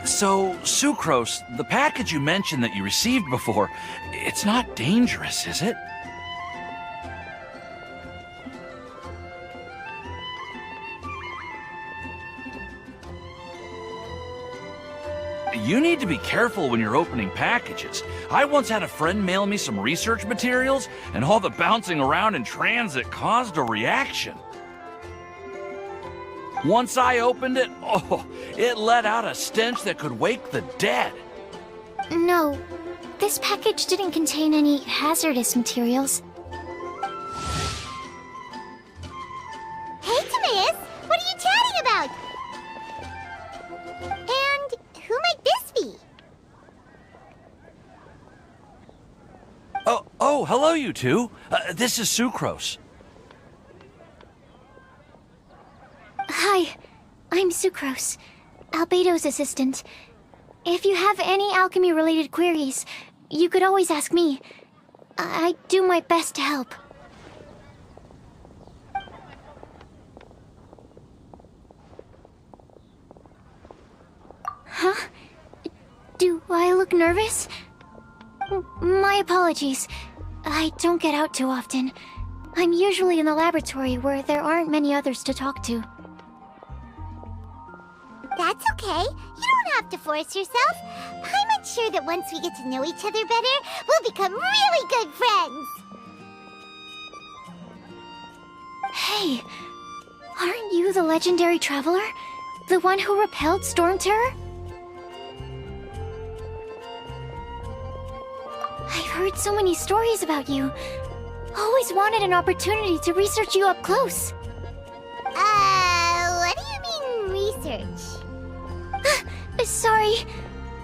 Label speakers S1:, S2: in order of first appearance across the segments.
S1: So, Sucrose, the package you mentioned that you received before, it's not dangerous, is it? You need to be careful when you're opening packages. I once had a friend mail me some research materials, and all the bouncing around in transit caused a reaction. Once I opened it, oh, it let out a stench that could wake the dead.
S2: No, this package didn't contain any hazardous materials.
S3: Hey, Timaeus! What are you chatting about? And who might this be?
S1: Oh, hello, you two. This is Sucrose.
S2: Hi, I'm Sucrose, Albedo's assistant. If you have any alchemy-related queries, you could always ask me. I do my best to help. Huh? Do I look nervous? My apologies. I don't get out too often. I'm usually in the laboratory where there aren't many others to talk to.
S3: That's okay. You don't have to force yourself. I'm sure that once we get to know each other better, we'll become really good friends.
S2: Hey, aren't you the legendary traveler? The one who repelled Storm Terror? I've heard so many stories about you. Always wanted an opportunity to research you up close.
S3: What do you mean, research?
S2: Sorry.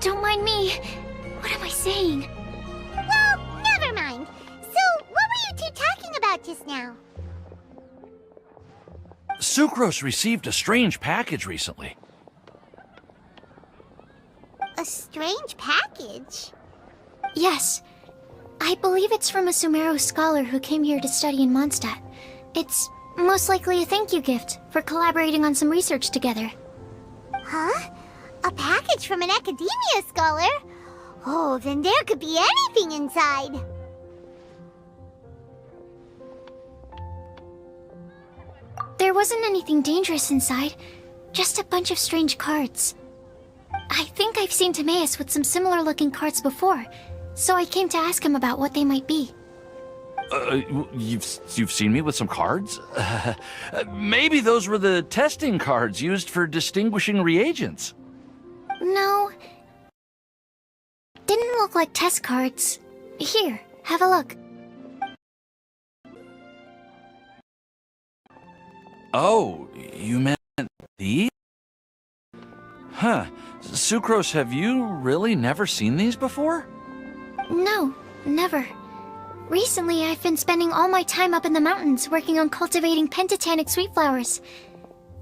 S2: Don't mind me. What am I saying?
S3: Well, never mind. So, what were you two talking about just now?
S1: Sucrose received a strange package recently.
S3: A strange package?
S2: Yes. I believe it's from a Sumeru scholar who came here to study in Mondstadt. It's most likely a thank you gift for collaborating on some research together.
S3: Huh? A package from an academia scholar? Oh, then there could be anything inside.
S2: There wasn't anything dangerous inside, just a bunch of strange cards. I think I've seen Timaeus with some similar-looking cards before, so I came to ask him about what they might be.
S1: You've seen me with some cards? Maybe those were the testing cards used for distinguishing reagents.
S2: No. Didn't look like test cards. Here, have a look.
S1: Oh, you meant these? Huh. Sucrose, have you really never seen these before?
S2: No, never. Recently, I've been spending all my time up in the mountains working on cultivating pentatonic sweet flowers.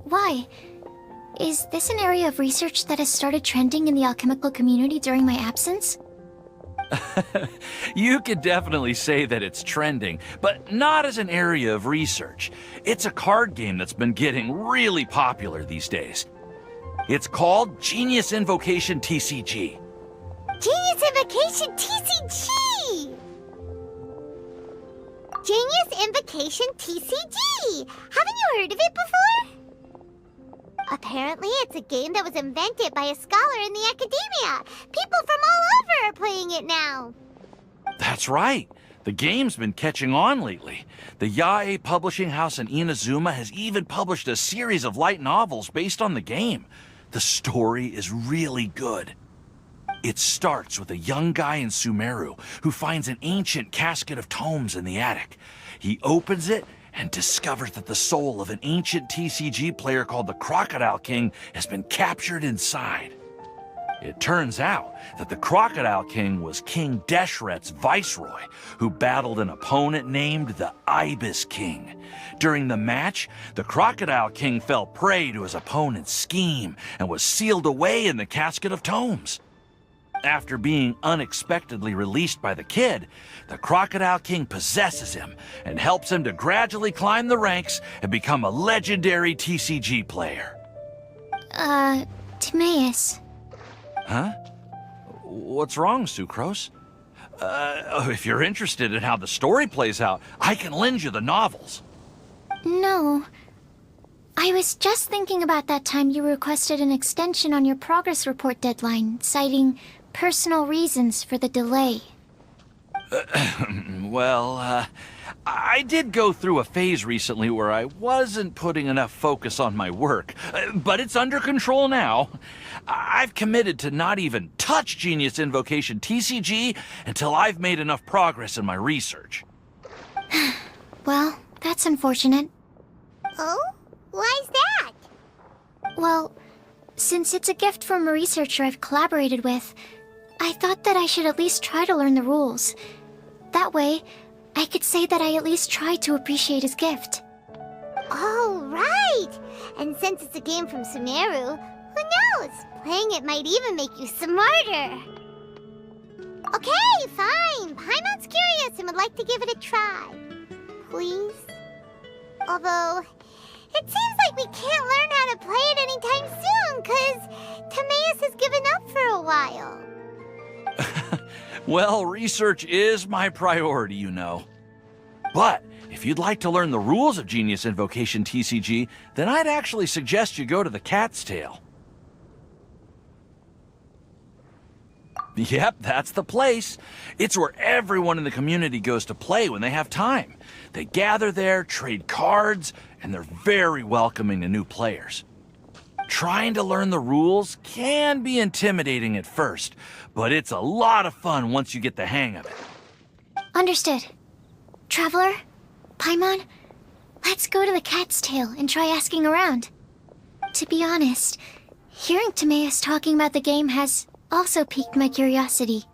S2: Why? Is this an area of research that has started trending in the alchemical community during my absence?
S1: You could definitely say that it's trending, but not as an area of research. It's a card game that's been getting really popular these days. It's called Genius Invocation TCG.
S3: Genius Invocation TCG! Genius Invocation TCG! Haven't you heard of it before? Apparently, it's a game that was invented by a scholar in the academia. People from all over are playing it now.
S1: That's right. The game's been catching on lately. The Yae publishing house in Inazuma has even published a series of light novels based on the game. The story is really good. It starts with a young guy in Sumeru who finds an ancient casket of tomes in the attic. He opens it and discovers that the soul of an ancient TCG player called the Crocodile King has been captured inside. It turns out that the Crocodile King was King Deshret's viceroy, who battled an opponent named the Ibis King. During the match, the Crocodile King fell prey to his opponent's scheme and was sealed away in the Casket of Tomes. After being unexpectedly released by the kid, the Crocodile King possesses him and helps him to gradually climb the ranks and become a legendary TCG player.
S2: Timaeus.
S1: Huh? What's wrong, Sucrose? If you're interested in how the story plays out, I can lend you the novels.
S2: No. I was just thinking about that time you requested an extension on your progress report deadline, citing personal reasons for the delay.
S1: Well, I did go through a phase recently where I wasn't putting enough focus on my work, but it's under control now. I've committed to not even touch Genius Invocation TCG until I've made enough progress in my research.
S2: Well, that's unfortunate.
S3: Oh? Why's that?
S2: Well, since it's a gift from a researcher I've collaborated with, I thought that I should at least try to learn the rules. That way, I could say that I at least tried to appreciate his gift.
S3: Oh, right! And since it's a game from Sumeru, who knows? Playing it might even make you smarter. Okay, fine. Paimon's curious and would like to give it a try. Please? Although, it seems like we can't learn how to play it anytime soon, 'cause Timaeus has given up for a while.
S1: Well, research is my priority, you know. But if you'd like to learn the rules of Genius Invocation TCG, then I'd actually suggest you go to the Cat's Tail. Yep, that's the place. It's where everyone in the community goes to play when they have time. They gather there, trade cards, and they're very welcoming to new players. Trying to learn the rules can be intimidating at first, but it's a lot of fun once you get the hang of it.
S2: Understood. Traveler, Paimon, let's go to the Cat's Tail and try asking around. To be honest, hearing Timaeus talking about the game has also piqued my curiosity.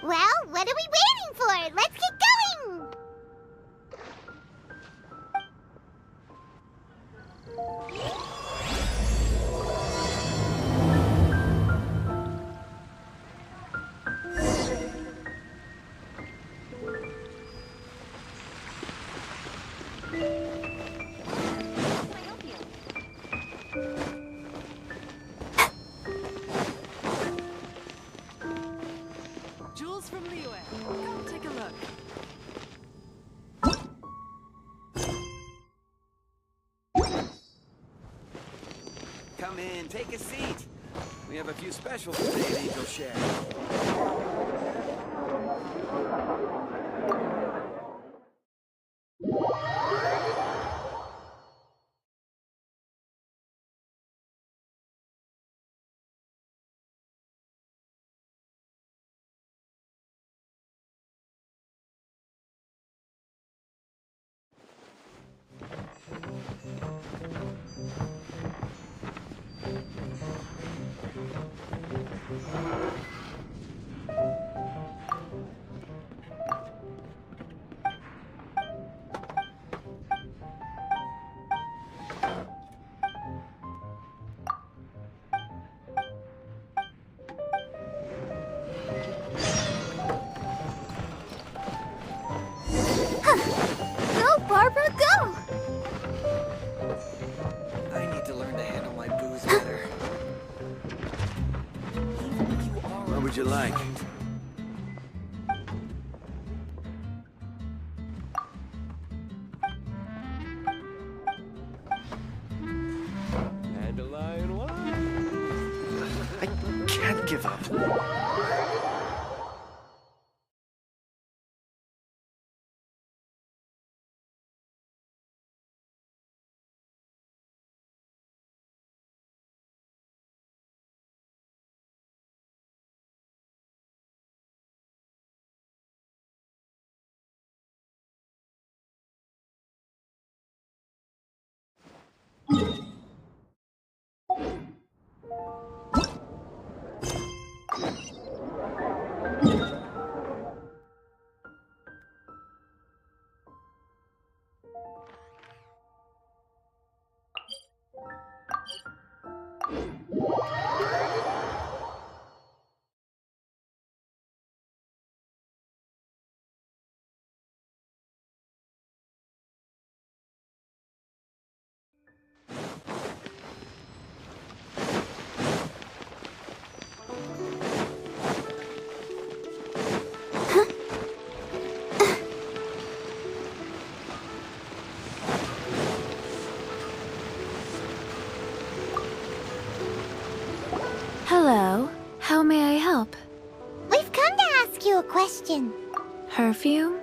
S3: Well, what are we waiting for? Let's get going!
S4: Jules from Liyue. Come take a look.
S5: Come in, take a seat. We have a few specials today at Angel Share.
S3: Go, Barbara, go!
S5: I need to learn to handle my booze better. What would you like? Dandelion wine?
S1: I can't give up.
S6: Hello. How may I help?
S3: We've come to ask you a question.
S6: Perfume?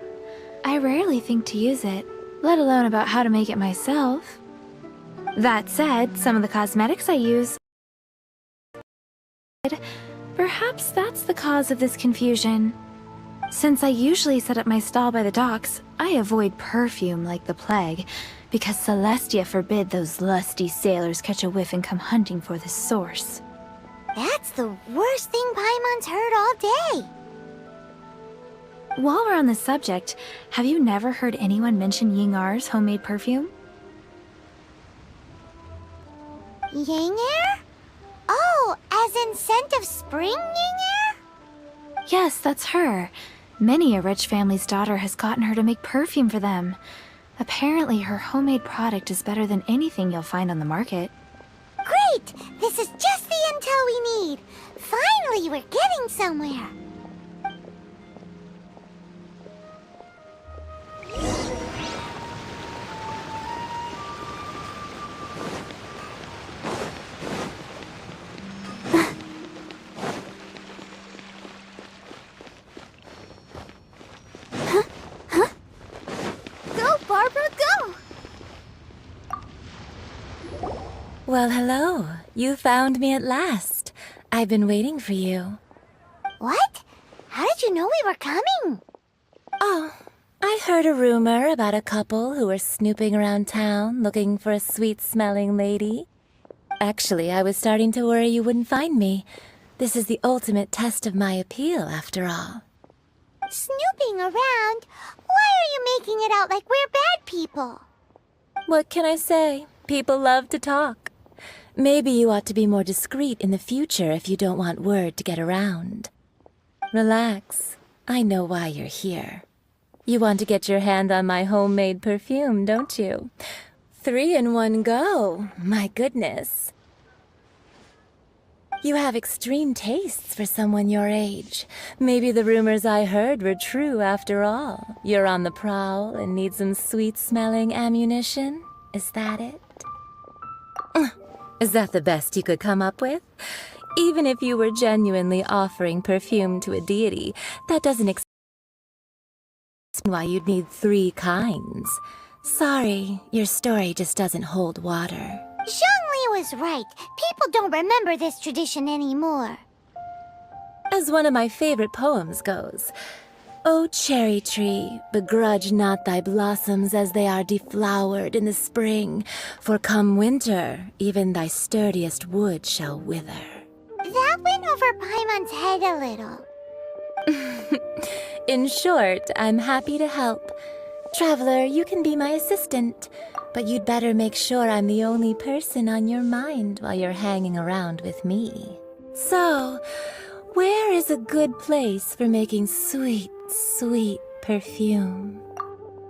S6: I rarely think to use it, let alone about how to make it myself. That said, some of the cosmetics I use... Perhaps that's the cause of this confusion. Since I usually set up my stall by the docks, I avoid perfume like the plague, because Celestia forbid those lusty sailors catch a whiff and come hunting for the source.
S3: That's the worst thing Paimon's heard all day.
S6: While we're on the subject, have you never heard anyone mention Yingar's homemade perfume?
S3: Yingar? Oh, as in scent of spring, Yingar?
S6: Yes, that's her. Many a rich family's daughter has gotten her to make perfume for them. Apparently, her homemade product is better than anything you'll find on the market.
S3: Great! This is just the intel we need. Finally, we're getting somewhere. Go, Barbara, go!
S7: Well, hello. You found me at last. I've been waiting for you.
S3: What? How did you know we were coming?
S7: Oh, I heard a rumor about a couple who were snooping around town looking for a sweet-smelling lady. Actually, I was starting to worry you wouldn't find me. This is the ultimate test of my appeal, after all.
S3: Snooping around? Why are you making it out like we're bad people?
S7: What can I say? People love to talk. Maybe you ought to be more discreet in the future if you don't want word to get around. Relax. I know why you're here. You want to get your hand on my homemade perfume, don't you? 3 in one go. My goodness. You have extreme tastes for someone your age. Maybe the rumors I heard were true after all. You're on the prowl and need some sweet-smelling ammunition? Is that it? Is that the best you could come up with? Even if you were genuinely offering perfume to a deity, that doesn't explain why you'd need 3 kinds. Sorry, your story just doesn't hold water.
S3: Zhongli was right. People don't remember this tradition anymore.
S7: As one of my favorite poems goes, O cherry tree, begrudge not thy blossoms as they are deflowered in the spring, for come winter, even thy sturdiest wood shall wither.
S3: That went over Paimon's head a little.
S7: In short, I'm happy to help. Traveler, you can be my assistant, but you'd better make sure I'm the only person on your mind while you're hanging around with me. So, where is a good place for making sweet, sweet perfume?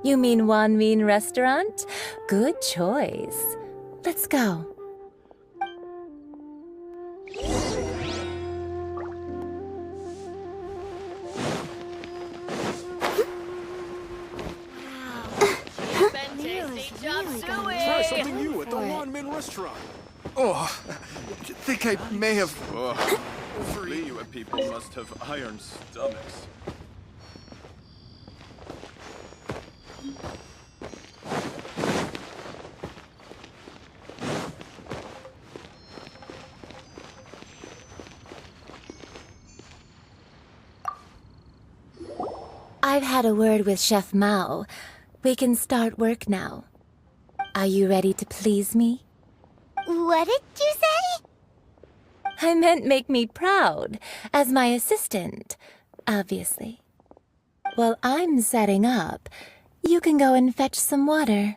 S7: You mean Wanmin Restaurant? Good choice. Let's go.
S8: Try something new at the Wanmin restaurant.
S9: Oh, I think I may have...
S8: Liyue people must have iron stomachs.
S7: I've had a word with Chef Mao. We can start work now. Are you ready to please me?
S3: What did you say?
S7: I meant make me proud, as my assistant, obviously. While I'm setting up, you can go and fetch some water.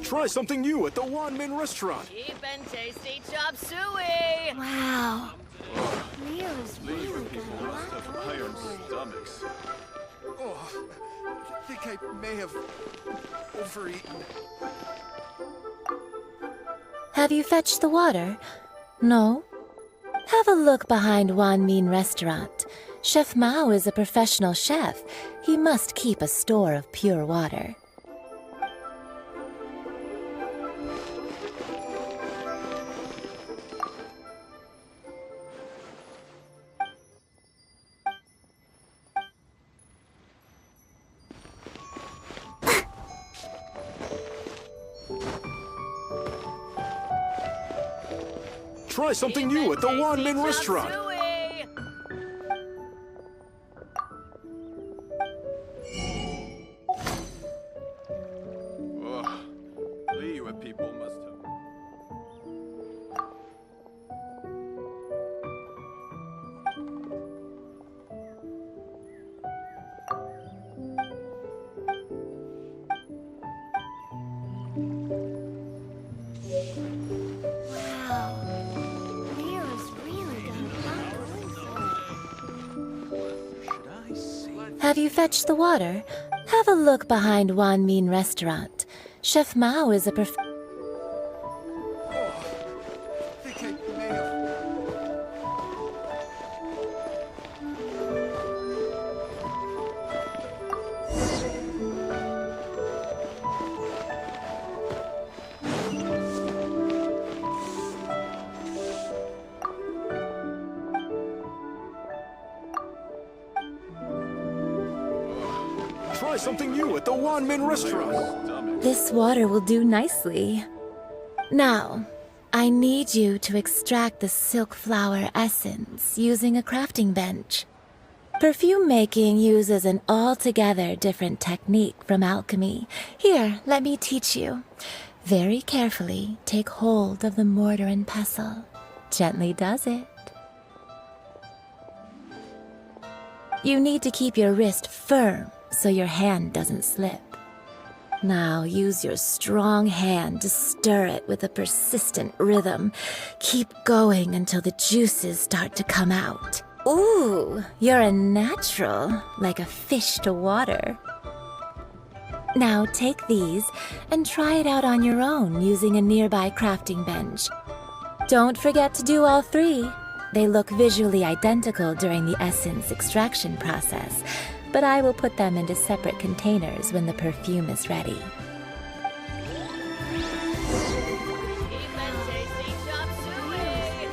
S9: Try something new at the Wanmin restaurant.
S4: Cheap and tasty chop suey.
S2: Wow.
S3: Rio's really
S8: People
S3: good.
S8: must have iron stomachs.
S9: Oh, I think I may have overeaten.
S7: Have you fetched the water? No? Have a look behind Wanmin Restaurant. Chef Mao is a professional chef. He must keep a store of pure water.
S9: Try something new at the Wanmin restaurant.
S8: Oh, Liyue people must have.
S3: Wow. Rio's really good.
S7: Have you fetched the water? Have a look behind Wanmin Restaurant. Chef Mao is a
S9: I think I may have. Try something new at the Wanmin restaurant.
S7: This water will do nicely. Now, I need you to extract the silk flower essence using a crafting bench. Perfume making uses an altogether different technique from alchemy. Here, let me teach you. Very carefully take hold of the mortar and pestle. Gently does it. You need to keep your wrist firm so your hand doesn't slip. Now use your strong hand to stir it with a persistent rhythm. Keep going until the juices start to come out. Ooh, you're a natural, like a fish to water. Now take these and try it out on your own using a nearby crafting bench. Don't forget to do all three. They look visually identical during the essence extraction process, but I will put them into separate containers when the perfume is ready.
S4: Cheap and tasty chop suey.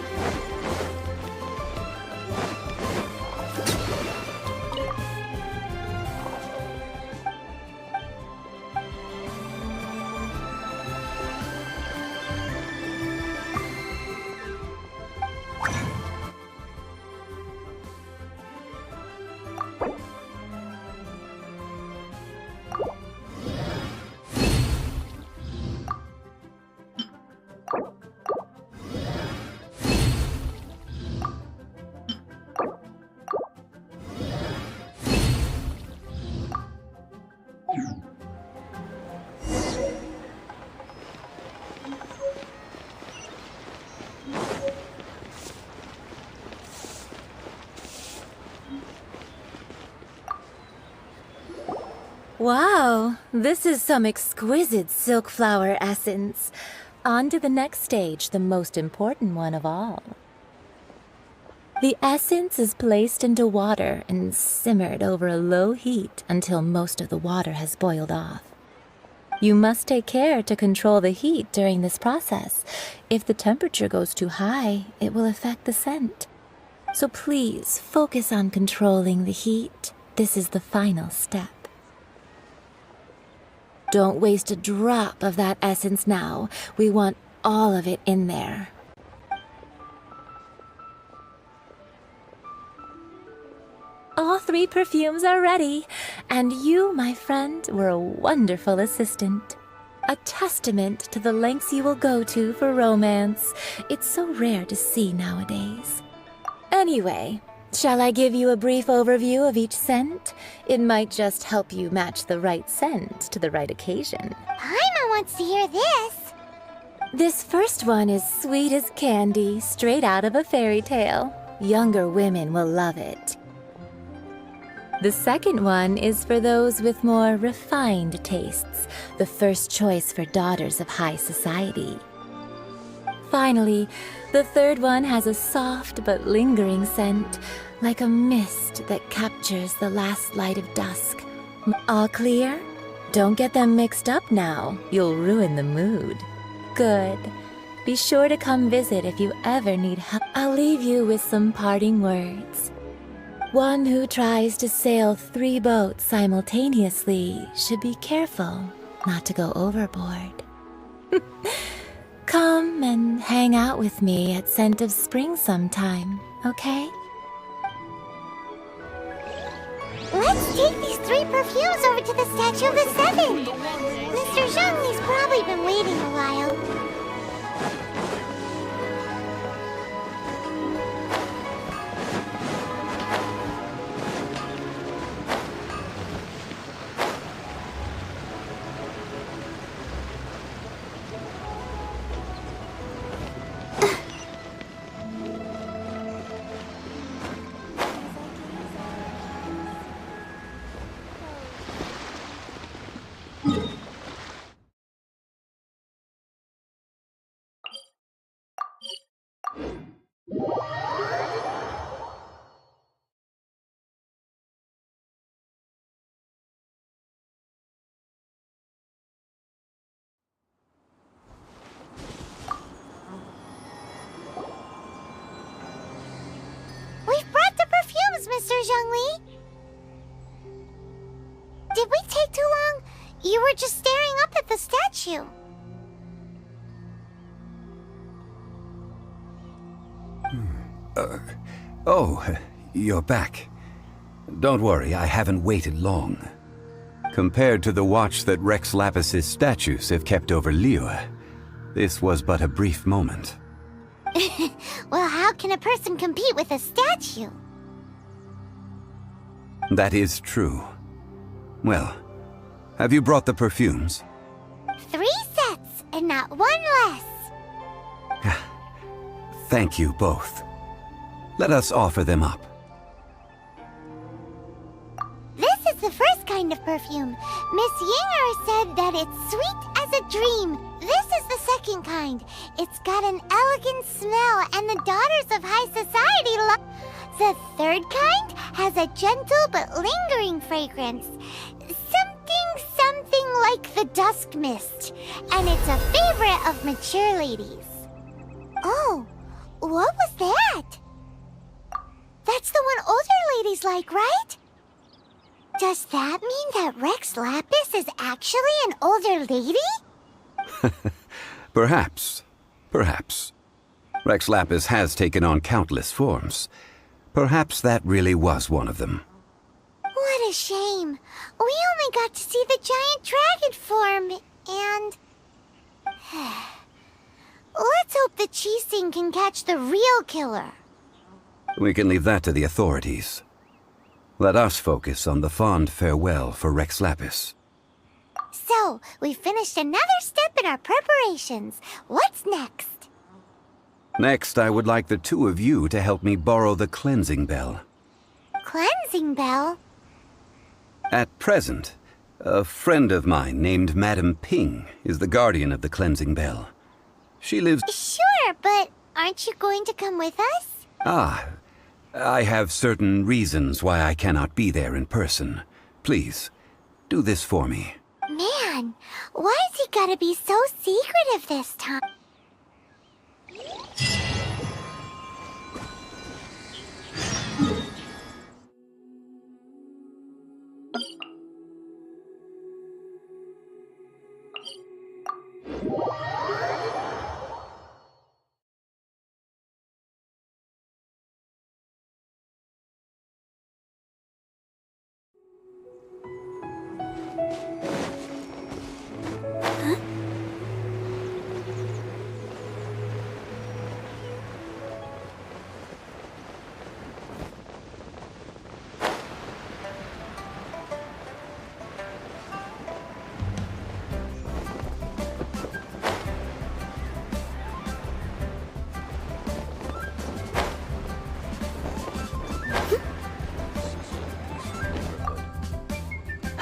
S7: Wow, this is some exquisite silk flower essence. On to the next stage, the most important one of all. The essence is placed into water and simmered over a low heat until most of the water has boiled off. You must take care to control the heat during this process. If the temperature goes too high, it will affect the scent. So please focus on controlling the heat. This is the final step. Don't waste a drop of that essence now. We want all of it in there. All three perfumes are ready, and you, my friend, were a wonderful assistant. A testament to the lengths you will go to for romance. It's so rare to see nowadays. Anyway, Shall I give you a brief overview of each scent? It might just help you match the right scent to the right occasion.
S3: Paimon wants to hear this.
S7: This first one is sweet as candy, straight out of a fairy tale. Younger women will love it. The second one is for those with more refined tastes, the first choice for daughters of high society. Finally, the third one has a soft but lingering scent, like a mist that captures the last light of dusk. All clear? Don't get them mixed up now. You'll ruin the mood. Good. Be sure to come visit if you ever need help. I'll leave you with some parting words. One who tries to sail 3 boats simultaneously should be careful not to go overboard. Come and hang out with me at Scent of Spring sometime, okay?
S3: Let's take these 3 perfumes over to the Statue of the Seven. Mr. Zhongli's probably been waiting a while. Mr. Zhongli? Did we take too long? You were just staring up at the statue.
S5: Oh, you're back. Don't worry, I haven't waited long. Compared to the watch that Rex Lapis's statues have kept over Liyue, this was but a brief moment.
S3: Well, how can a person compete with a statue?
S5: That is true. Well, have you brought the perfumes?
S3: 3 sets, and not 1 less.
S5: Thank you both. Let us offer them up.
S3: This is the first kind of perfume. Miss Yinger said that it's sweet as a dream. This is the second kind. It's got an elegant smell, and the daughters of high society love. The third kind has a gentle but lingering fragrance. Something like the dusk mist. And it's a favorite of mature ladies. Oh, what was that? That's the one older ladies like, right? Does that mean that Rex Lapis is actually an older lady?
S5: Perhaps. Perhaps. Rex Lapis has taken on countless forms. Perhaps that really was one of them.
S3: What a shame. We only got to see the giant dragon form, and... Let's hope the Qixing can catch the real killer.
S5: We can leave that to the authorities. Let us focus on the fond farewell for Rex Lapis.
S3: So, we finished another step in our preparations. What's next?
S5: Next, I would like the 2 of you to help me borrow the cleansing bell.
S3: Cleansing bell?
S5: At present, a friend of mine named Madame Ping is the guardian of the cleansing bell. She lives...
S3: Sure, but aren't you going to come with us?
S5: Ah, I have certain reasons why I cannot be there in person. Please, do this for me.
S3: Man, why has he gotta be so secretive this time?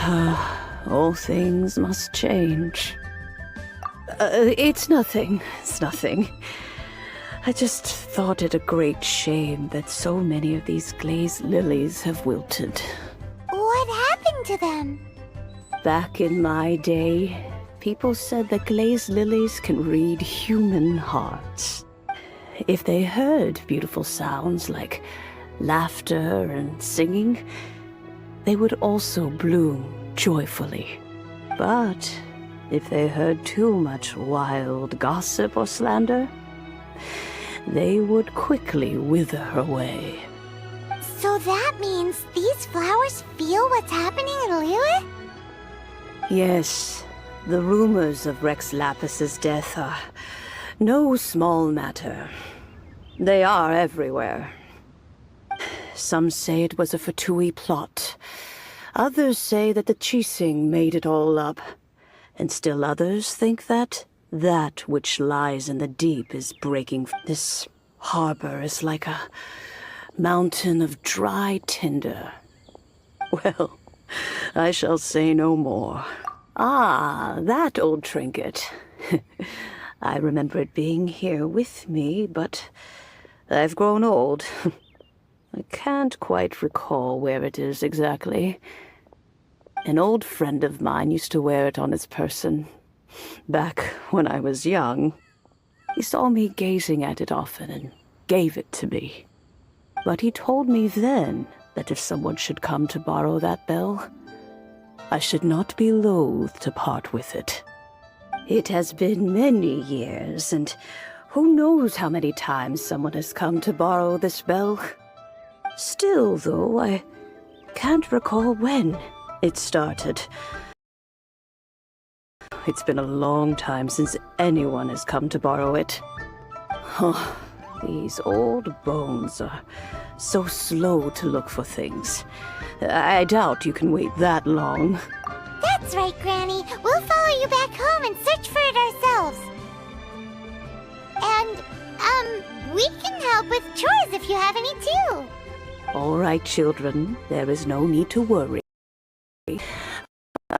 S10: All things must change. It's nothing. It's nothing. I just thought it a great shame that so many of these glazed lilies have wilted.
S3: What happened to them?
S10: Back in my day, people said that glazed lilies can read human hearts. If they heard beautiful sounds like laughter and singing, they would also bloom joyfully. But if they heard too much wild gossip or slander, they would quickly wither away.
S3: So that means these flowers feel what's happening in Liyue?
S10: Yes, the rumors of Rex Lapis's death are no small matter. They are everywhere. Some say it was a Fatui plot. Others say that the Chising made it all up. And still others think that that which lies in the deep is breaking. This harbor is like a mountain of dry tinder. Well, I shall say no more. Ah, that old trinket. I remember it being here with me, but I've grown old. I can't quite recall where it is exactly. An old friend of mine used to wear it on his person. Back when I was young, he saw me gazing at it often and gave it to me. But he told me then that if someone should come to borrow that bell, I should not be loath to part with it. It has been many years, and who knows how many times someone has come to borrow this bell. Still, though, I can't recall when it started. It's been a long time since anyone has come to borrow it. Oh, these old bones are so slow to look for things. I doubt you can wait that long.
S3: That's right, Granny. We'll follow you back home and search for it ourselves. And, we can help with chores if you have any too.
S10: All right, children. There is no need to worry.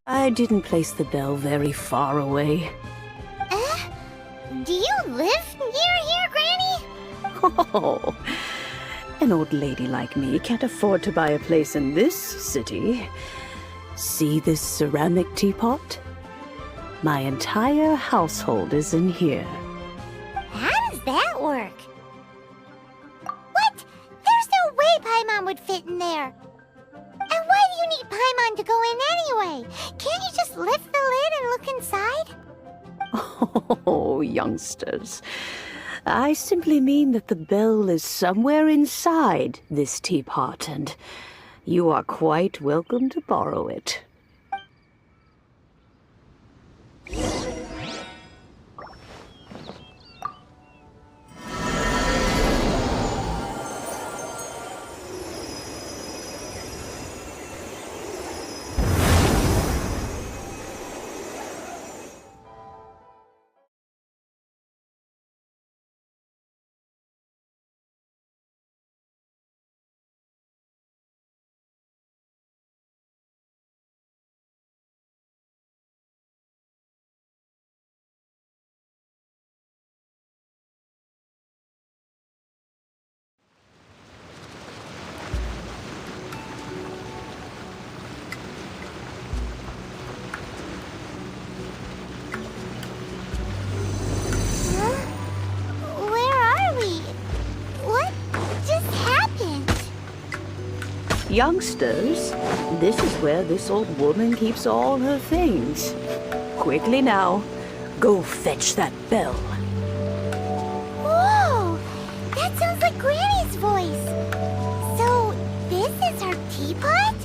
S10: I didn't place the bell very far away.
S3: Do you live near here, Granny?
S10: Oh, an old lady like me can't afford to buy a place in this city. See this ceramic teapot? My entire household is in here.
S3: How does that work? What? There's no way Paimon would fit in there. And why do you need Paimon to go in anyway? Can't you just lift the lid and look inside?
S10: Oh, youngsters. I simply mean that the bell is somewhere inside this teapot, and you are quite welcome to borrow it. Youngsters, this is where this old woman keeps all her things. Quickly now, go fetch that bell.
S3: Whoa! That sounds like Granny's voice. So, this is her teapot?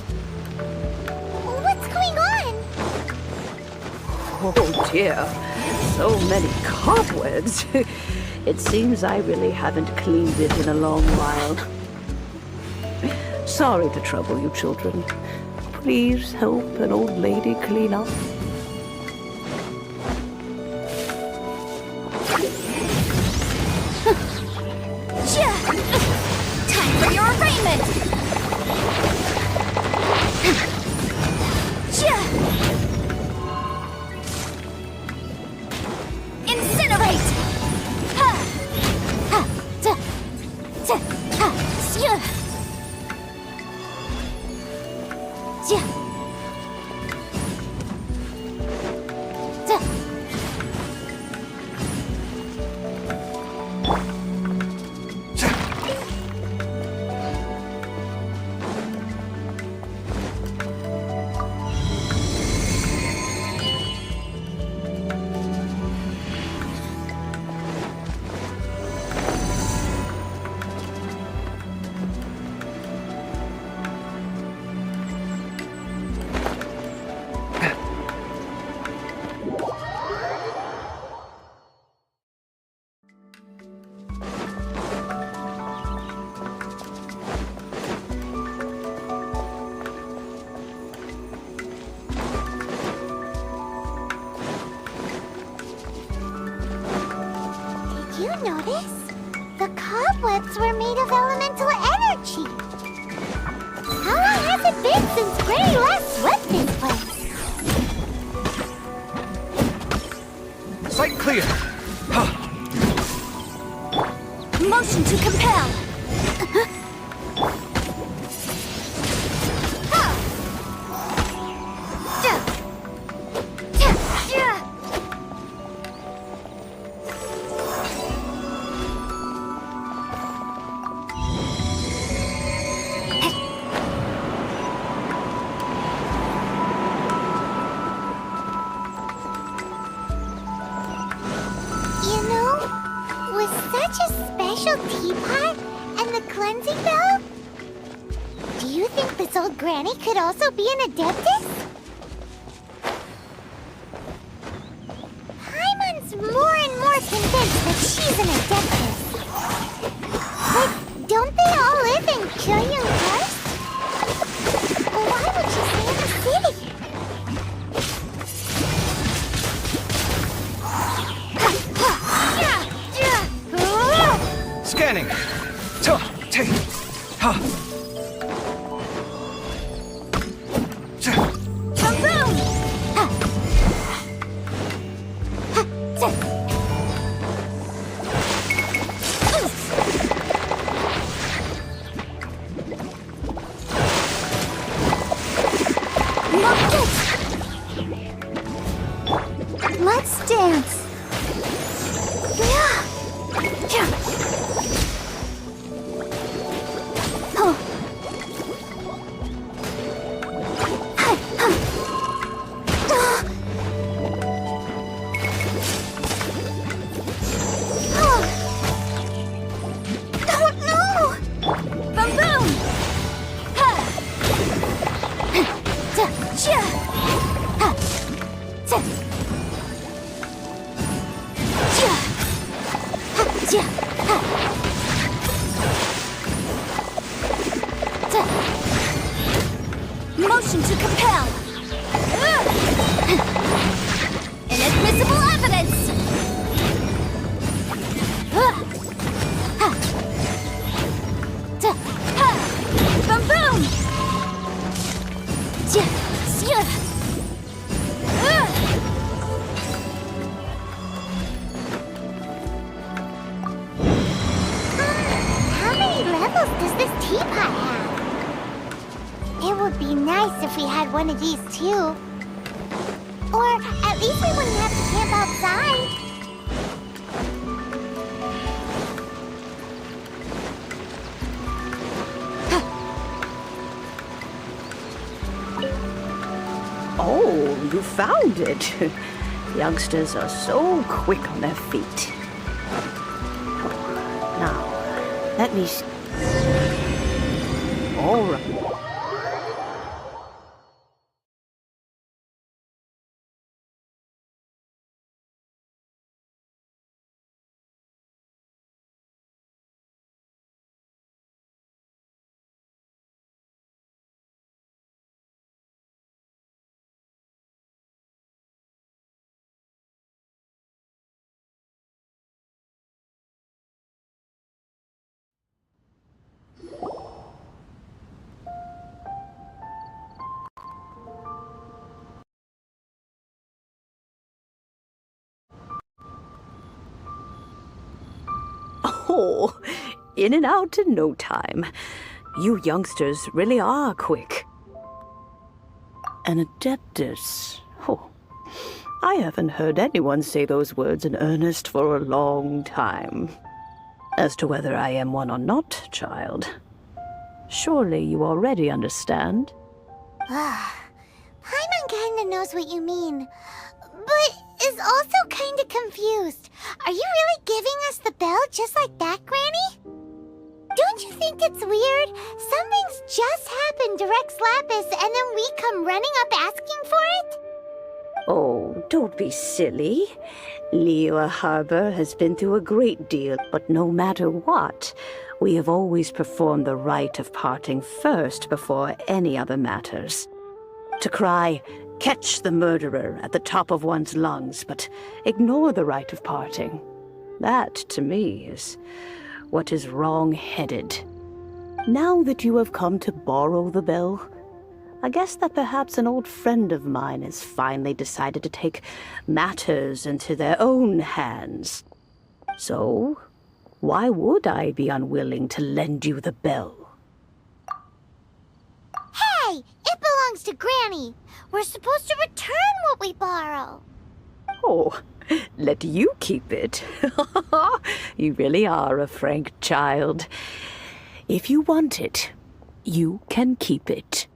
S3: What's going on?
S10: Oh dear, so many cobwebs. It seems I really haven't cleaned it in a long while. Sorry to trouble you, children. Please help an old lady clean up.
S2: Time for your arraignment!
S3: you notice? The cobwebs were made of elemental energy. How long has it been since Granny last swept this place?
S11: Sight clear.
S2: Motion to compel.
S3: Granny could also be an adeptus? Paimon's more and more convinced that she's an adeptus. But don't they all live in Kyuyung Karst? Why would she stay in the city?
S11: Scanning.
S2: Let's dance. Motion to compel. Inadmissible evidence. Boom boom.
S3: How many levels does this teapot have? It would be nice if we had one of these too. Or at least we wouldn't have to camp outside.
S10: Oh, you found it. Youngsters are so quick on their feet. Now, let me... All right. Oh, in and out in no time. You youngsters really are quick. An adeptus. Oh, I haven't heard anyone say those words in earnest for a long time. As to whether I am one or not, child, surely you already understand.
S3: Paimon kinda knows what you mean, but is also kinda confused. Are you really giving us the bell just like that, Granny? Don't you think it's weird? Something's just happened to Rex Lapis and then we come running up asking for it?
S10: Oh, don't be silly. Liyue Harbor has been through a great deal, but no matter what, we have always performed the rite of parting first before any other matters. To cry, "Catch the murderer," at the top of one's lungs, but ignore the rite of parting. That, to me, is what is wrong-headed. Now that you have come to borrow the bell, I guess that perhaps an old friend of mine has finally decided to take matters into their own hands. So, why would I be unwilling to lend you the bell?
S3: Hey! It belongs to Granny! We're supposed to return what we borrow!
S10: Oh, let you keep it. You really are a frank child. If you want it, you can keep it.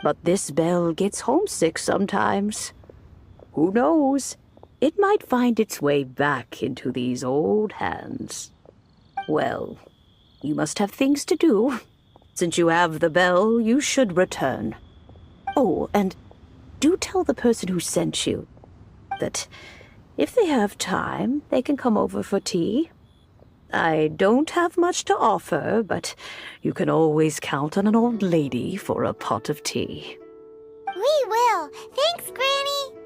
S10: But this bell gets homesick sometimes. Who knows? It might find its way back into these old hands. Well, you must have things to do. Since you have the bell, you should return. Oh, and do tell the person who sent you that if they have time, they can come over for tea. I don't have much to offer, but you can always count on an old lady for a pot of tea.
S3: We will. Thanks, Granny.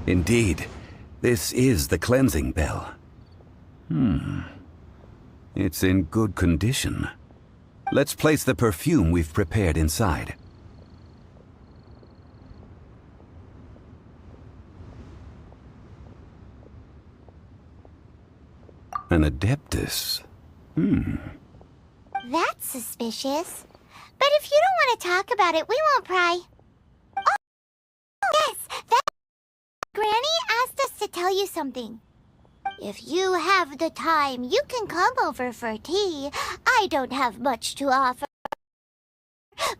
S5: Indeed, this is the cleansing bell. It's in good condition. Let's place the perfume we've prepared inside. An adeptus.
S3: That's suspicious. But if you don't want to talk about it, we won't pry. Oh, yes, Granny asked us to tell you something. If you have the time, you can come over for tea. I don't have much to offer.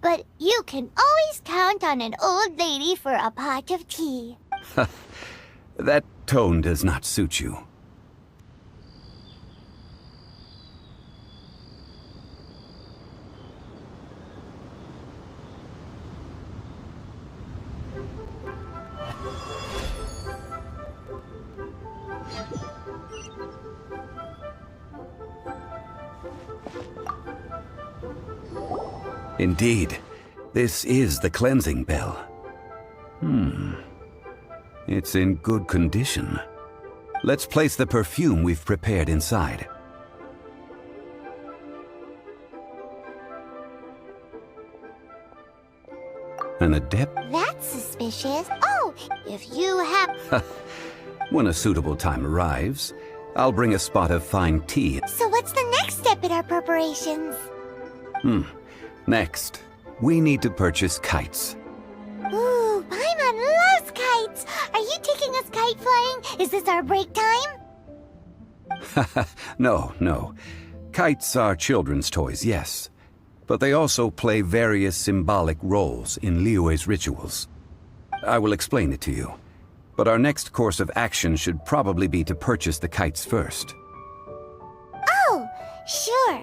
S3: But you can always count on an old lady for a pot of tea.
S5: That tone does not suit you. Indeed, this is the cleansing bell. It's in good condition. Let's place the perfume we've prepared inside. An adept?
S3: That's suspicious. Oh, if you have...
S5: When a suitable time arrives, I'll bring a spot of fine tea.
S3: So what's the next step in our preparations?
S5: Next, we need to purchase kites.
S3: Ooh, Paimon loves kites! Are you taking us kite flying? Is this our break time?
S5: No. Kites are children's toys, yes. But they also play various symbolic roles in Liyue's rituals. I will explain it to you. But our next course of action should probably be to purchase the kites first.
S3: Oh, sure.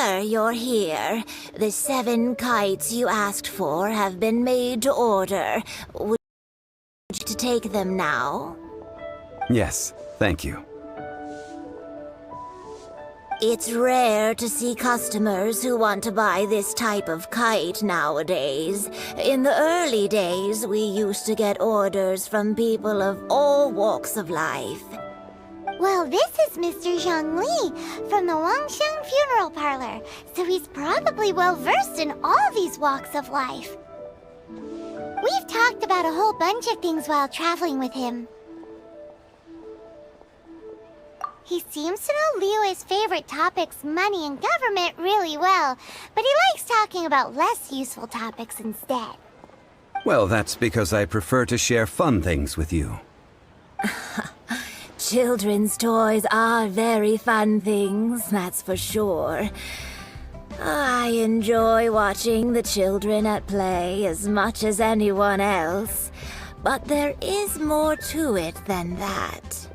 S7: Sir, you're here. The 7 kites you asked for have been made to order. Would you like to take them now?
S5: Yes, thank you.
S7: It's rare to see customers who want to buy this type of kite nowadays. In the early days, we used to get orders from people of all walks of life.
S3: Well, this is Mr. Zhang Li from the Wangsheng Funeral Parlor, so he's probably well-versed in all these walks of life. We've talked about a whole bunch of things while traveling with him. He seems to know Liyue's favorite topics, money and government, really well, but he likes talking about less useful topics instead.
S5: Well, that's because I prefer to share fun things with you.
S7: Children's toys are very fun things, that's for sure. I enjoy watching the children at play as much as anyone else, but there is more to it than that.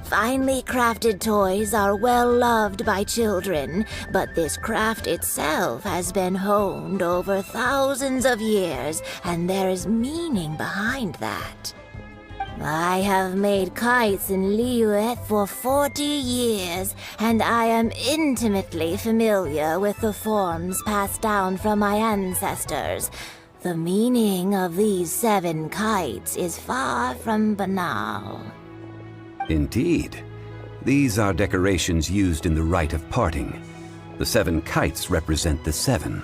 S7: Finely crafted toys are well loved by children, but this craft itself has been honed over thousands of years, and there is meaning behind that. I have made kites in Liyue for 40 years, and I am intimately familiar with the forms passed down from my ancestors. The meaning of these 7 kites is far from banal.
S5: Indeed. These are decorations used in the rite of parting. The 7 kites represent the 7.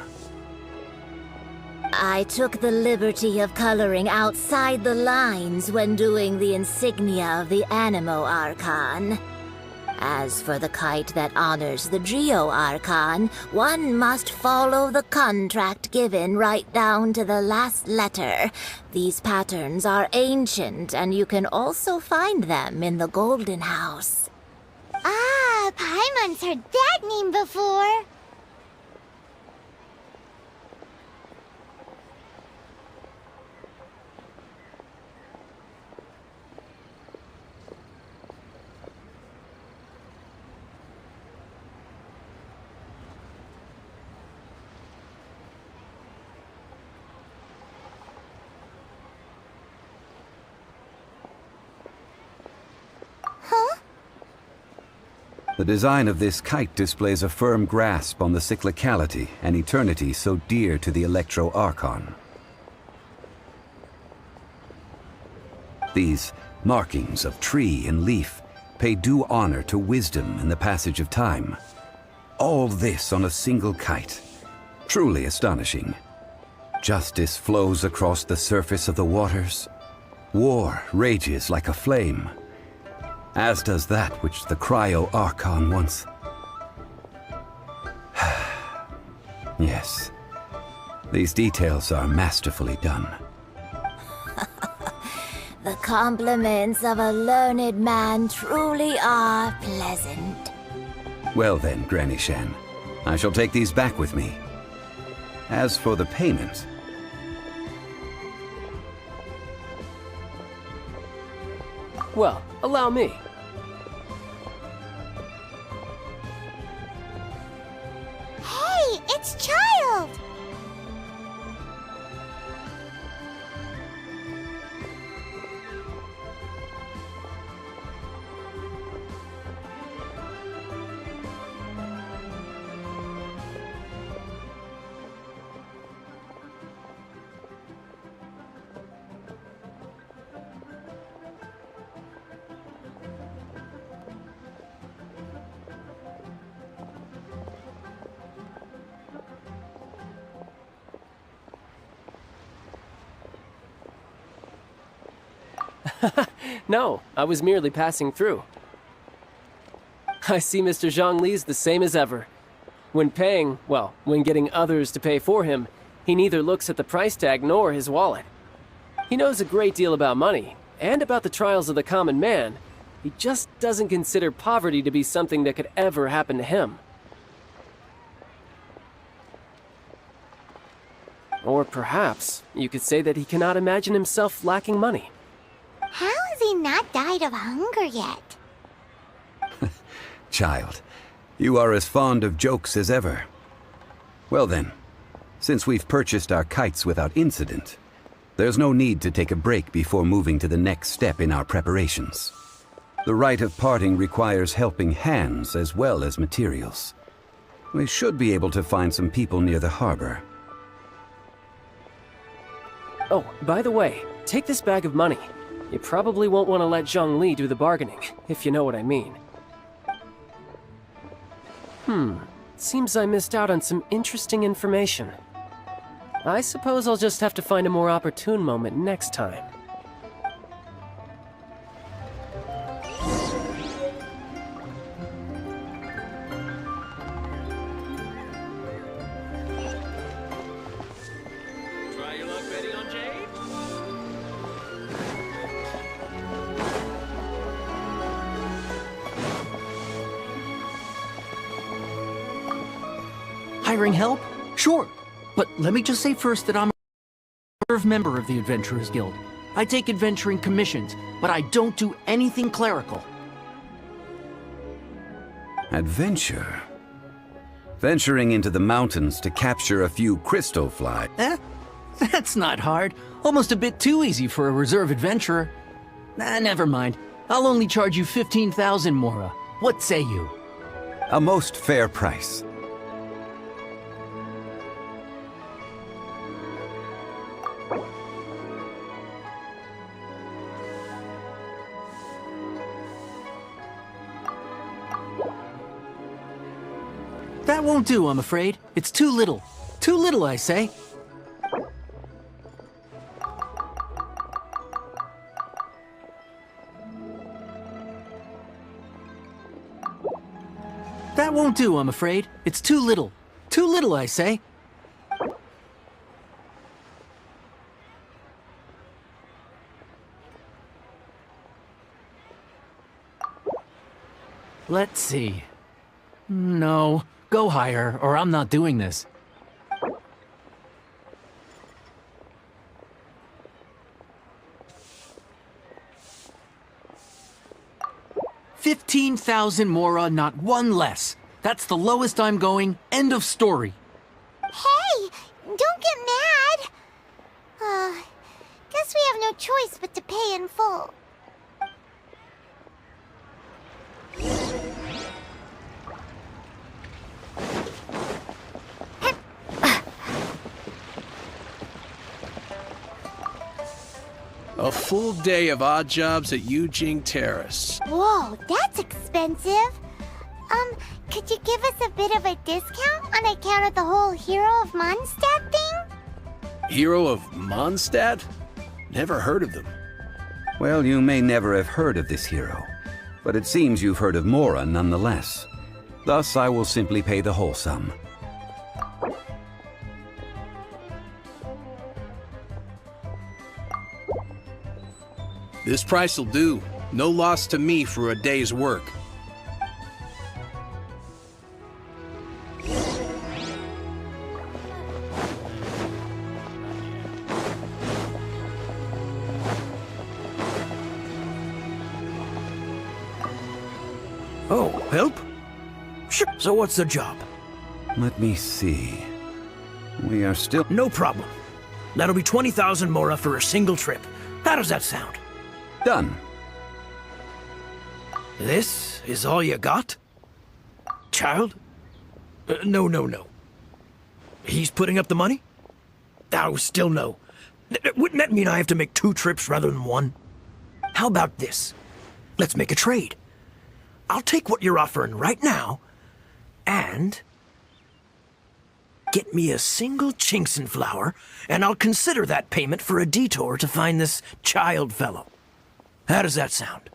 S7: I took the liberty of coloring outside the lines when doing the insignia of the Animo Archon. As for the kite that honors the Geo Archon, one must follow the contract given right down to the last letter. These patterns are ancient, and you can also find them in the Golden House.
S3: Ah, Paimon's heard that name before.
S5: The design of this kite displays a firm grasp on the cyclicality and eternity so dear to the Electro Archon. These markings of tree and leaf pay due honor to wisdom and the passage of time. All this on a single kite. Truly astonishing. Justice flows across the surface of the waters. War rages like a flame, as does that which the Cryo Archon once... Yes, these details are masterfully done.
S7: The compliments of a learned man truly are pleasant.
S5: Well then, Granny Shan, I shall take these back with me. As for the payment...
S11: Well, allow me.
S3: Hey, it's Child!
S11: No, I was merely passing through. I see Mr. Zhang Li's the same as ever. When paying, well, when getting others to pay for him, he neither looks at the price tag nor his wallet. He knows a great deal about money, and about the trials of the common man. He just doesn't consider poverty to be something that could ever happen to him. Or perhaps you could say that he cannot imagine himself lacking money.
S3: How has he not died of hunger yet?
S5: Child, You are as fond of jokes as ever. Well then, since we've purchased our kites without incident, there's no need to take a break before moving to the next step in our preparations. The rite of parting requires helping hands as well as materials. We should be able to find some people near the harbor.
S11: Oh, by the way, take this bag of money. You probably won't want to let Zhongli do the bargaining, if you know what I mean. Seems I missed out on some interesting information. I suppose I'll just have to find a more opportune moment next time.
S1: Try your luck betting on Jade?
S12: Hiring help? Sure. But let me just say first that I'm a reserve member of the Adventurers Guild. I take adventuring commissions, but I don't do anything clerical.
S5: Adventure? Venturing into the mountains to capture a few crystal flies.
S12: That's not hard. Almost a bit too easy for a reserve adventurer. Never mind. I'll only charge you 15,000 Mora. What say you?
S5: A most fair price.
S12: That won't do, I'm afraid. It's too little. Too little, I say. That won't do, I'm afraid. It's too little. Too little, I say. Let's see. No, go higher, or I'm not doing this. $15,000 Mora, not one less. That's the lowest I'm going. End of story.
S3: Hey, don't get mad. Guess we have no choice but to pay in full.
S13: A full day of odd jobs at Eugene Terrace.
S3: Whoa, that's expensive. Could you give us a bit of a discount on account of the whole Hero of Mondstadt thing?
S13: Hero of Mondstadt? Never heard of them.
S5: Well, you may never have heard of this hero, but it seems you've heard of Mora nonetheless. Thus, I will simply pay the whole sum.
S13: This price will do. No loss to me for a day's work.
S12: Oh, help? Sure. So what's the job?
S5: Let me see. We are still...
S12: No problem. That'll be 20,000 Mora for a single trip. How does that sound?
S5: Done.
S12: This is all you got? Child? No. He's putting up the money? Oh, still no. Wouldn't that mean I have to make 2 trips rather than 1? How about this? Let's make a trade. I'll take what you're offering right now, and get me a single Chinxin flower, and I'll consider that payment for a detour to find this child fellow. How does that sound?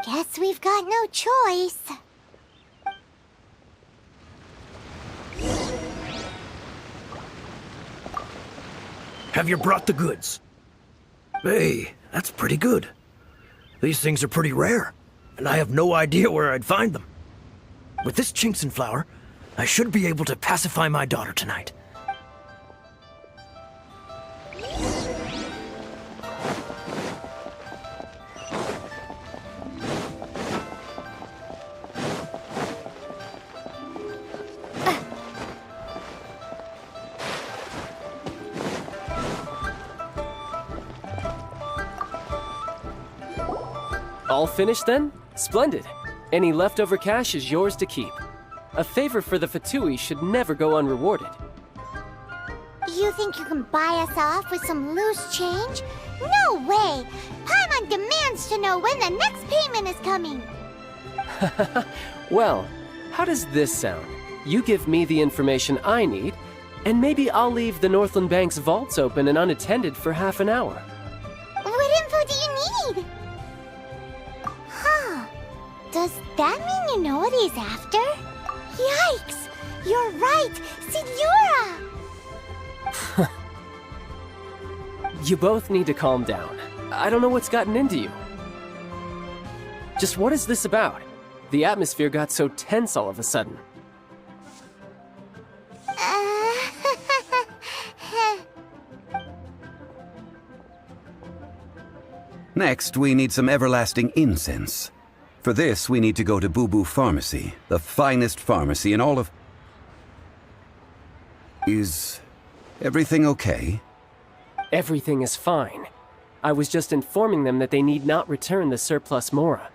S3: Guess we've got no choice.
S12: Have you brought the goods? Hey, that's pretty good. These things are pretty rare, and I have no idea where I'd find them. With this Chinxin flower, I should be able to pacify my daughter tonight.
S11: All finished then? Splendid. Any leftover cash is yours to keep. A favor for the Fatui should never go unrewarded.
S3: You think you can buy us off with some loose change? No way! Paimon demands to know when the next payment is coming!
S11: Well, how does this sound? You give me the information I need, and maybe I'll leave the Northland Bank's vaults open and unattended for half an hour.
S3: What info do you need? Huh. Does that mean you know what he's after? Yikes! You're right! Signora!
S11: You both need to calm down. I don't know what's gotten into you. Just what is this about? The atmosphere got so tense all of a sudden.
S5: Next, we need some everlasting incense. For this, we need to go to Boo Pharmacy, the finest pharmacy in all of... Is everything okay?
S11: Everything is fine. I was just informing them that they need not return the surplus Mora.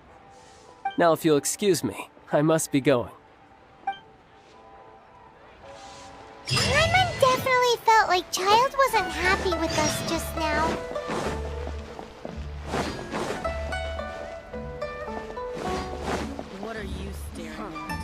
S11: Now, if you'll excuse me, I must be going.
S3: Paimon definitely felt like Child wasn't happy with us just now.
S4: What are you staring at?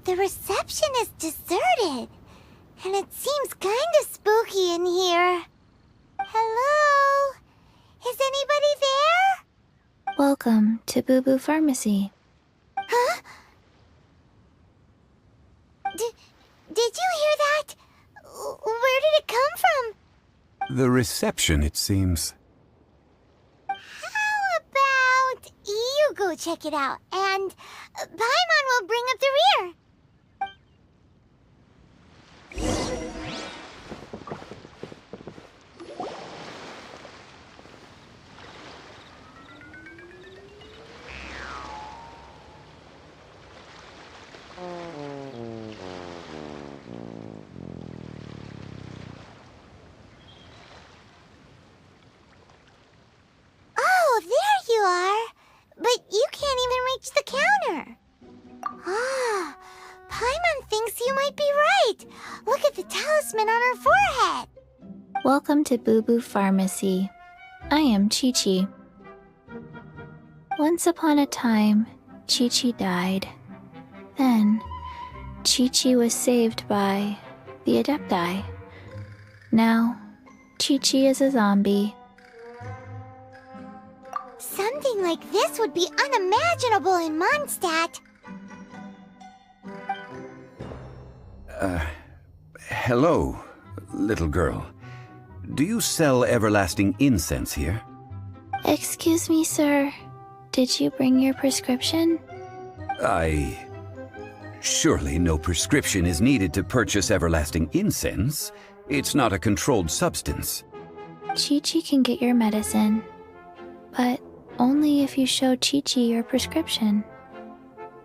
S3: The reception is deserted, and it seems kinda spooky in here. Hello? Is anybody there?
S6: Welcome to Boo Pharmacy.
S3: Huh? Did you hear that? Where did it come from?
S5: The reception, it seems.
S3: How about you go check it out, and Paimon will bring up the rear. Oh, there you are! But you can't even reach the counter. Ah, Paimon thinks you might be right. Look at the talisman on her forehead.
S6: Welcome to Boo Pharmacy. I am Chi-Chi. Once upon a time, Chi-Chi died. Then, Chi-Chi was saved by the Adepti. Now, Chi-Chi is a zombie.
S3: Something like this would be unimaginable in Mondstadt.
S5: Hello, little girl. Do you sell everlasting incense here?
S6: Excuse me, sir. Did you bring your prescription?
S5: Surely no prescription is needed to purchase everlasting incense. It's not a controlled substance.
S6: Chi-Chi can get your medicine, but only if you show Chi-Chi your prescription.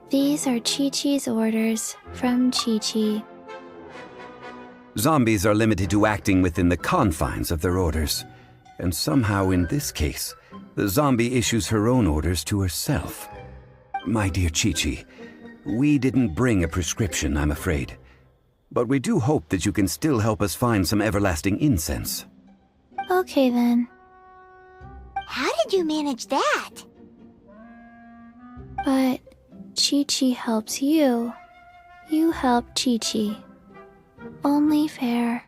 S6: These are Chi-Chi's orders from Chi-Chi.
S5: Zombies are limited to acting within the confines of their orders. And somehow in this case, the zombie issues her own orders to herself. My dear Chi-Chi, we didn't bring a prescription, I'm afraid. But we do hope that you can still help us find some everlasting incense.
S6: Okay then.
S3: How did you manage that?
S6: But Chi-Chi helps you. You help Chi-Chi. Only fair.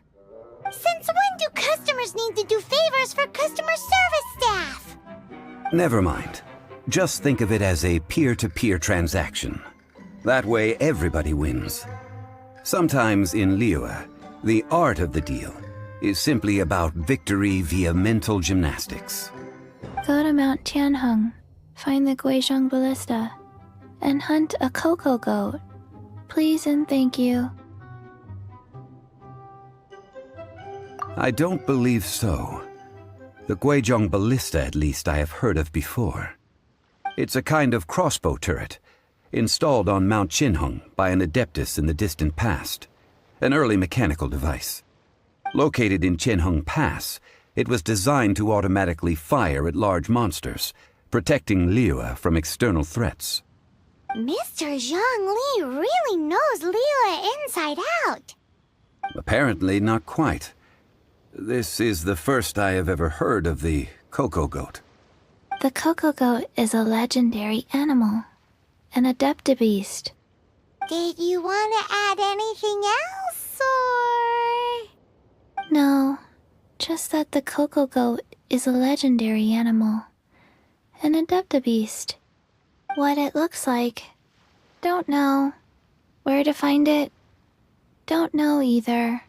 S3: Since when do customers need to do favors for customer service staff?
S5: Never mind. Just think of it as a peer-to-peer transaction. That way, everybody wins. Sometimes in Liyue, the art of the deal is simply about victory via mental gymnastics.
S6: Go to Mount Tianheng, find the Guizhong Ballista, and hunt a cocoa goat. Please and thank you.
S5: I don't believe so. The Guizhong Ballista, at least, I have heard of before. It's a kind of crossbow turret, installed on Mount Tianheng by an adeptus in the distant past, an early mechanical device. Located in Tianheng Pass, it was designed to automatically fire at large monsters, protecting Liyue from external threats.
S3: Mr. Zhang Li really knows Liyue inside out.
S5: Apparently not quite. This is the first I have ever heard of the cocoa goat.
S6: The cocoa goat is a legendary animal, an adeptabeast.
S3: Did you want to add anything else, or...?
S6: No, just that the cocoa goat is a legendary animal, an adeptabeast. What it looks like, don't know. Where to find it, don't know either.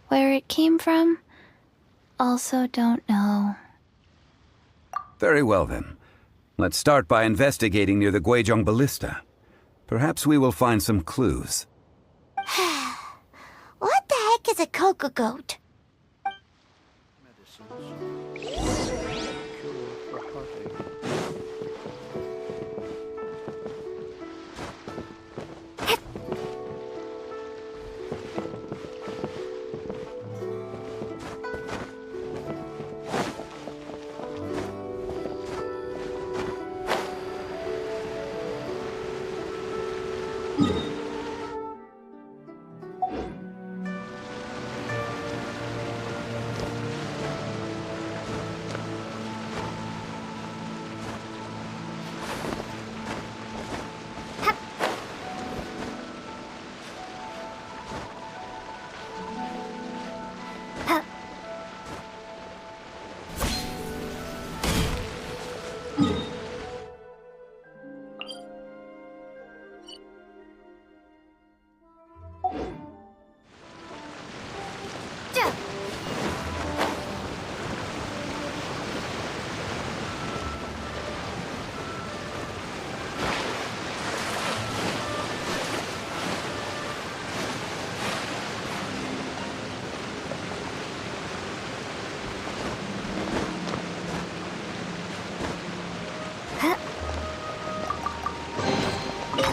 S6: Where it came from, also don't know.
S5: Very well then. Let's start by investigating near the Guizhong Ballista. Perhaps we will find some clues.
S3: What the heck is a cocoa goat?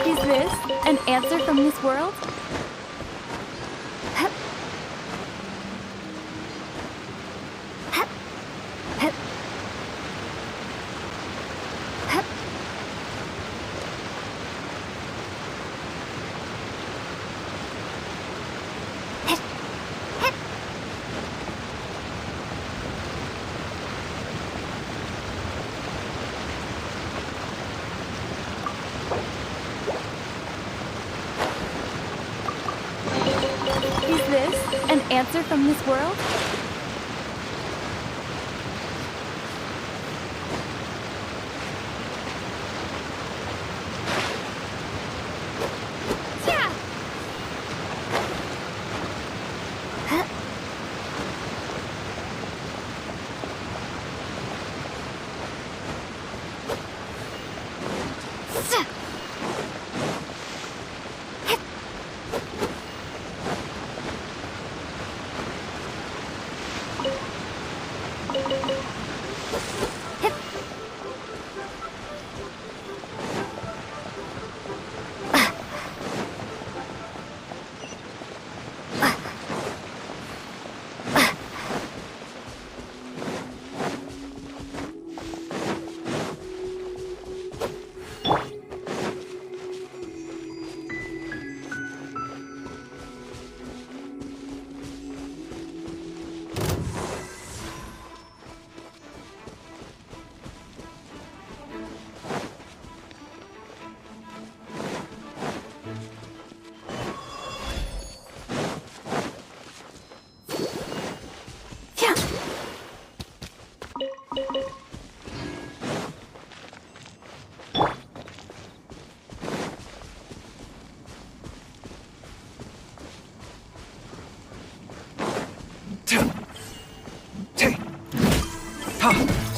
S6: Is this an answer from this world? Is this an answer from this world?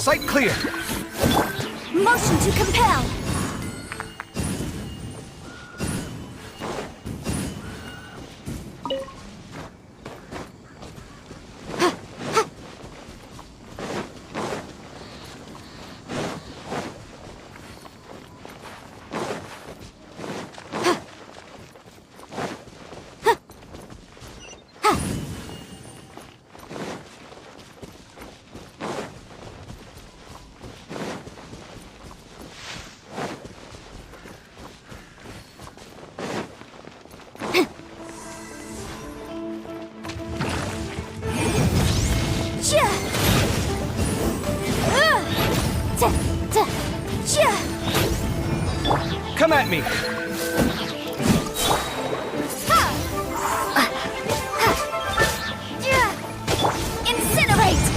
S12: Sight clear.
S2: Motion to compel.
S12: Come at me.
S2: Incinerate.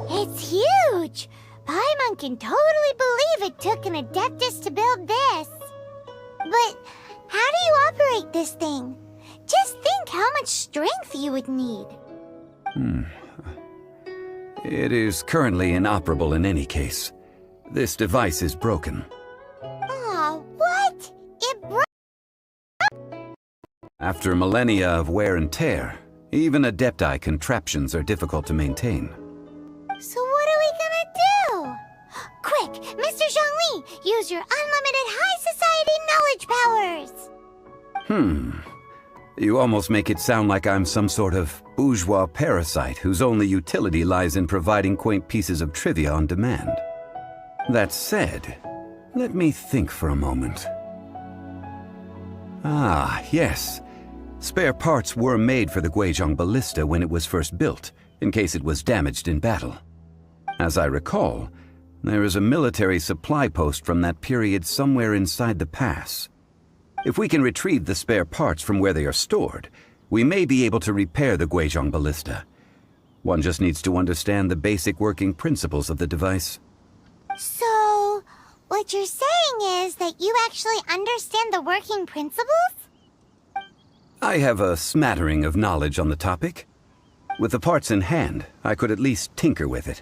S3: It's huge! Paimon can totally believe it took an Adeptus to build this. But how do you operate this thing? Just think how much strength you would need.
S5: It is currently inoperable in any case. This device is broken.
S3: Aw, what? It broke?
S5: After millennia of wear and tear, even Adepti contraptions are difficult to maintain.
S3: So what are we gonna do? Quick, Mr. Zhongli, use your unlimited high society knowledge powers!
S5: You almost make it sound like I'm some sort of bourgeois parasite whose only utility lies in providing quaint pieces of trivia on demand. That said, let me think for a moment. Ah, yes. Spare parts were made for the Guizhong ballista when it was first built, in case it was damaged in battle. As I recall, there is a military supply post from that period somewhere inside the pass. If we can retrieve the spare parts from where they are stored, we may be able to repair the Guizhong ballista. One just needs to understand the basic working principles of the device.
S3: So, what you're saying is that you actually understand the working principles?
S5: I have a smattering of knowledge on the topic. With the parts in hand, I could at least tinker with it.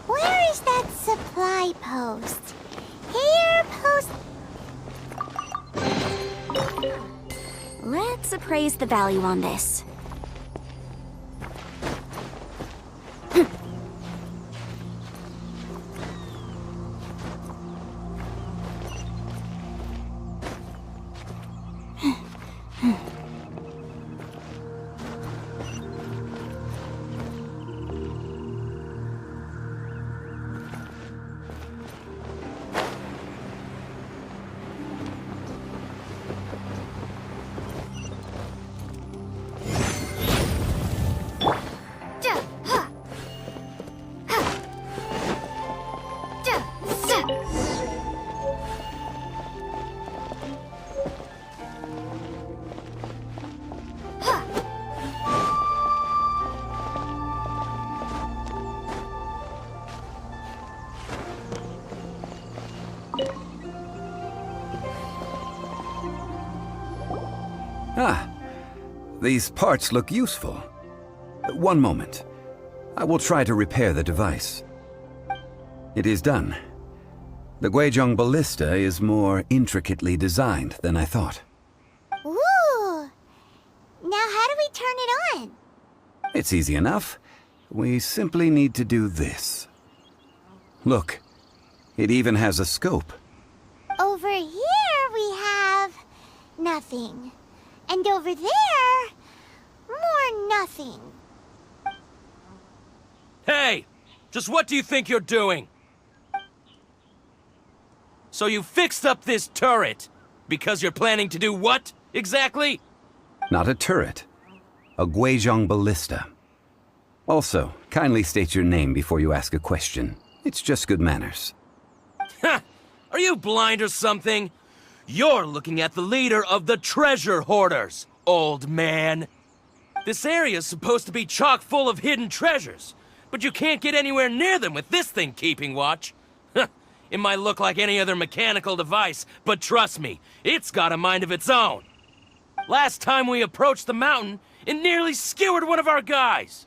S3: Where is that supply post? Here, post...
S2: Let's appraise the value on this.
S5: Ah, these parts look useful. One moment. I will try to repair the device. It is done. The Guizhong ballista is more intricately designed than I thought.
S3: Ooh! Now how do we turn it on?
S5: It's easy enough. We simply need to do this. Look, it even has a scope.
S3: Over here we have nothing. And over there, more nothing.
S14: Hey! Just what do you think you're doing? So you fixed up this turret because you're planning to do what, exactly?
S5: Not a turret. A Guizhong ballista. Also, kindly state your name before you ask a question. It's just good manners.
S14: Ha! Are you blind or something? You're looking at the leader of the treasure hoarders, old man. This area's supposed to be chock full of hidden treasures, but you can't get anywhere near them with this thing keeping watch. It might look like any other mechanical device, but trust me, it's got a mind of its own. Last time we approached the mountain, it nearly skewered one of our guys.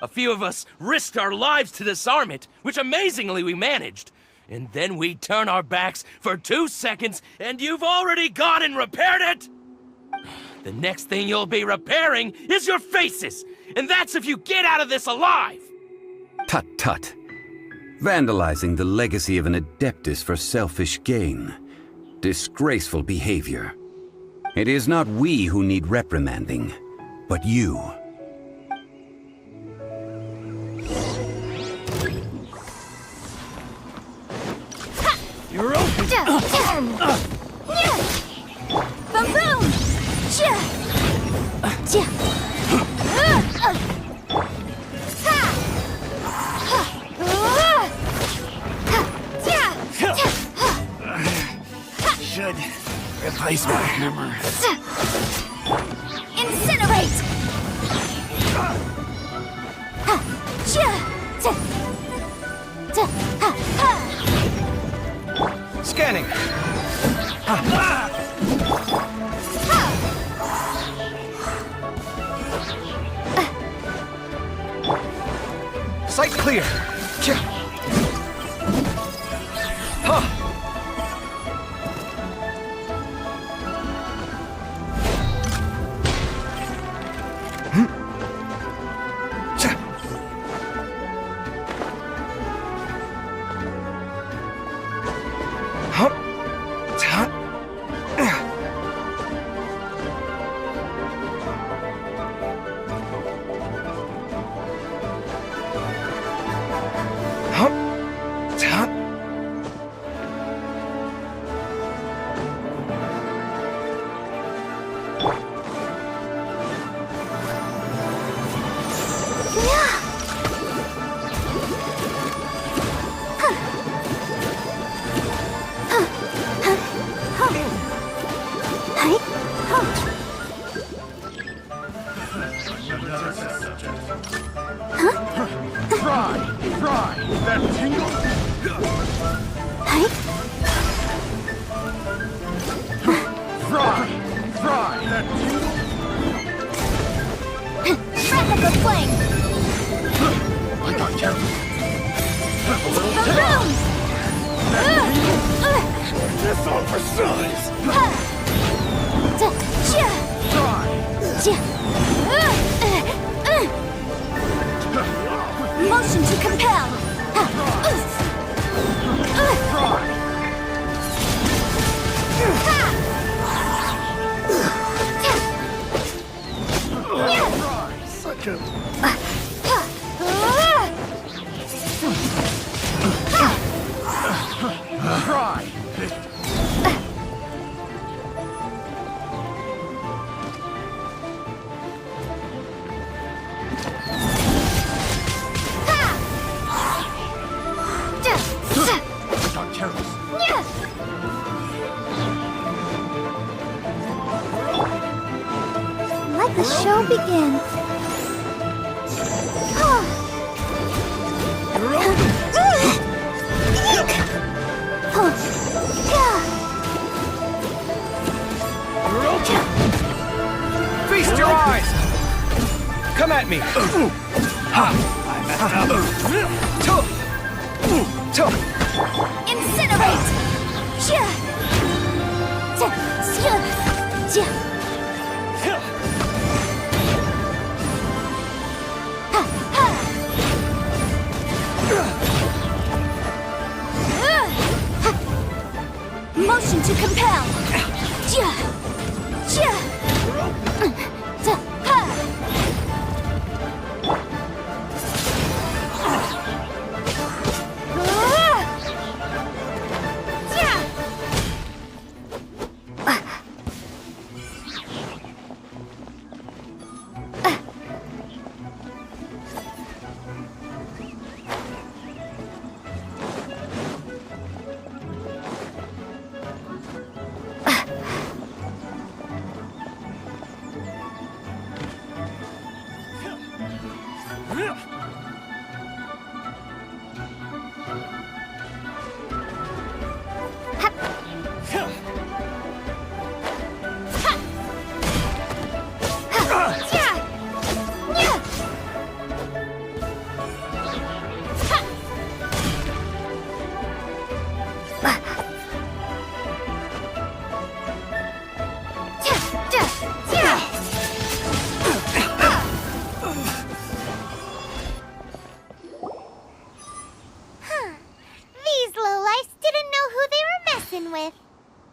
S14: A few of us risked our lives to disarm it, which amazingly we managed. And then we turn our backs for 2 seconds, and you've already gone and repaired it? The next thing you'll be repairing is your faces, and that's if you get out of this alive!
S5: Tut tut. Vandalizing the legacy of an Adeptus for selfish gain. Disgraceful behavior. It is not we who need reprimanding, but you.
S14: You're open!
S2: Boom boom!
S12: Should replace my hammer.
S2: Incinerate!
S12: Scanning. Sight clear.
S2: Motion to compel.
S12: Such a... Try.
S2: Let the show begin.
S15: Feast your eyes! Come at me!
S3: Incinerate! Motion to compel!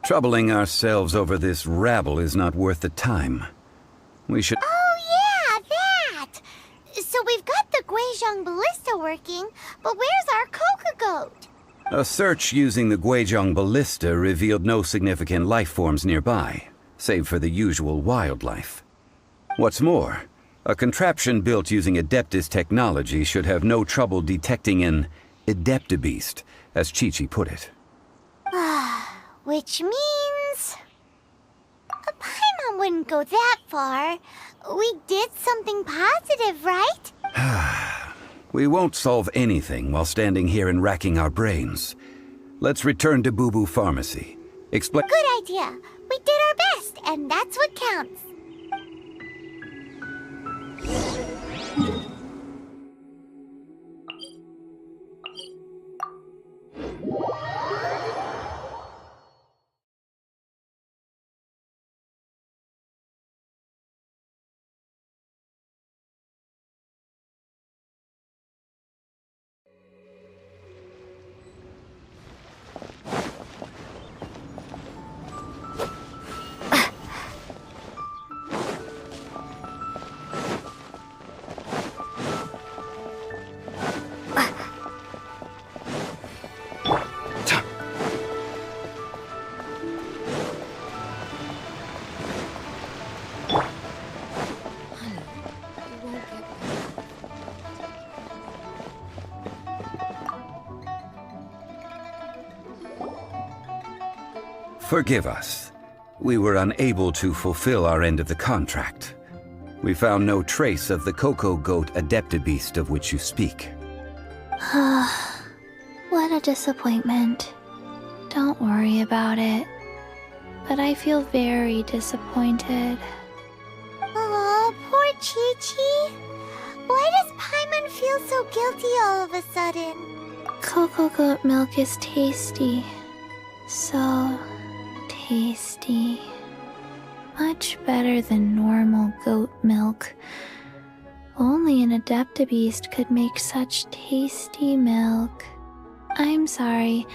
S5: Troubling ourselves over this rabble is not worth the time. We should...
S3: Oh, yeah, that! So we've got the Guizhong Ballista working, but where's our Coca Goat?
S5: A search using the Guizhong Ballista revealed no significant life forms nearby, save for the usual wildlife. What's more, a contraption built using Adeptus technology should have no trouble detecting an Adeptabeast, as Chi-Chi put it.
S3: Which means... Paimon wouldn't go that far. We did something positive, right?
S5: We won't solve anything while standing here and racking our brains. Let's return to Boo Boo Pharmacy. Explain...
S3: Good idea. We did our best, and that's what counts.
S5: Forgive us. We were unable to fulfill our end of the contract. We found no trace of the Coco Goat Adeptabeast of which you speak.
S6: What a disappointment. Don't worry about it. But I feel very disappointed.
S3: Oh, poor Chi-Chi. Why does Paimon feel so guilty all of a sudden?
S6: Coco Goat milk is tasty. So tasty. Much better than normal goat milk. Only an Adeptabeast could make such tasty milk. I'm sorry.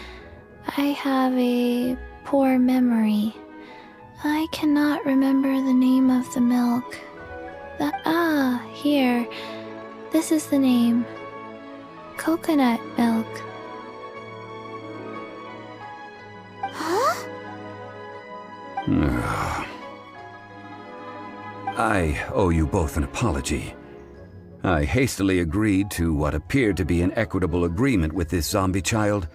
S6: I have a poor memory. I cannot remember the name of the milk. Here. This is the name. Coconut milk.
S3: Huh?
S5: I owe you both an apology. I hastily agreed to what appeared to be an equitable agreement with this zombie child,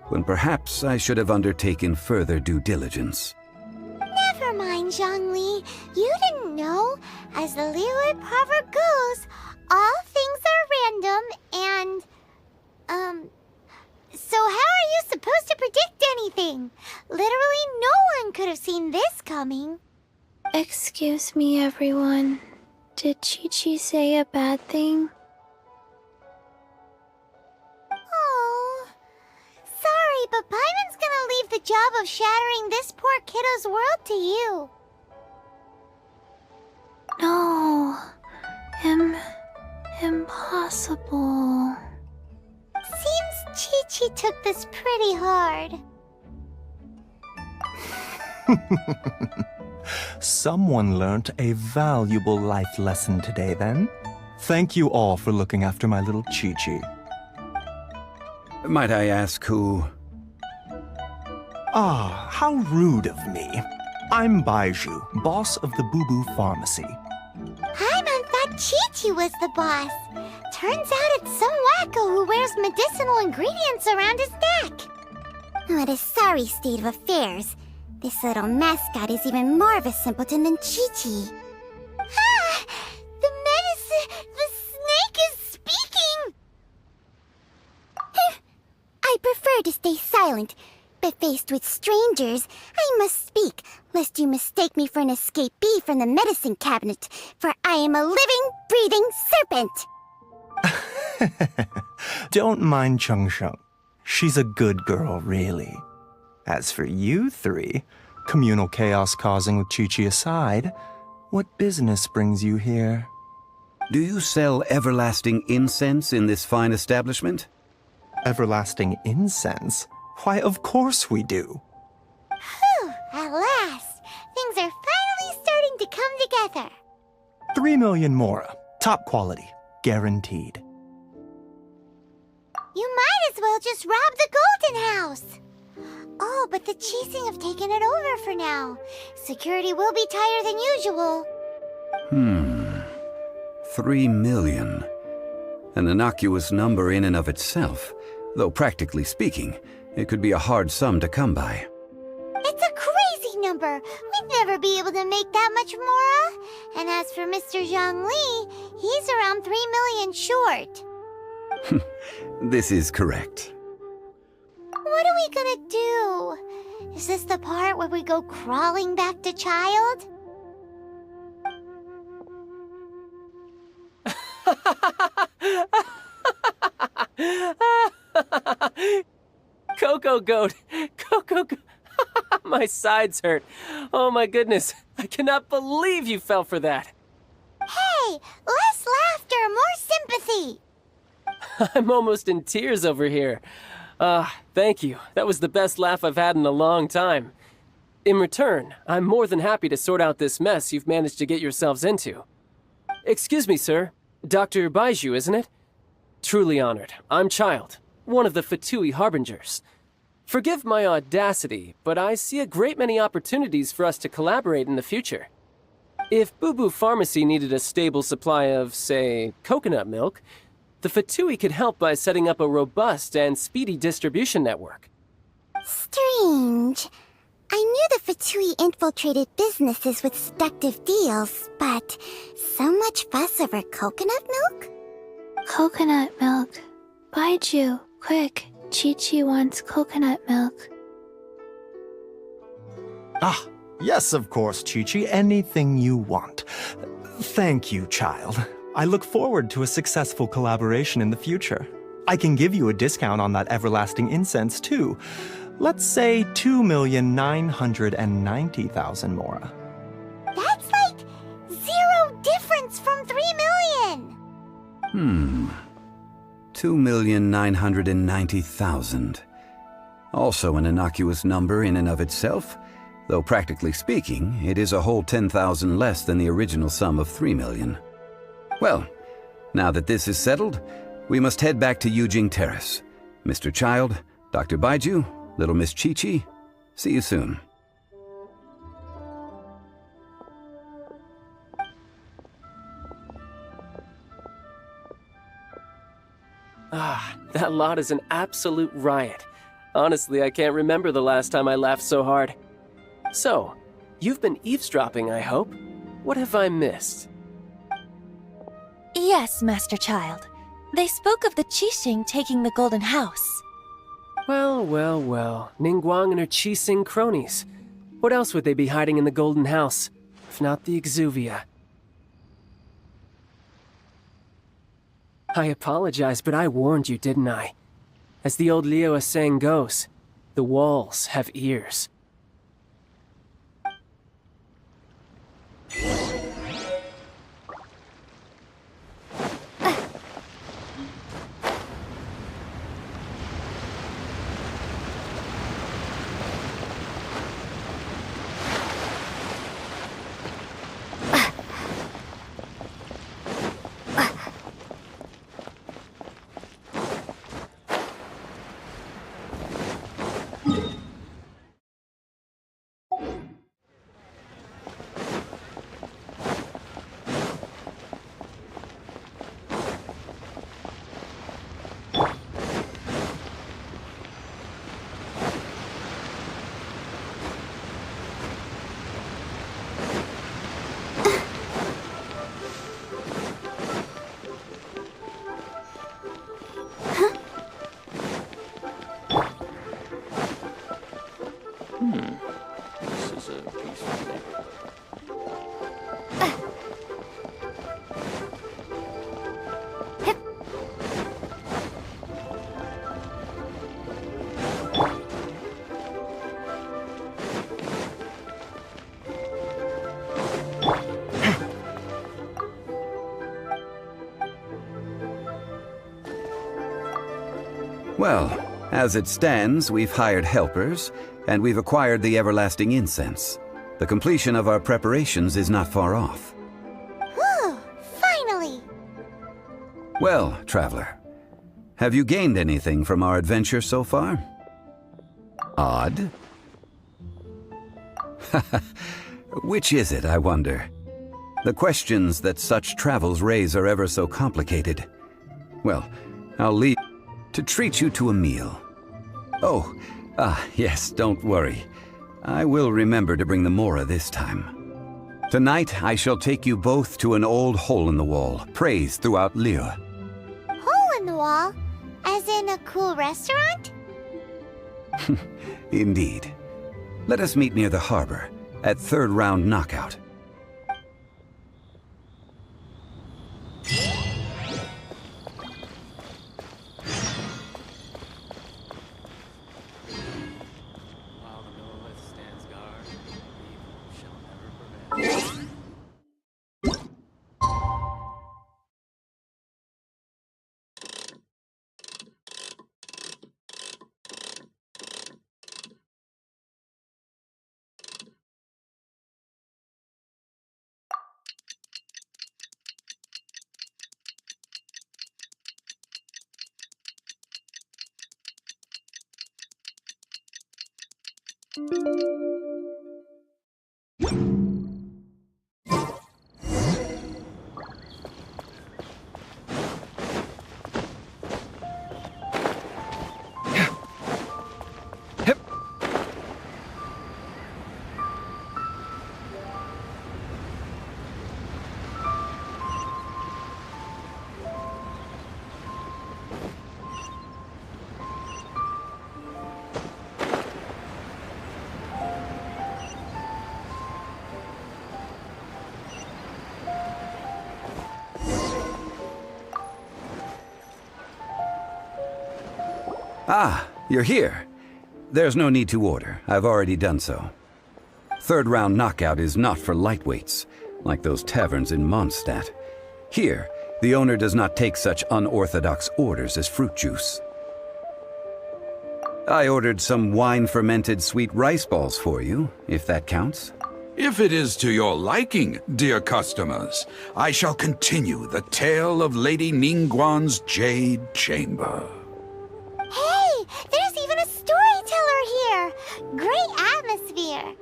S5: when perhaps I should have undertaken further due diligence.
S3: Never mind, Zhongli. You didn't know. As the Liyue proverb goes, all things are random and... So how are you supposed to predict anything? Literally no one could have seen this coming.
S6: Excuse me, everyone. Did Chi-Chi say a bad thing?
S3: Oh, sorry, but Paimon's gonna leave the job of shattering this poor kiddo's world to you.
S6: No. Impossible.
S3: Seems Chi-Chi took this pretty hard.
S16: Someone learnt a valuable life lesson today, then. Thank you all for looking after my little Chi-Chi.
S5: Might I ask who...
S16: Ah, how rude of me. I'm Baiju, boss of the Boo Pharmacy.
S3: Paimon thought Chi-Chi was the boss. Turns out it's some wacko who wears medicinal ingredients around his neck. What a sorry state of affairs. This little mascot is even more of a simpleton than Chi-Chi. Ah! The snake is speaking! I prefer to stay silent, but faced with strangers, I must speak, lest you mistake me for an escapee from the medicine cabinet, for I am a living, breathing serpent!
S16: Don't mind Chung Sheng. She's a good girl, really. As for you three, communal chaos causing with Chi-Chi aside, what business brings you here?
S5: Do you sell everlasting incense in this fine establishment?
S16: Everlasting incense? Why, of course we do.
S3: Whew, at last! Things are finally starting to come together.
S16: 3 million mora. Top quality. Guaranteed.
S3: You might as well just rob the Golden House! Oh, but the Chising have taken it over for now. Security will be tighter than usual.
S5: 3 million. An innocuous number in and of itself, though practically speaking, it could be a hard sum to come by.
S3: It's a crazy number. We'd never be able to make that much mora. And as for Mr. Zhang Li, he's around 3 million short.
S5: This is correct.
S3: What are we gonna do? Is this the part where we go crawling back to child?
S11: Coco Goat! Coco Goat! My sides hurt. Oh my goodness. I cannot believe you fell for that.
S3: Hey! Less laughter, more sympathy!
S11: I'm almost in tears over here. Thank you. That was the best laugh I've had in a long time. In return, I'm more than happy to sort out this mess you've managed to get yourselves into. Excuse me, sir. Dr. Baiju, isn't it? Truly honored. I'm Child, one of the Fatui Harbingers. Forgive my audacity, but I see a great many opportunities for us to collaborate in the future. If Boo Pharmacy needed a stable supply of, say, coconut milk, the Fatui could help by setting up a robust and speedy distribution network.
S3: Strange. I knew the Fatui infiltrated businesses with seductive deals, but so much fuss over coconut milk?
S6: Coconut milk. Baiju, quick. Chi-Chi wants coconut milk.
S16: Ah, yes, of course, Chi-Chi. Anything you want. Thank you, child. I look forward to a successful collaboration in the future. I can give you a discount on that everlasting incense, too. Let's say 2,990,000 mora.
S3: That's like 0 difference from 3 million!
S5: 2,990,000. Also an innocuous number in and of itself, though practically speaking, it is a whole 10,000 less than the original sum of 3 million. Well, now that this is settled, we must head back to Yujing Terrace. Mr. Child, Dr. Baiju, little Miss Chi-Chi, see you soon.
S11: That lot is an absolute riot. Honestly, I can't remember the last time I laughed so hard. So, you've been eavesdropping, I hope? What have I missed?
S7: Yes, Master Child. They spoke of the Qixing taking the Golden House.
S11: Well, well, well. Ningguang and her Qixing cronies. What else would they be hiding in the Golden House? if not the exuvia. I apologize, but I warned you, didn't I? As the old Liyue saying goes, the walls have ears.
S5: Well, as it stands, we've hired helpers, and we've acquired the everlasting incense. The completion of our preparations is not far off.
S3: Whew! Finally!
S5: Well, traveler, have you gained anything from our adventure so far? Odd? Which is it, I wonder? The questions that such travels raise are ever so complicated. Well, I'll leave to treat you to a meal. Oh, yes, don't worry. I will remember to bring the Mora this time. Tonight, I shall take you both to an old hole-in-the-wall, praised throughout Liyue.
S3: Hole in the wall? As in a cool restaurant?
S5: Indeed. Let us meet near the harbor, at third round knockout. Ah, you're here. There's no need to order. I've already done so. Third round knockout is not for lightweights, like those taverns in Mondstadt. Here, the owner does not take such unorthodox orders as fruit juice. I ordered some wine-fermented sweet rice balls for you, if that counts.
S17: If it is to your liking, dear customers, I shall continue the tale of Lady Ningguang's Jade Chamber.
S3: Hey! There's even a storyteller here! Great atmosphere!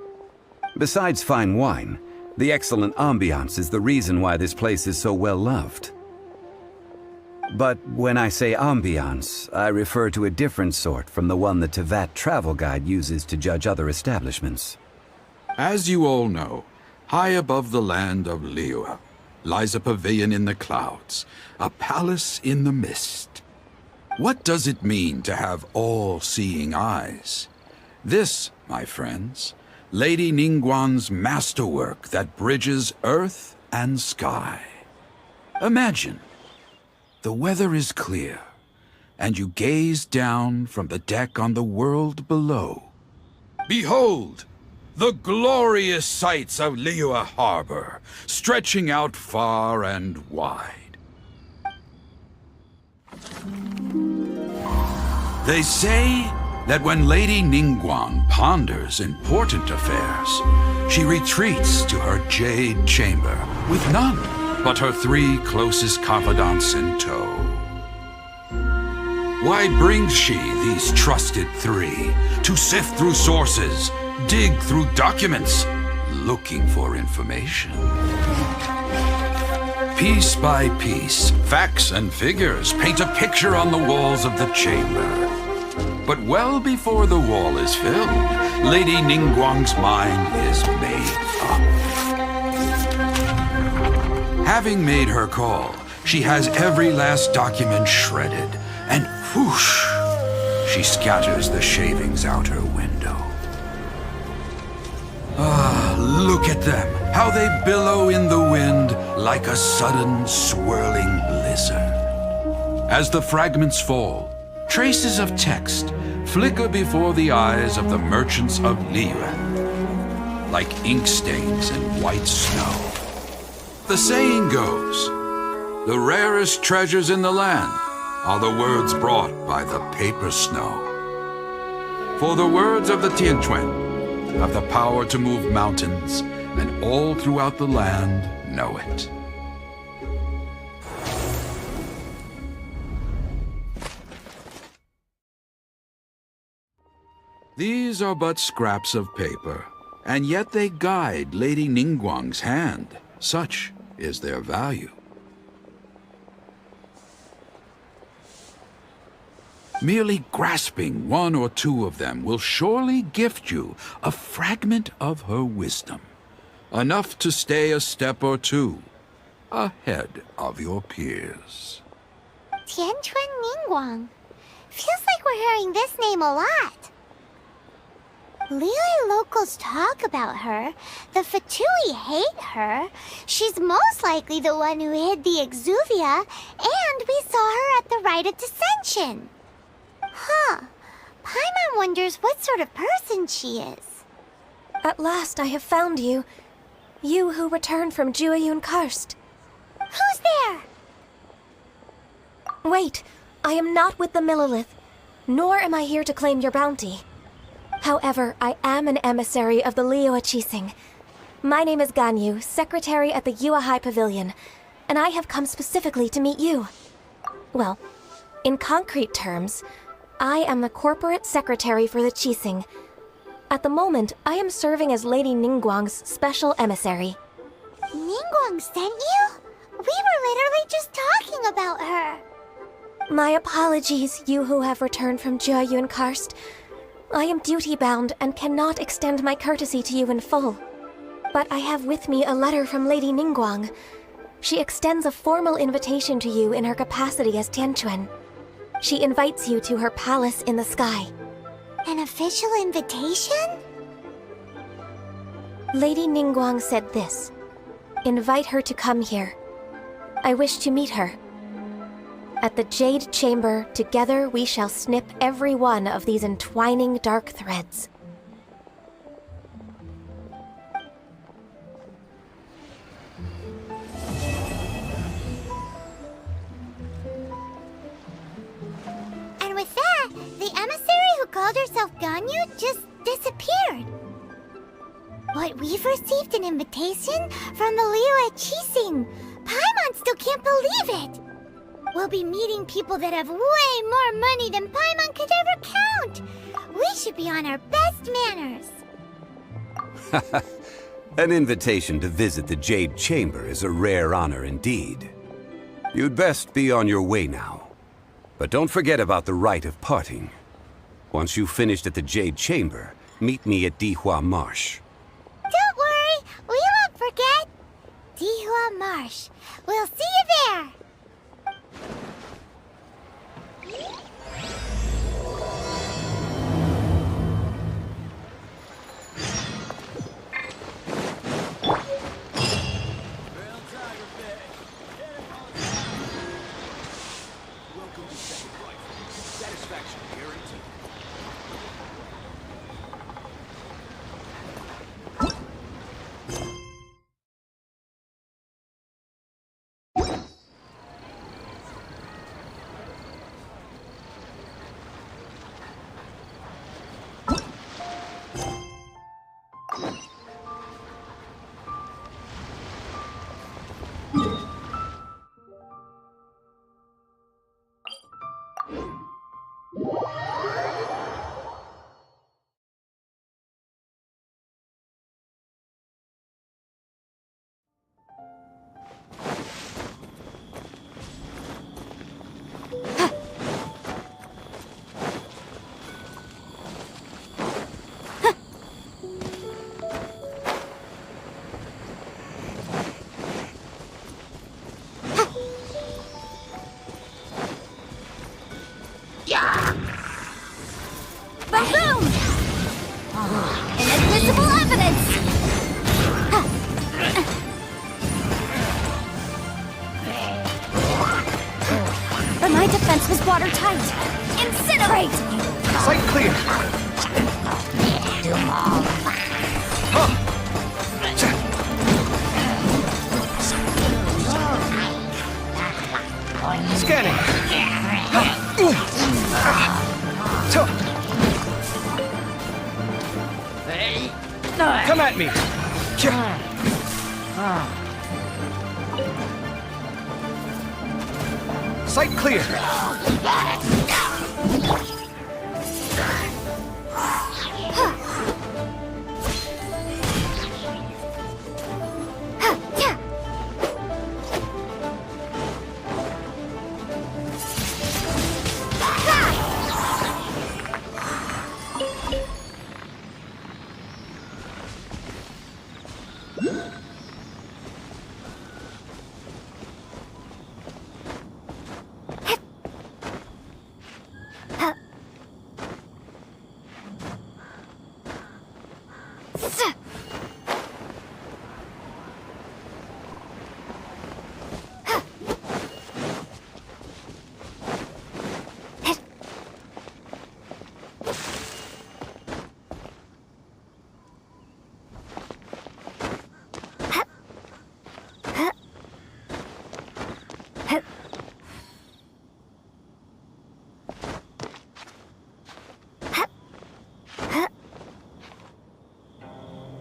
S5: Besides fine wine, the excellent ambiance is the reason why this place is so well loved. But when I say ambiance, I refer to a different sort from the one the Tevat travel guide uses to judge other establishments.
S17: As you all know, high above the land of Liyue lies a pavilion in the clouds, a palace in the mist. What does it mean to have all-seeing eyes? This, my friends, Lady Ningguang's masterwork that bridges earth and sky. Imagine, the weather is clear, and you gaze down from the deck on the world below. Behold, the glorious sights of Liyue Harbor, stretching out far and wide. They say that when Lady Ningguang ponders important affairs, she retreats to her jade chamber with none but her 3 closest confidants in tow. Why brings she these trusted 3 to sift through sources, dig through documents, looking for information? Piece by piece, facts and figures paint a picture on the walls of the chamber. But well before the wall is filled, Lady Ningguang's mind is made up. Having made her call, she has every last document shredded, and whoosh, she scatters the shavings out her window. Ah, look at them, how they billow in the wind like a sudden swirling blizzard. As the fragments fall, traces of text flicker before the eyes of the merchants of Liyue, like ink stains in white snow. The saying goes, the rarest treasures in the land are the words brought by the paper snow. For the words of the Tianquan have the power to move mountains, and all throughout the land know it. These are but scraps of paper, and yet they guide Lady Ningguang's hand. Such is their value. Merely grasping 1 or 2 of them will surely gift you a fragment of her wisdom, enough to stay a step or 2 ahead of your peers.
S3: Tianquan Ningguang. Feels like we're hearing this name a lot. Liyue locals talk about her. The Fatui hate her. She's most likely the one who hid the Exuvia, and we saw her at the Rite of Descension. Huh. Paimon wonders what sort of person she is.
S18: At last I have found you. You who returned from Jueyun Karst.
S3: Who's there?
S18: Wait, I am not with the Millelith, nor am I here to claim your bounty. However, I am an emissary of the Liyue Qixing. My name is Ganyu, secretary at the Yuehai Pavilion, and I have come specifically to meet you. Well, in concrete terms, I am the corporate secretary for the Qixing. At the moment, I am serving as Lady Ningguang's special emissary.
S3: Ningguang sent you? We were literally just talking about her.
S18: My apologies, you who have returned from Jueyun Karst. I am duty-bound and cannot extend my courtesy to you in full. But I have with me a letter from Lady Ningguang. She extends a formal invitation to you in her capacity as Tianquan. She invites you to her palace in the sky.
S3: An official invitation?
S18: Lady Ningguang said this. Invite her to come here. I wish to meet her. At the Jade Chamber, together we shall snip every one of these entwining dark threads.
S3: And with that, the emissary who called herself Ganyu just disappeared. But we've received an invitation from the Liyue Qixing. Paimon still can't believe it. We'll be meeting people that have way more money than Paimon could ever count. We should be on our best manners.
S5: An invitation to visit the Jade Chamber is a rare honor indeed. You'd best be on your way now. But don't forget about the rite of parting. Once you've finished at the Jade Chamber, meet me at Dihua Marsh.
S3: Don't worry, we won't forget. Dihua Marsh. We'll see you there.
S2: My defense was watertight. Incinerate!
S15: Sight clear. Scanning. Come at me. Sight clear.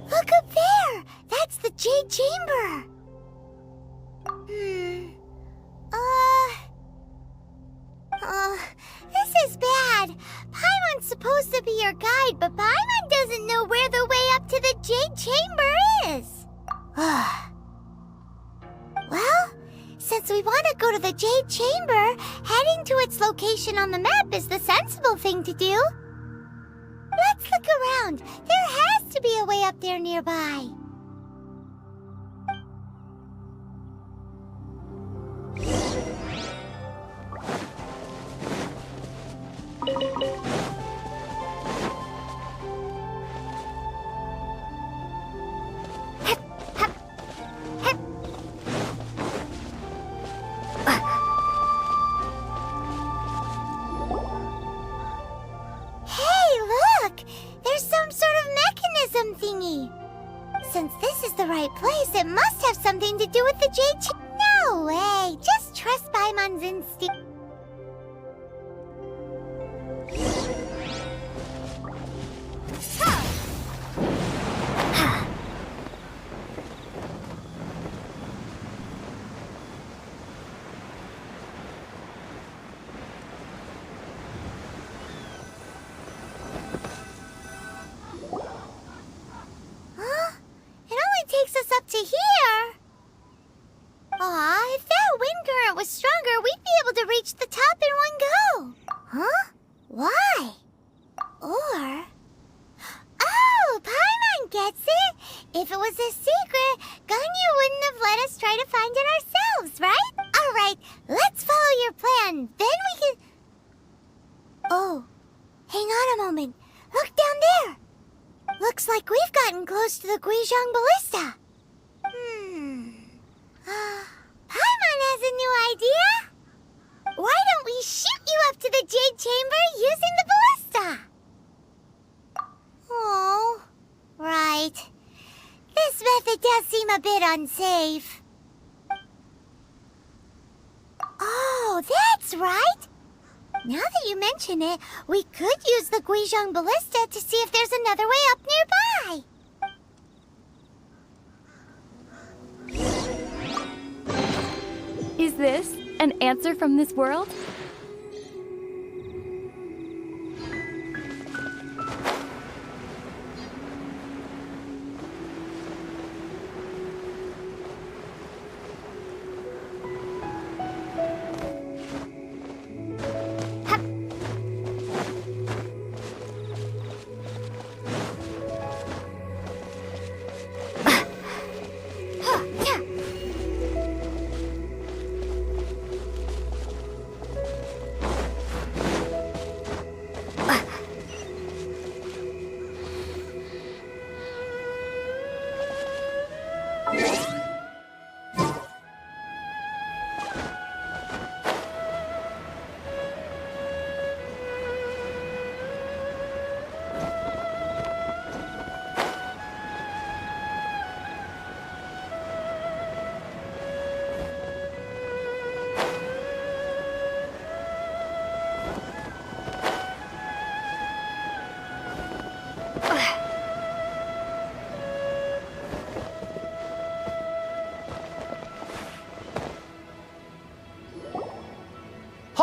S3: Look up there! That's the Jade Chamber! This is bad. Paimon's supposed to be your guide, but Paimon doesn't know where the way up to the Jade Chamber is. Well, since we want to go to the Jade Chamber, heading to its location on the map is the sensible thing to do. Let's look around. There has to be a way up there nearby. Since this is the right place, it must have something to do with the Jade Chamber. No way! Just trust Paimon's instinct. To here? Aw, if that wind current was stronger, we'd be able to reach the top in one go. Huh? Why? Or... Oh, Paimon gets it! If it was a secret, Ganyu wouldn't have let us try to find it ourselves, right? Alright, let's follow your plan. Then we can... Oh, hang on a moment. Look down there. Looks like we've gotten close to the Guizhong Ballista. Paimon has a new idea. Why don't we shoot you up to the Jade Chamber using the ballista? Oh, right. This method does seem a bit unsafe. Oh, that's right. Now that you mention it, we could use the Guizhong Ballista to see if there's another way up nearby.
S6: Is this an answer from this world?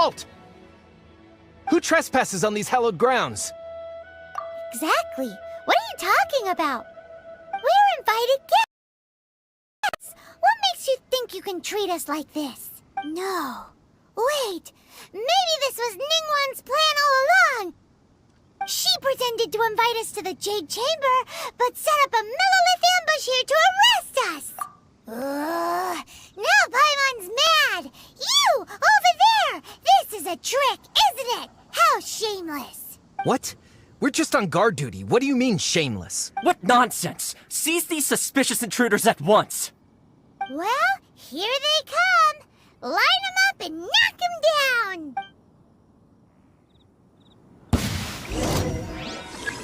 S15: Halt! Who trespasses on these hallowed grounds?
S3: Exactly. What are you talking about? We're invited guests. What makes you think you can treat us like this? No. Wait. Maybe this was Ningguang's plan all along. She pretended to invite us to the Jade Chamber, but set up a Millilith ambush here to arrest us. Now Paimon's mad. You, over there. This is a trick, isn't it? How shameless.
S15: What? We're just on guard duty. What do you mean, shameless?
S19: What nonsense! Seize these suspicious intruders at once!
S3: Well, here they come. Line them up and knock them down.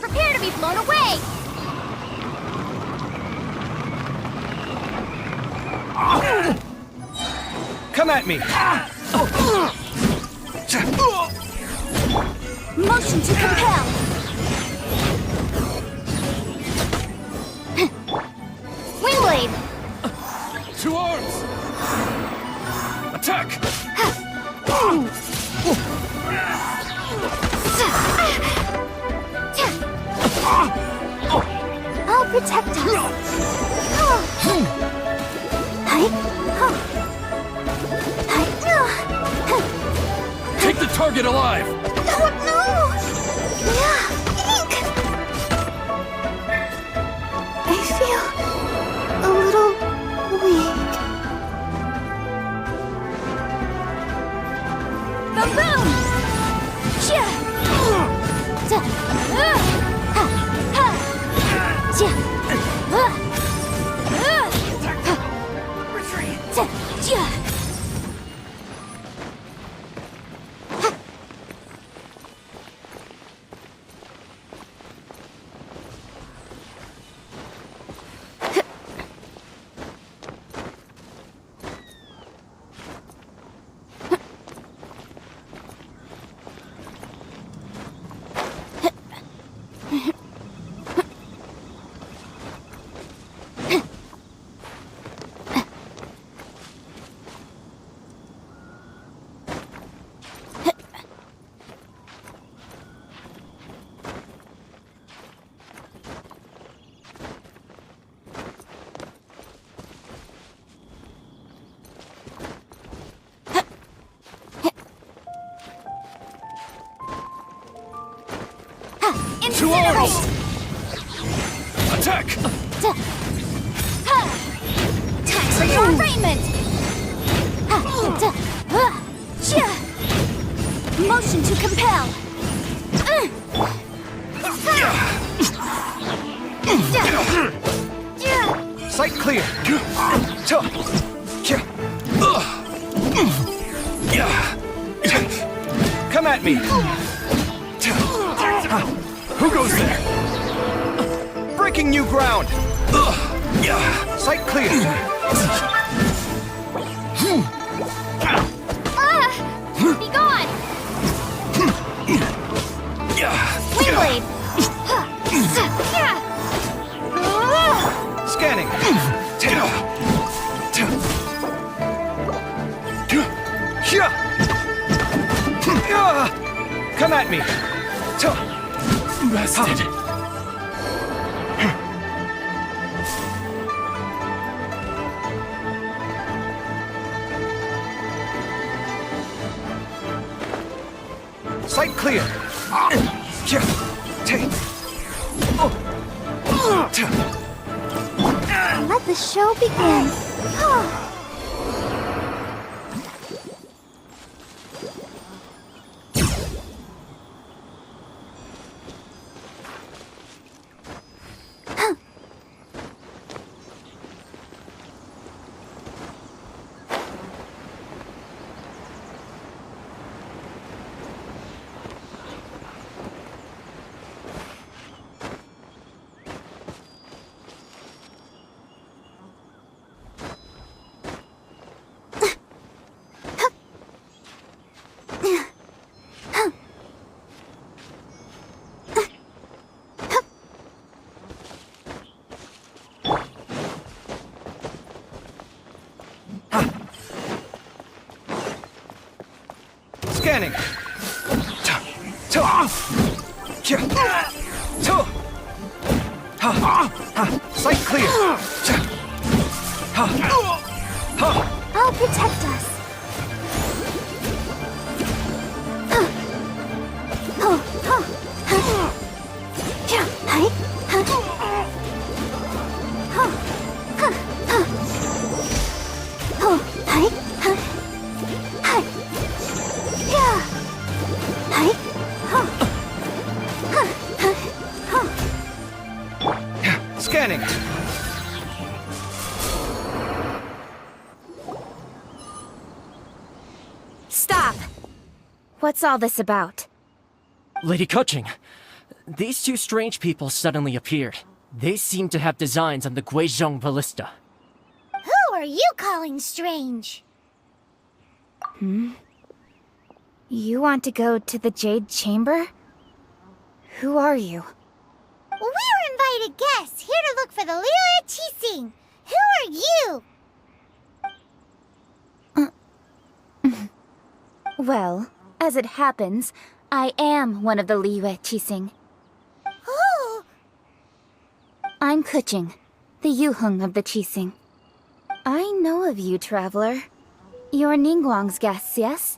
S2: Prepare to be blown away!
S15: Come at me!
S2: Motion to compel! Wing blade!
S9: Two arms! Attack!
S2: I'll protect us!
S9: Take the target alive!
S2: Oh no! I feel a little weak. Boom boom!
S9: Two arms! Attack!
S2: Time for your arraignment! Motion to compel!
S15: Sight clear! Come at me!
S9: Who goes there?
S15: Breaking new ground! Sight clear!
S2: Be gone! Wing blade!
S15: Scanning! Come at me!
S9: Bested.
S15: Sight clear!
S2: Let the show begin.
S15: Scanning. Sight clear.
S3: I'll protect us.
S15: Scanning.
S6: Stop! What's all this about?
S19: Lady Kuching, these two strange people suddenly appeared. They seem to have designs on the Guizhong ballista.
S3: Who are you calling strange?
S6: You want to go to the Jade Chamber? Who are you?
S3: We're invited guests here to look for the Liu Qixing. Who are you?
S6: Well, as it happens, I am one of the Liu Qixing.
S3: Oh!
S6: I'm Kuching, the Yuheng of the Qixing. I know of you, traveler. You're Ningguang's guests, yes?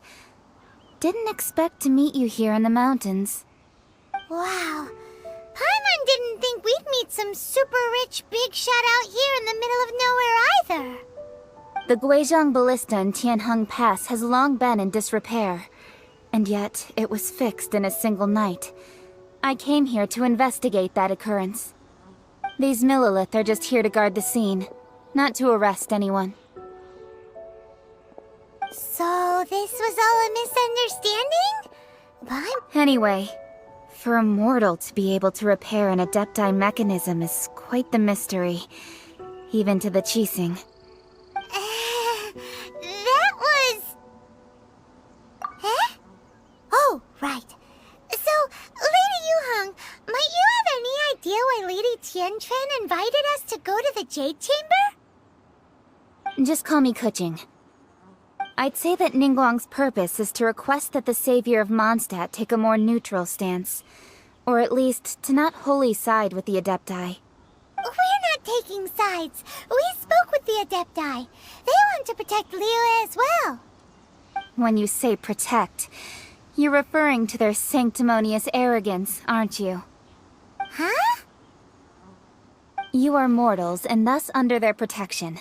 S6: Didn't expect to meet you here in the mountains.
S3: Wow. Paimon didn't think we'd meet some super rich big shot out here in the middle of nowhere either.
S6: The Guizhong Ballista in Tianheng Pass has long been in disrepair, and yet it was fixed in a single night. I came here to investigate that occurrence. These Millilith are just here to guard the scene, not to arrest anyone.
S3: So this was all a misunderstanding?
S6: Anyway, for a mortal to be able to repair an Adepti mechanism is quite the mystery, even to the Qixing.
S3: That was... Eh? Oh, right. So, Lady Yuheng, might you have any idea why Lady Tianquan invited us to go to the Jade Chamber?
S6: Just call me Kuching. I'd say that Ningguang's purpose is to request that the savior of Mondstadt take a more neutral stance. Or at least, to not wholly side with the Adepti.
S3: We're not taking sides. We spoke with the Adepti. They want to protect Liu as well.
S6: When you say protect, you're referring to their sanctimonious arrogance, aren't you?
S3: Huh?
S6: You are mortals, and thus under their protection.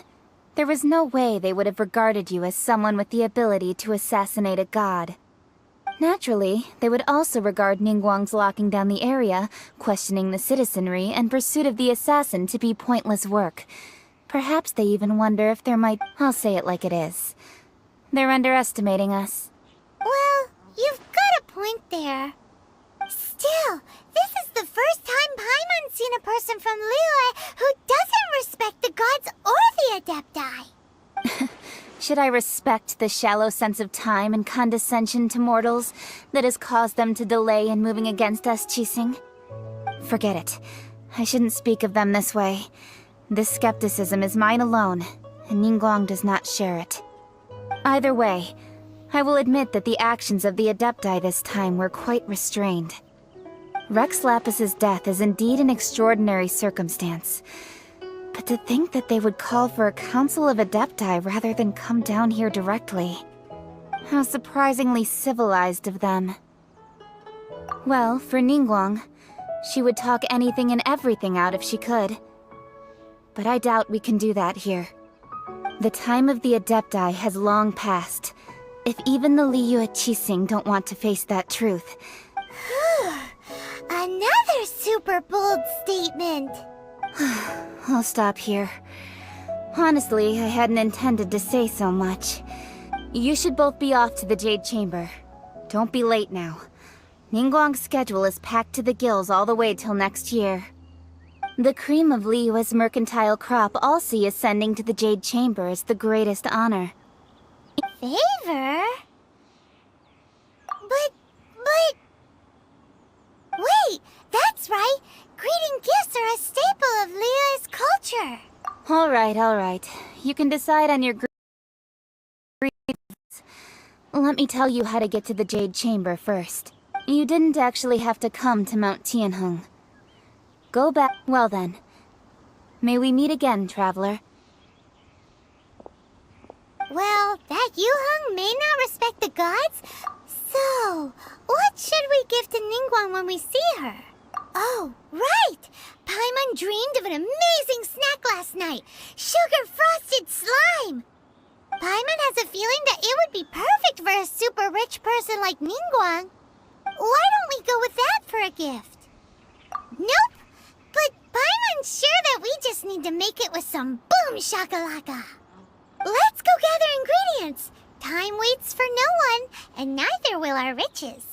S6: There was no way they would have regarded you as someone with the ability to assassinate a god. Naturally, they would also regard Ningguang's locking down the area, questioning the citizenry, and pursuit of the assassin to be pointless work. Perhaps they even wonder if there might... I'll say it like it is. They're underestimating us.
S3: Well, you've got a point there. Still, this is the first time Paimon's seen a person from Liyue who doesn't respect the gods or the Adepti.
S6: Should I respect the shallow sense of time and condescension to mortals that has caused them to delay in moving against us, Qixing? Forget it. I shouldn't speak of them this way. This skepticism is mine alone, and Ningguang does not share it. Either way, I will admit that the actions of the Adepti this time were quite restrained. Rex Lapis's death is indeed an extraordinary circumstance. But to think that they would call for a council of Adepti rather than come down here directly. How surprisingly civilized of them. Well, for Ningguang, she would talk anything and everything out if she could. But I doubt we can do that here. The time of the Adepti has long passed. If even the Liu Qixing don't want to face that truth.
S3: Another super bold statement.
S6: I'll stop here. Honestly, I hadn't intended to say so much. You should both be off to the Jade Chamber. Don't be late now. Ningguang's schedule is packed to the gills all the way till next year. The cream of Liyue's mercantile crop all see ascending to the Jade Chamber as the greatest honor.
S3: Favor? But... Wait, that's right! Greeting gifts are a staple of Liyue's culture!
S6: Alright. You can decide on your greetings.
S20: Let me tell you how to get to the Jade Chamber first. You didn't actually have to come to Mount Tianheng. Go back. Well then. May we meet again, traveler.
S3: Well, that Yuheng may not respect the gods. So, what should we give to Ningguang when we see her? Oh, right! Paimon dreamed of an amazing snack last night. Sugar-frosted slime! Paimon has a feeling that it would be perfect for a super rich person like Ningguang. Why don't we go with that for a gift? Nope! But Paimon's sure that we just need to make it with some boom shakalaka. Let's go gather ingredients. Time waits for no one, and neither will our riches.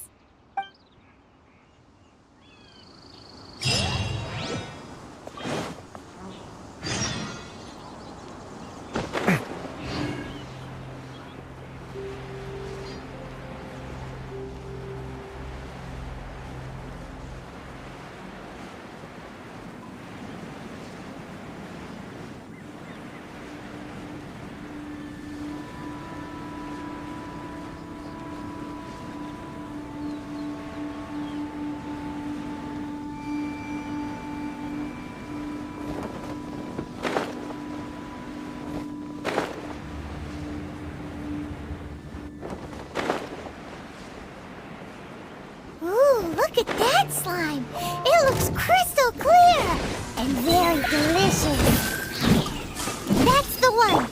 S3: Look at that slime! It looks crystal clear! And very delicious! That's the one!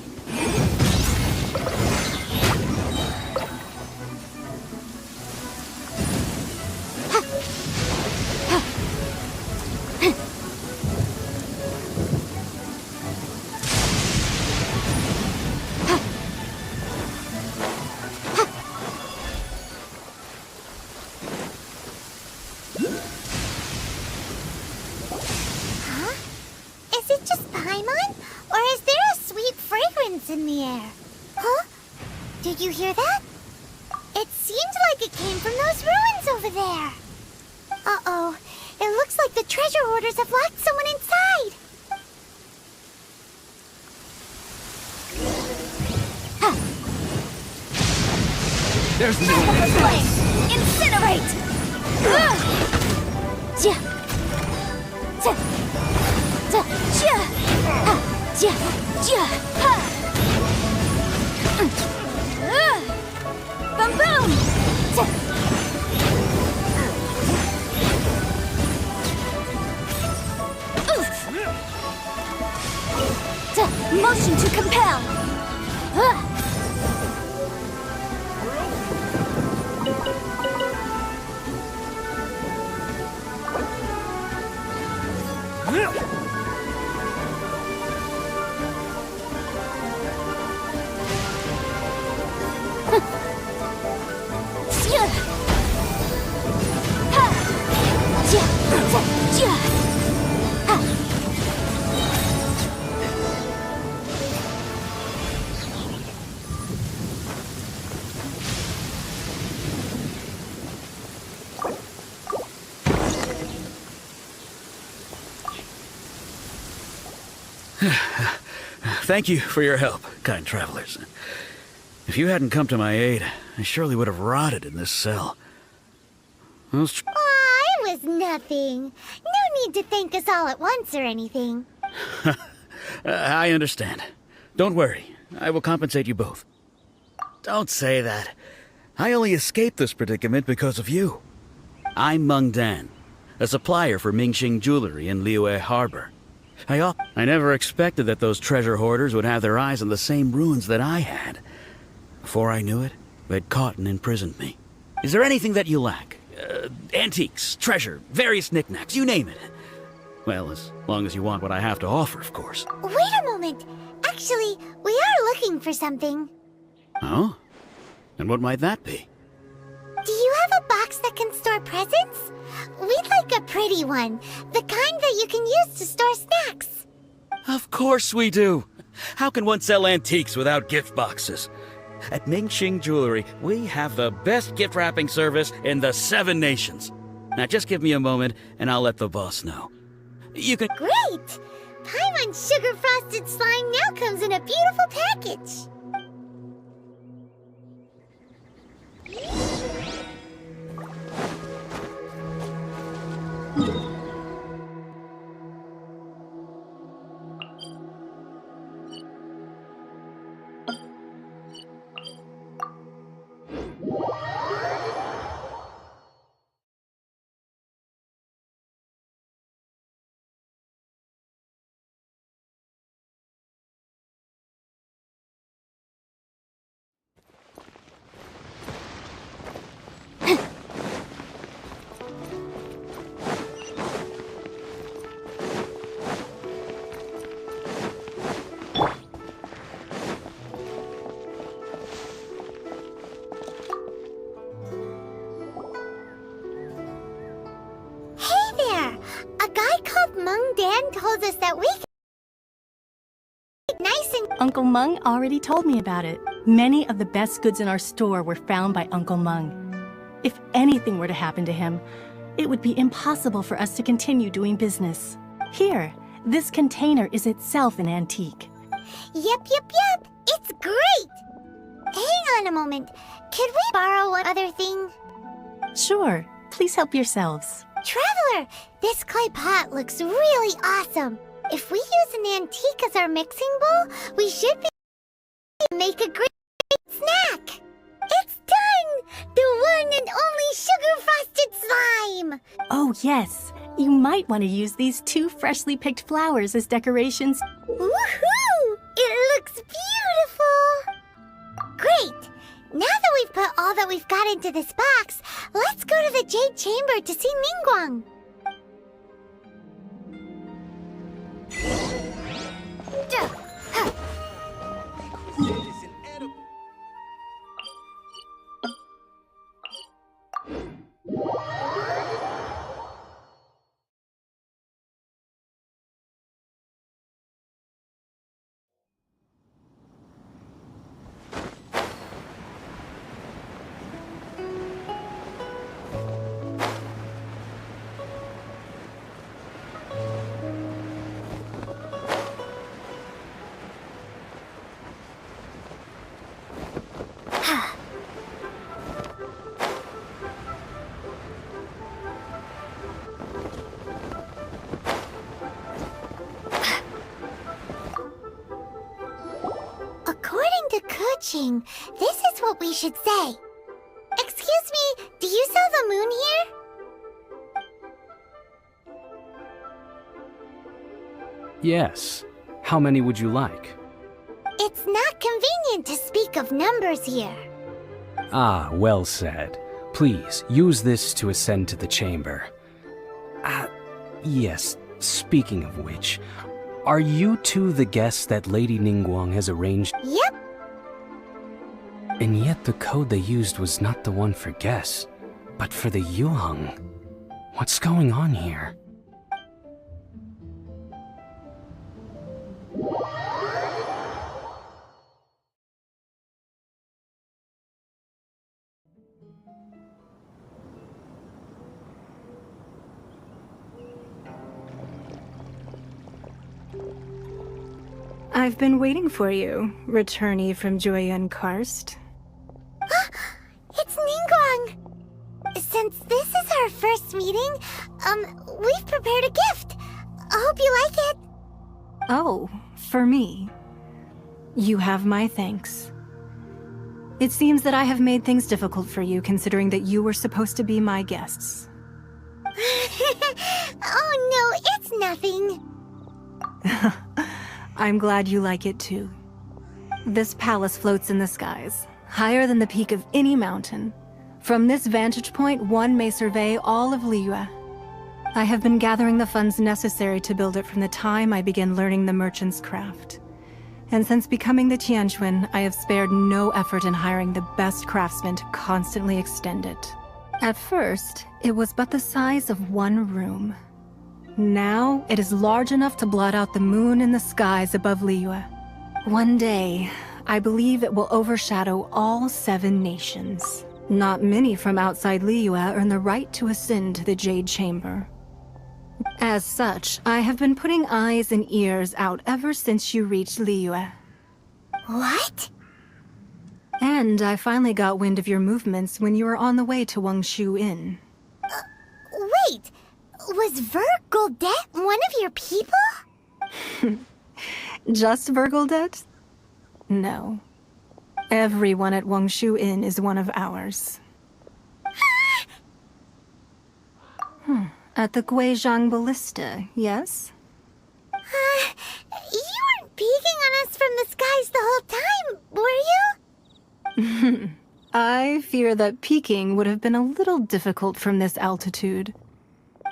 S3: In the air. Huh? Did you hear that? It seemed like it came from those ruins over there. Uh-oh. It looks like the treasure hoarders have locked someone inside. Huh.
S14: There's no one in there.
S3: Incinerate!
S20: Boom boom!
S3: Motion to compel!
S1: Thank you for your help, kind travelers. If you hadn't come to my aid, I surely would have rotted in this cell.
S3: Aw, it was nothing. No need to thank us all at once or anything.
S1: I understand. Don't worry. I will compensate you both. Don't say that. I only escaped this predicament because of you. I'm Meng Dan, a supplier for Mingxing Jewelry in Liyue Harbor. I never expected that those treasure hoarders would have their eyes on the same ruins that I had. Before I knew it, they'd caught and imprisoned me. Is there anything that you lack? Antiques, treasure, various knickknacks, you name it. Well, as long as you want what I have to offer, of course.
S3: Wait a moment. Actually, we are looking for something.
S1: Oh? And what might that be?
S3: Do you have a box that can store presents? We'd like a pretty one. The kind that you can use to store snacks.
S1: Of course we do. How can one sell antiques without gift boxes? At Mingxing Jewelry, we have the best gift wrapping service in the 7 nations. Now just give me a moment and I'll let the boss know. You can—
S3: Great! Paimon's sugar-frosted slime now comes in a beautiful package. Mung Dan told us that we could nice and...
S21: Uncle Mung already told me about it. Many of the best goods in our store were found by Uncle Mung. If anything were to happen to him, it would be impossible for us to continue doing business. Here, this container is itself an antique.
S3: Yep. It's great! Hang on a moment. Could we borrow one other thing?
S21: Sure. Please help yourselves.
S3: Traveler, this clay pot looks really awesome. If we use an antique as our mixing bowl, we should be able to make a great snack. It's done! The one and only sugar-frosted slime!
S21: Oh, yes. You might want to use these 2 freshly picked flowers as decorations.
S3: Woohoo! It looks beautiful! Great! Now that we've put all that we've got into this box, let's go to the Jade Chamber to see Ningguang. According to Kuching, this is what we should say. Excuse me, do you sell the moon here?
S22: Yes. How many would you like?
S3: It's not convenient to speak of numbers here.
S22: Ah, well said. Please, use this to ascend to the chamber. Yes, speaking of which, are you two the guests that Lady Ningguang has arranged?
S3: Yep.
S22: And yet the code they used was not the one for guests, but for the Yuheng. What's going on here?
S21: I've been waiting for you, returnee from Joyun Karst.
S3: It's Ningguang! Since this is our first meeting, we've prepared a gift. I hope you like it.
S21: Oh, for me. You have my thanks. It seems that I have made things difficult for you, considering that you were supposed to be my guests.
S3: Oh no, it's nothing.
S21: I'm glad you like it too. This palace floats in the skies, higher than the peak of any mountain. From this vantage point, one may survey all of Liyue. I have been gathering the funds necessary to build it from the time I began learning the merchant's craft. And since becoming the Tianquan, I have spared no effort in hiring the best craftsmen to constantly extend it. At first, it was but the size of one room. Now, it is large enough to blot out the moon in the skies above Liyue. One day, I believe it will overshadow all 7 nations. Not many from outside Liyue earn the right to ascend to the Jade Chamber. As such, I have been putting eyes and ears out ever since you reached Liyue.
S3: What?
S21: And I finally got wind of your movements when you were on the way to Wangshu Inn.
S3: Wait! Was Vergoldet one of your people?
S21: Just Vergoldet? No. Everyone at Wangshu Inn is one of ours. At the Guizhang Ballista, yes?
S3: You weren't peeking on us from the skies the whole time, were you?
S21: I fear that peeking would have been a little difficult from this altitude.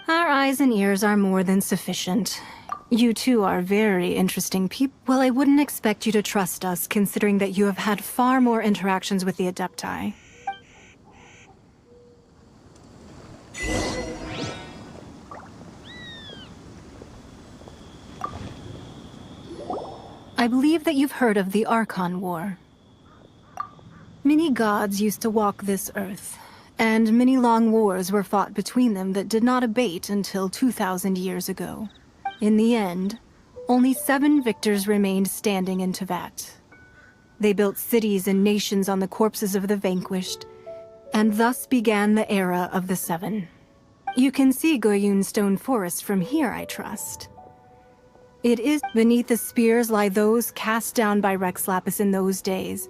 S21: Our eyes and ears are more than sufficient. You two are very interesting people. Well, I wouldn't expect you to trust us, considering that you have had far more interactions with the Adepti. I believe that you've heard of the Archon War. Many gods used to walk this earth, and many long wars were fought between them that did not abate until 2,000 years ago. In the end, only 7 victors remained standing in Tevat. They built cities and nations on the corpses of the vanquished, and thus began the era of the 7. You can see Goyun Stone Forest from here, I trust. It is beneath the spears lie those cast down by Rex Lapis in those days,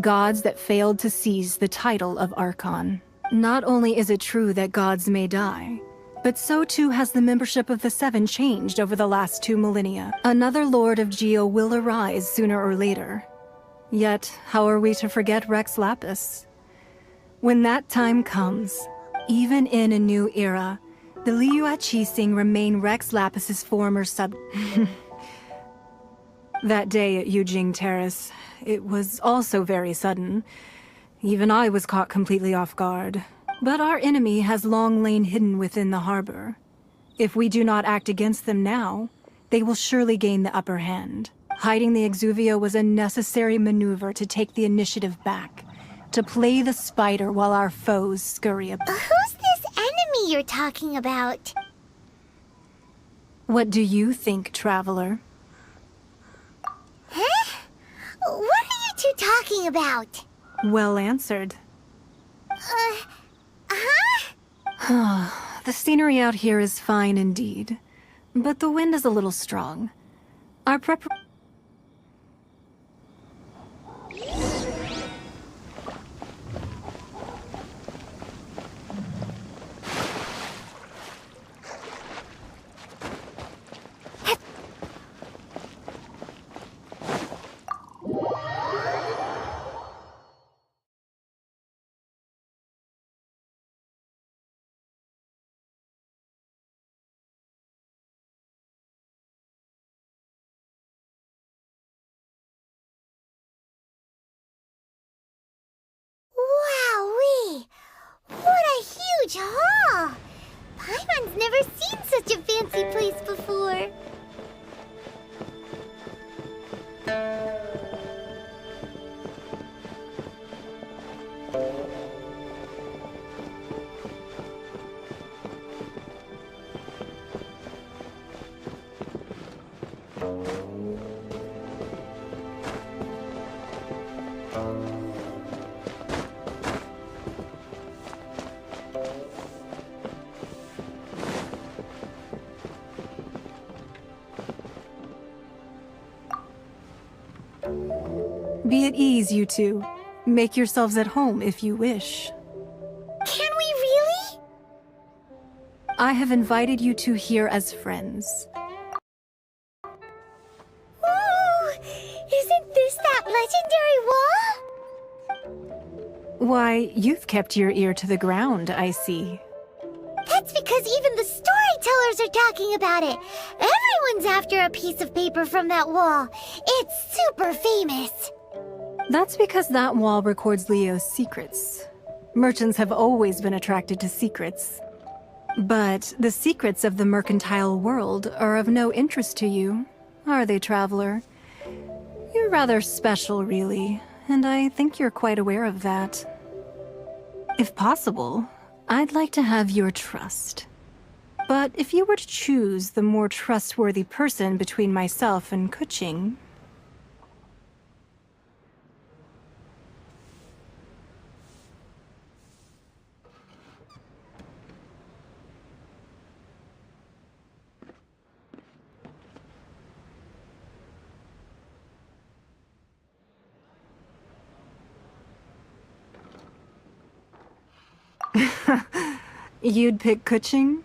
S21: gods that failed to seize the title of Archon. Not only is it true that gods may die, but so too has the membership of the 7 changed over the last 2 millennia. Another Lord of Geo will arise sooner or later. Yet, how are we to forget Rex Lapis? When that time comes, even in a new era, the Liyue Qixing remain Rex Lapis's former sub... That day at Yujing Terrace, it was also very sudden. Even I was caught completely off guard. But our enemy has long lain hidden within the harbor. If we do not act against them now, they will surely gain the upper hand. Hiding the Exuvio was a necessary maneuver to take the initiative back, to play the spider while our foes scurry about.
S3: Who's this enemy you're talking about?
S21: What do you think, Traveler?
S3: Huh? What are you two talking about?
S21: Well answered. The scenery out here is fine indeed, but the wind is a little strong. Our
S3: Wowee! What a huge hall! Paimon's never seen such a fancy place before.
S21: Be at ease, you two. Make yourselves at home if you wish.
S3: Can we really?
S21: I have invited you two here as friends.
S3: Ooh! Isn't this that legendary wall?
S21: Why, you've kept your ear to the ground, I see.
S3: That's because even the storytellers are talking about it. Everyone's after a piece of paper from that wall. It's super famous.
S21: That's because that wall records Leo's secrets. Merchants have always been attracted to secrets. But the secrets of the mercantile world are of no interest to you, are they, Traveler? You're rather special, really, and I think you're quite aware of that. If possible, I'd like to have your trust. But if you were to choose the more trustworthy person between myself and Kuching... You'd pick Kuching?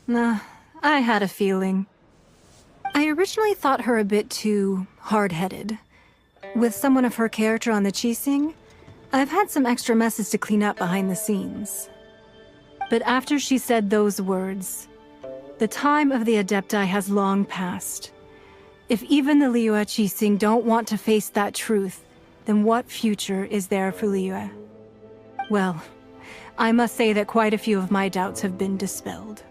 S21: Nah, I had a feeling. I originally thought her a bit too hard-headed. With someone of her character on the Qixing, I've had some extra messes to clean up behind the scenes. But after she said those words, the time of the Adepti has long passed. If even the Liyue Qixing don't want to face that truth, then what future is there for Liyue? Well, I must say that quite a few of my doubts have been dispelled.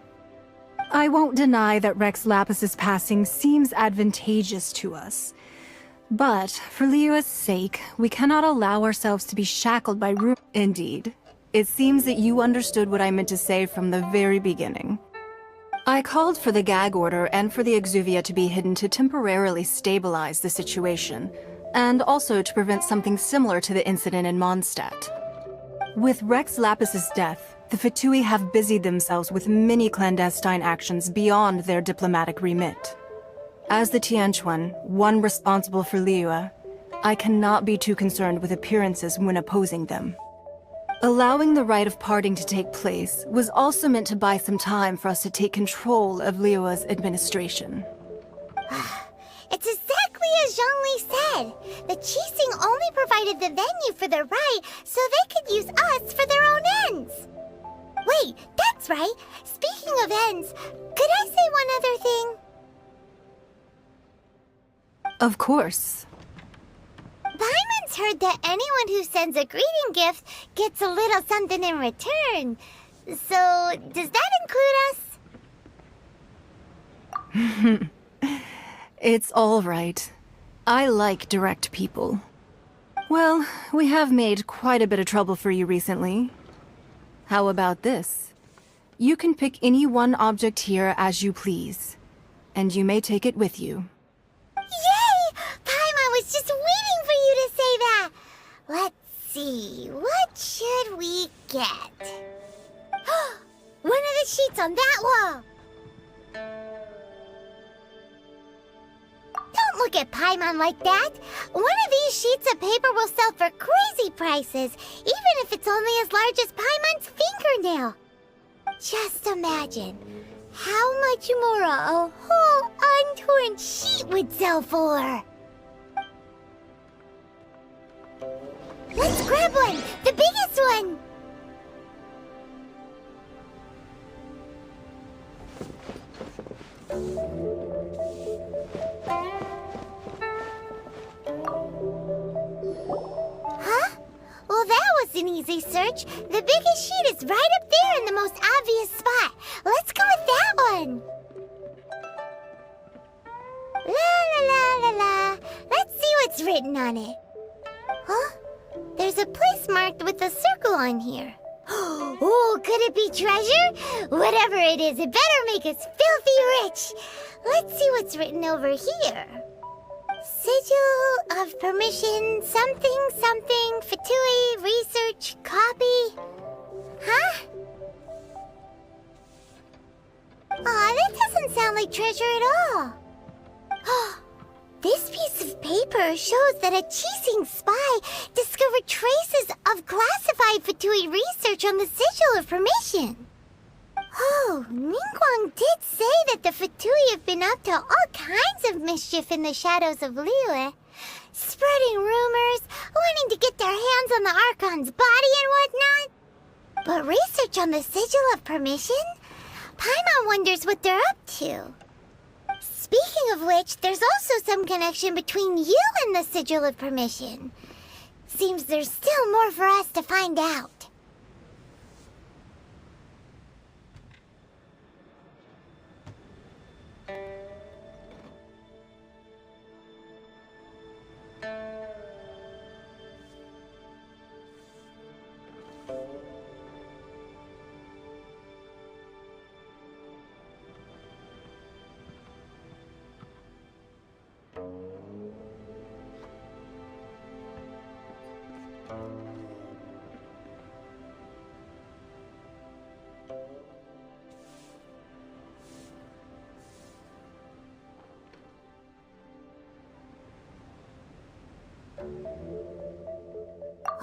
S21: I won't deny that Rex Lapis's passing seems advantageous to us, But, for Liyue's sake, we cannot allow ourselves to be shackled by Indeed. It seems that you understood what I meant to say from the very beginning. I called for the gag order and for the exuvia to be hidden to temporarily stabilize the situation, and also to prevent something similar to the incident in Mondstadt. With Rex Lapis's death, the Fatui have busied themselves with many clandestine actions beyond their diplomatic remit. As the Tianquan, one responsible for Liyue, I cannot be too concerned with appearances when opposing them. Allowing the rite of parting to take place was also meant to buy some time for us to take control of Liyue's administration.
S3: It's exactly as Zhongli said. The Qixing only provided the venue for their rite so they could use us for their own ends. Wait, that's right. Speaking of ends, could I say one other thing?
S21: Of course.
S3: Paimon's heard that anyone who sends a greeting gift gets a little something in return. So, does that include us?
S21: It's all right. I like direct people. Well, we have made quite a bit of trouble for you recently. How about this? You can pick any one object here as you please, and you may take it with you.
S3: Yay! Paimon was just waiting for you to say that! Let's see, what should we get? One of the sheets on that wall! Don't look at Paimon like that! One of these sheets of paper will sell for crazy prices, even if it's only as large as Paimon's fingernail. Just imagine how much more a whole untorn sheet would sell for. Let's grab one! The biggest one! Huh? Well, that was an easy search. The biggest sheet is right up there in the most obvious spot. Let's go with that one. La la la la la. Let's see what's written on it. Huh? There's a place marked with a circle on here. Oh, could it be treasure? Whatever it is, it better make us filthy rich. Let's see what's written over here. Sigil of permission, something, something, Fatui, research, copy. Huh? Aw, that doesn't sound like treasure at all. This piece of paper shows that a Qixing spy discovered traces of classified Fatui research on the Sigil of Permission. Oh, Ningguang did say that the Fatui have been up to all kinds of mischief in the shadows of Liyue, spreading rumors, wanting to get their hands on the Archon's body and whatnot. But research on the Sigil of Permission? Paimon wonders what they're up to. Speaking of which, there's also some connection between you and the Sigil of Permission. Seems there's still more for us to find out.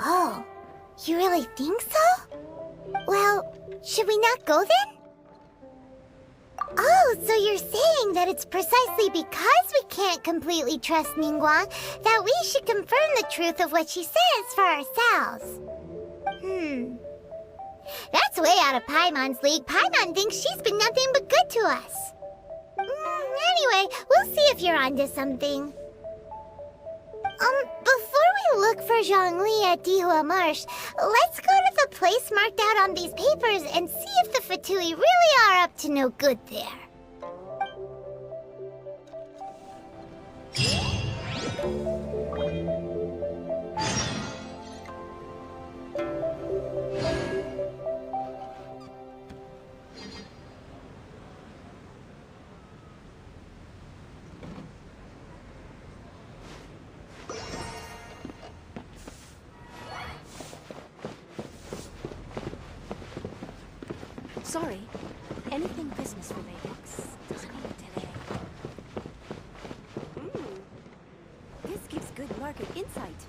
S3: Oh, you really think so? Well, should we not go then? Oh, so you're saying that it's precisely because we can't completely trust Ningguang that we should confirm the truth of what she says for ourselves. That's way out of Paimon's league. Paimon thinks she's been nothing but good to us. Anyway, we'll see if you're onto something. Before we look for Zhongli at Dihua Marsh, let's go to the place marked out on these papers and see if the Fatui really are up to no good there.
S18: Sorry. Anything business related doesn't need today.
S4: This gives good market insight.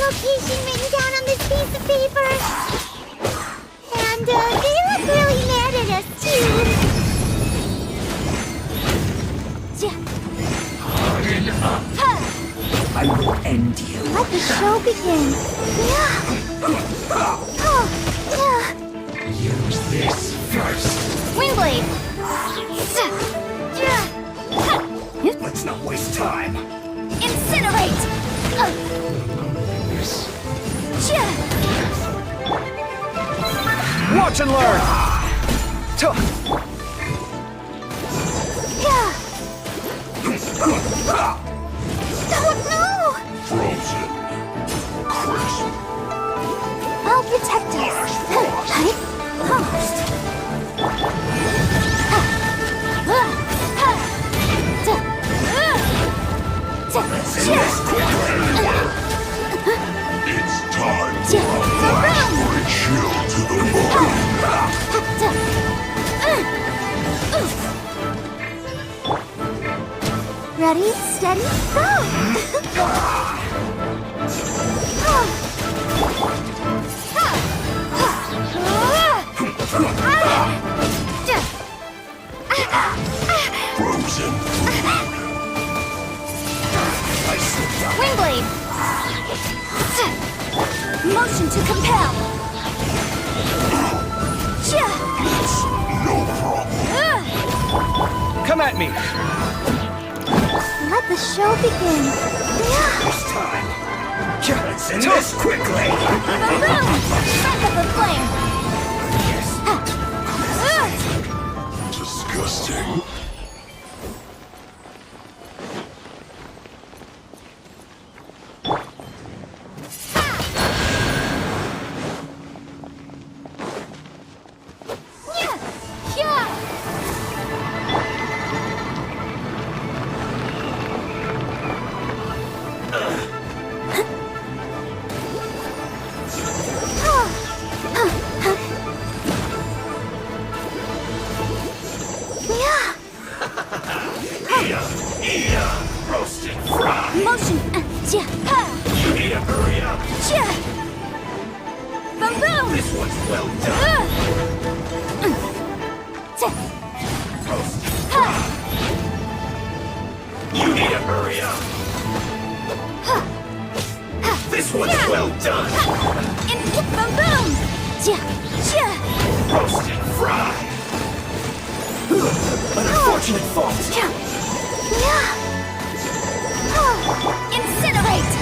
S3: Location written down on this piece of paper. And they look really mad at us too.
S8: Harden up. I will end you.
S3: Let the show begin.
S8: Use this first.
S3: Wingblade.
S8: Let's not waste time.
S3: Incinerate.
S12: Watch and learn!
S3: Oh no!
S8: Frozen. Crisp.
S3: I'll protect us.
S8: It's time for a flash shield to the bone.
S3: Ready, steady, go!
S9: Frozen.
S2: Wing blade! Motion to compel!
S9: No problem.
S15: Come at me!
S3: Let the show begin.
S9: This time. Let's end this quickly.
S2: Boom! Back up the flame!
S9: Disgusting. Roasted fry.
S2: Motion!
S9: You need to hurry up.
S2: Boom boom!
S9: This one's well done. Roasted fry. You need to hurry up. This one's well done.
S2: Boom boom!
S9: Roasted fry. An unfortunate fault.
S2: Incinerate!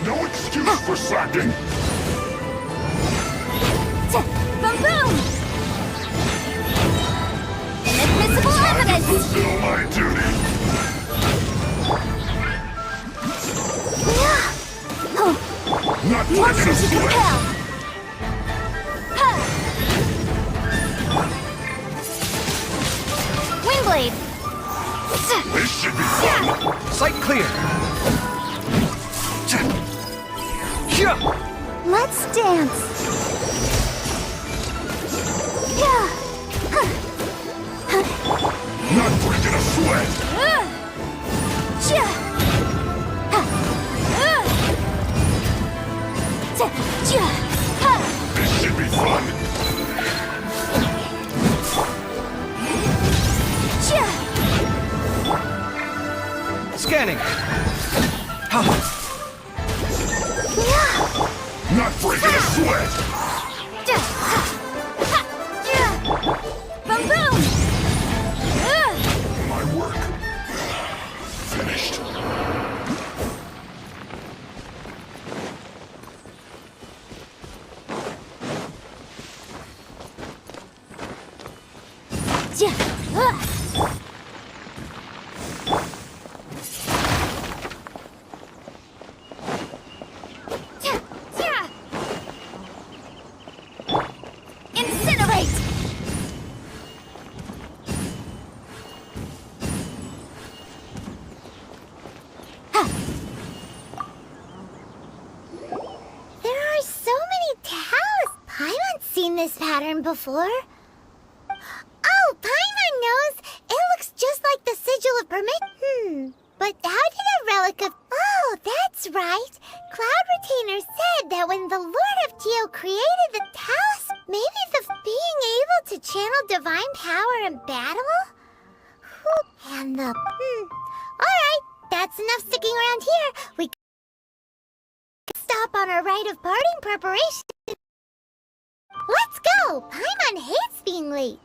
S9: No excuse for slacking.
S2: Boom boom! Inadmissible evidence!
S9: Fulfill my duty. Not
S2: Motion to compel! Wing blade!
S9: This should be fun.
S15: Sight clear!
S3: Let's dance.
S9: Not breaking a sweat. This should be fun.
S15: Scanning!
S9: Not breaking a sweat.
S2: Boom boom!
S9: My work finished.
S2: Incinerate!
S3: There are so many towels. Paimon's seen this pattern before. Oh, Paimon knows. It looks just like the sigil of permission. But how did a relic of... Oh, that's right. Cloud Retainer said that when the Lord of Geo created the talus, maybe the being able to channel divine power in battle? And the... Alright, that's enough sticking around here. We stop on our rite of parting preparation. Let's go! Paimon hates being late.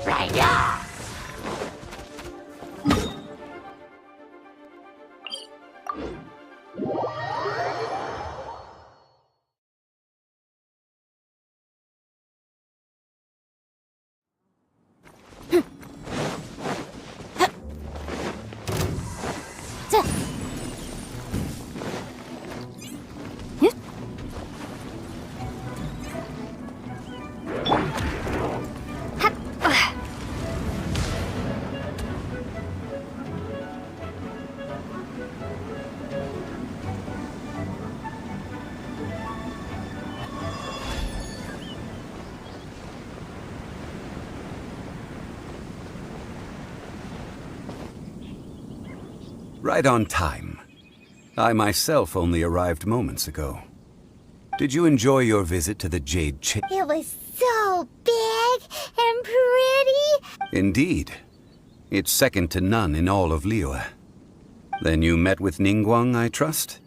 S3: Right now!
S5: Right on time. I myself only arrived moments ago. Did you enjoy your visit to the Jade Chamber?
S3: It was so big and pretty.
S5: Indeed. It's second to none in all of Liyue. Then you met with Ningguang, I trust?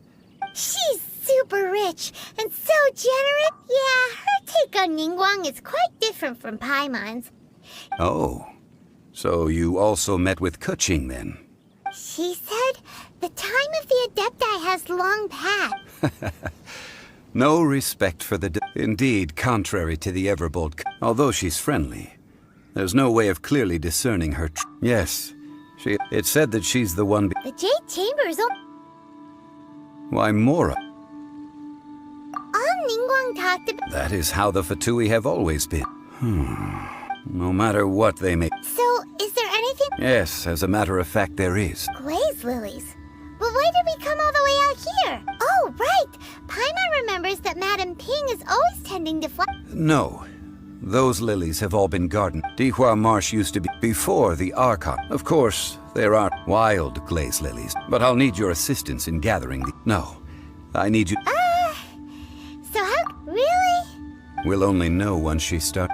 S3: She's super rich and so generous. Yeah, her take on Ningguang is quite different from Paimon's.
S5: Oh. So you also met with Keqing then?
S3: She said the time of the Adepti has long passed.
S5: No respect for the Indeed, contrary to the Everbold. Although she's friendly, there's no way of clearly discerning her Yes, it said that she's the one
S3: The Jade Chamber is
S5: Why, Mora.
S3: All Ningguang talked about.
S5: That is how the Fatui have always been. No matter what they may.
S3: So, is there anything?
S5: Yes, as a matter of fact, there is.
S3: Glaze lilies. But why did we come all the way out here? Oh, right. Paimon remembers that Madame Ping is always tending to fly.
S5: No. Those lilies have all been gardened. Dihua Marsh used to be before the Archon. Of course, there are wild glaze lilies, but I'll need your assistance in gathering the... No, I need you...
S3: So how... Really?
S5: We'll only know once she starts.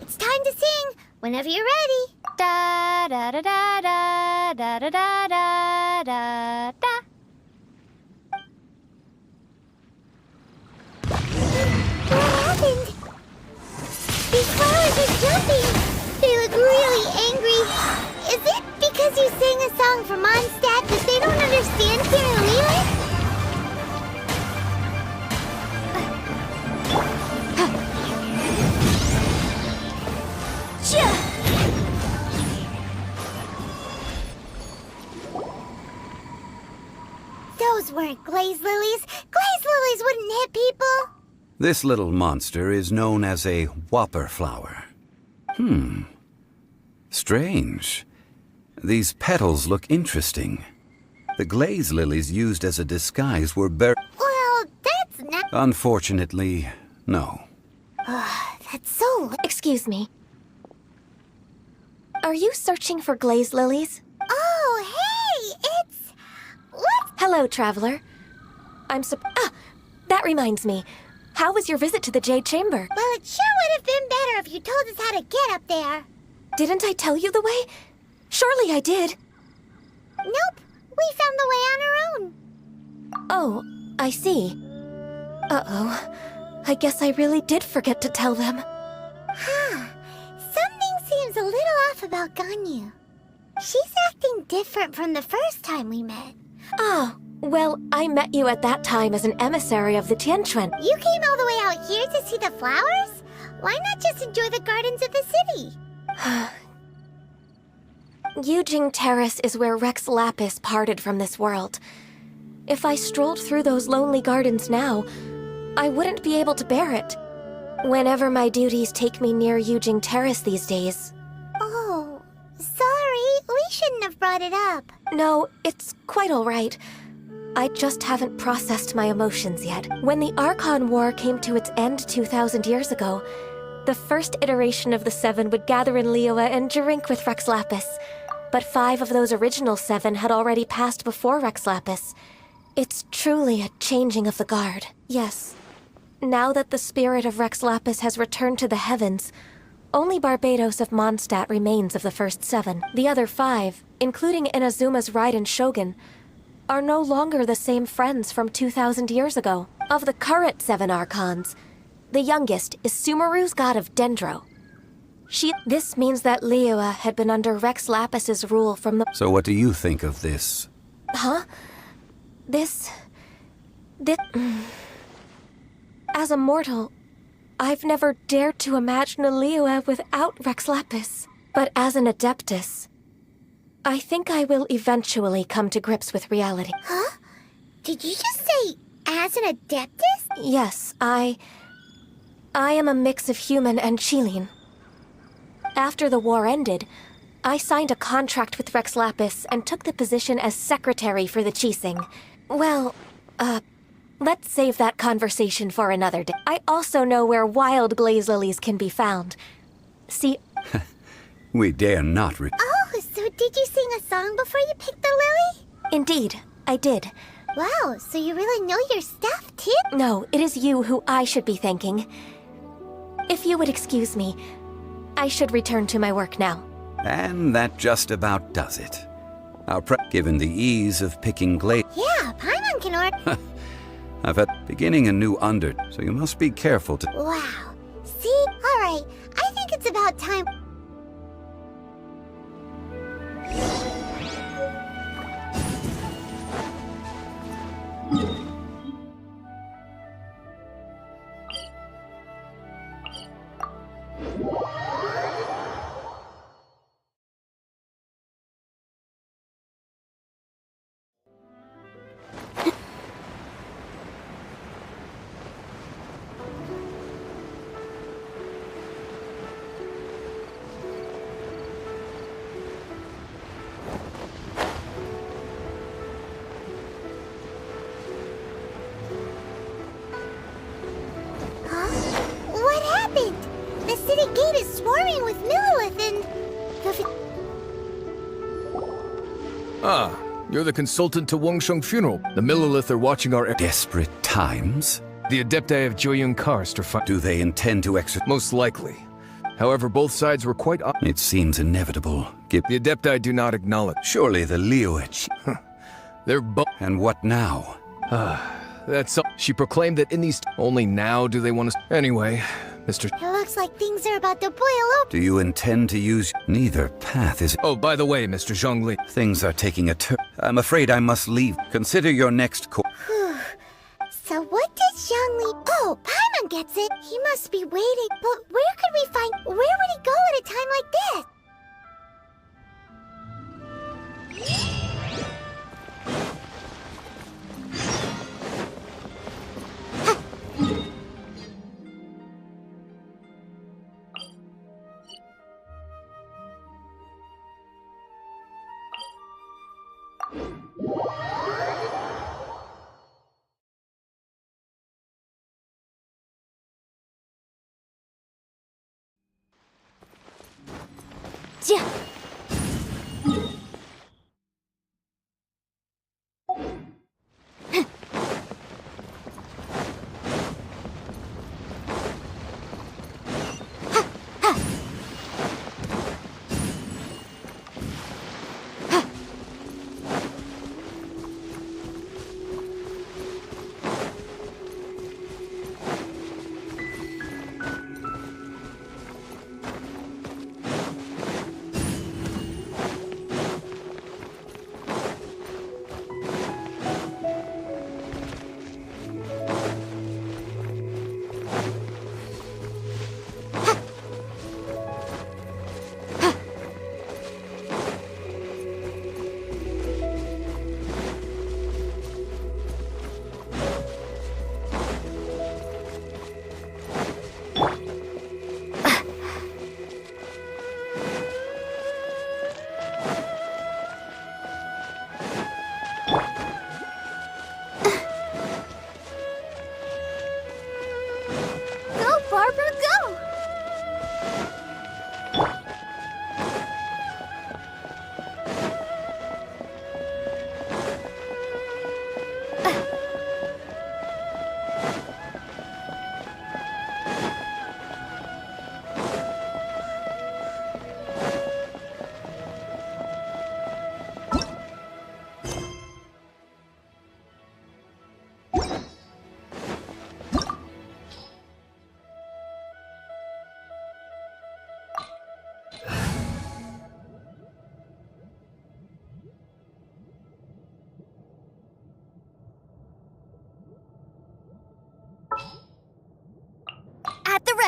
S3: It's time to sing. Whenever you're ready. Da da da da da da da da da da da. What happened? These flowers are jumping. They look really angry. Is it because you sang a song for Mondstadt that they don't understand here in Liyue? Those weren't glaze lilies. Glaze lilies wouldn't hit people.
S5: This little monster is known as a whopper flower. Strange. These petals look interesting. The glaze lilies used as a disguise were
S3: Well, that's not...
S5: Unfortunately, no.
S3: That's so...
S18: Excuse me. Are you searching for glaze lilies?
S3: Oh, hey! It's... What?
S18: Hello, traveler. That reminds me. How was your visit to the Jade Chamber?
S3: Well, it sure would have been better if you told us how to get up there.
S18: Didn't I tell you the way? Surely I did.
S3: Nope. We found the way on our own.
S18: Oh, I see. Uh-oh. I guess I really did forget to tell them.
S3: Something seems a little off about Ganyu. She's acting different from the first time we met.
S18: Oh, well, I met you at that time as an emissary of the Tianquan.
S3: You came all the way out here to see the flowers? Why not just enjoy the gardens of the city?
S18: Yujing Terrace is where Rex Lapis parted from this world. If I strolled through those lonely gardens now, I wouldn't be able to bear it. Whenever my duties take me near Yujing Terrace these days.
S3: Oh, sorry. We shouldn't have brought it up.
S18: No, it's quite all right. I just haven't processed my emotions yet. When the Archon War came to its end 2,000 years ago, the first iteration of the Seven would gather in Liyue and drink with Rex Lapis. But 5 of those original 7 had already passed before Rex Lapis. It's truly a changing of the guard. Yes. Now that the spirit of Rex Lapis has returned to the heavens, only Barbados of Mondstadt remains of the first 7. The other 5, including Inazuma's Raiden Shogun, are no longer the same friends from 2,000 years ago. Of the current 7 Archons, the youngest is Sumeru's god of Dendro. This means that Liyue had been under Rex Lapis's rule from the...
S5: So what do you think of this?
S18: Huh? This... As a mortal, I've never dared to imagine a Liyue without Rex Lapis. But as an Adeptus, I think I will eventually come to grips with reality.
S3: Huh? Did you just say, as an Adeptus?
S18: Yes, I am a mix of human and Qilin. After the war ended, I signed a contract with Rex Lapis and took the position as secretary for the Qixing. Well, let's save that conversation for another day. I also know where wild blaze lilies can be found. See...
S5: We dare not
S3: Oh, so did you sing a song before you picked the lily?
S18: Indeed, I did.
S3: Wow, so you really know your stuff, too?
S18: No, it is you who I should be thanking. If you would excuse me, I should return to my work now.
S5: And that just about does it. Given the ease of picking glaze...
S3: Yeah, Paimon can order...
S5: I've had beginning a new so you must be careful to...
S3: Wow. See? Alright, I think it's about time...
S9: Ah, you're the consultant to Wangsheng funeral. The Millilith are watching our...
S5: Desperate times?
S9: The Adepti of Joyun Karst are
S5: Do they intend to execute?
S9: Most likely. However, both sides were quite...
S5: It seems inevitable.
S9: The Adepti do not acknowledge.
S5: Surely the Liyue...
S9: They're both...
S5: And what now?
S9: That's... She proclaimed that in these... Only now do they want to... Anyway, Mr...
S3: It looks like things are about to boil over.
S5: Do you intend to use... Neither path is...
S9: Oh, by the way, Mr. Zhongli...
S5: Things are taking a turn. I'm afraid I must leave. Consider your next course.
S3: So what did Zhongli... Oh, Paimon gets it. He must be waiting. But where could we find... Where would he go at a time like this?
S18: Yeah.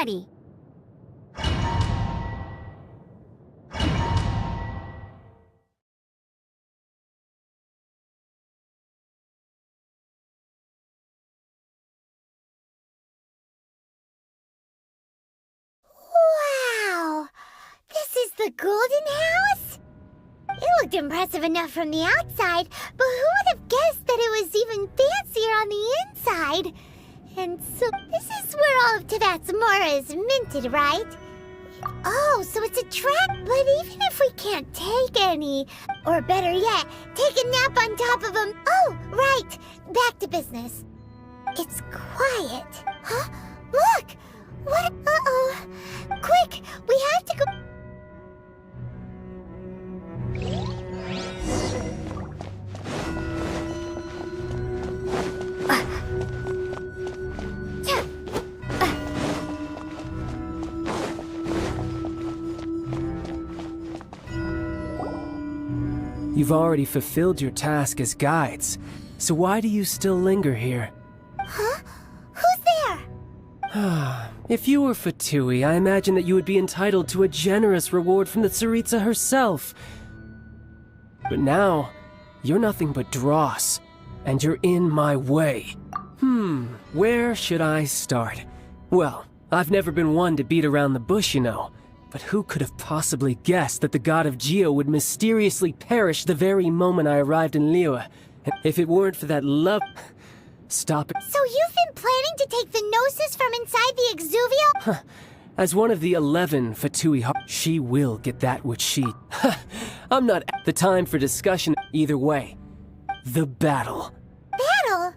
S3: ready. Wow! This is the Golden House? It looked impressive enough from the outside, but who would have guessed that it was even fancier on the inside? And so, this is where all of Teyvat's mora is minted, right? Oh, so it's a trap, but even if we can't take any, or better yet, take a nap on top of them. Oh, right, back to business. It's quiet. Huh? Look! What? Uh-oh. Quick, we have to go.
S11: You've already fulfilled your task as guides, so why do you still linger here?
S3: Huh? Who's there?
S11: If you were Fatui, I imagine that you would be entitled to a generous reward from the Tsaritsa herself. But now, you're nothing but dross, and you're in my way. Where should I start? Well, I've never been one to beat around the bush, you know. But who could have possibly guessed that the god of Geo would mysteriously perish the very moment I arrived in Liyue? And if it weren't for that love... Stop it.
S3: So you've been planning to take the Gnosis from inside the Exuvio?
S11: As one of the 11 Fatui, she will get that which she... I'm not at the time for discussion either way. The battle.
S3: Battle?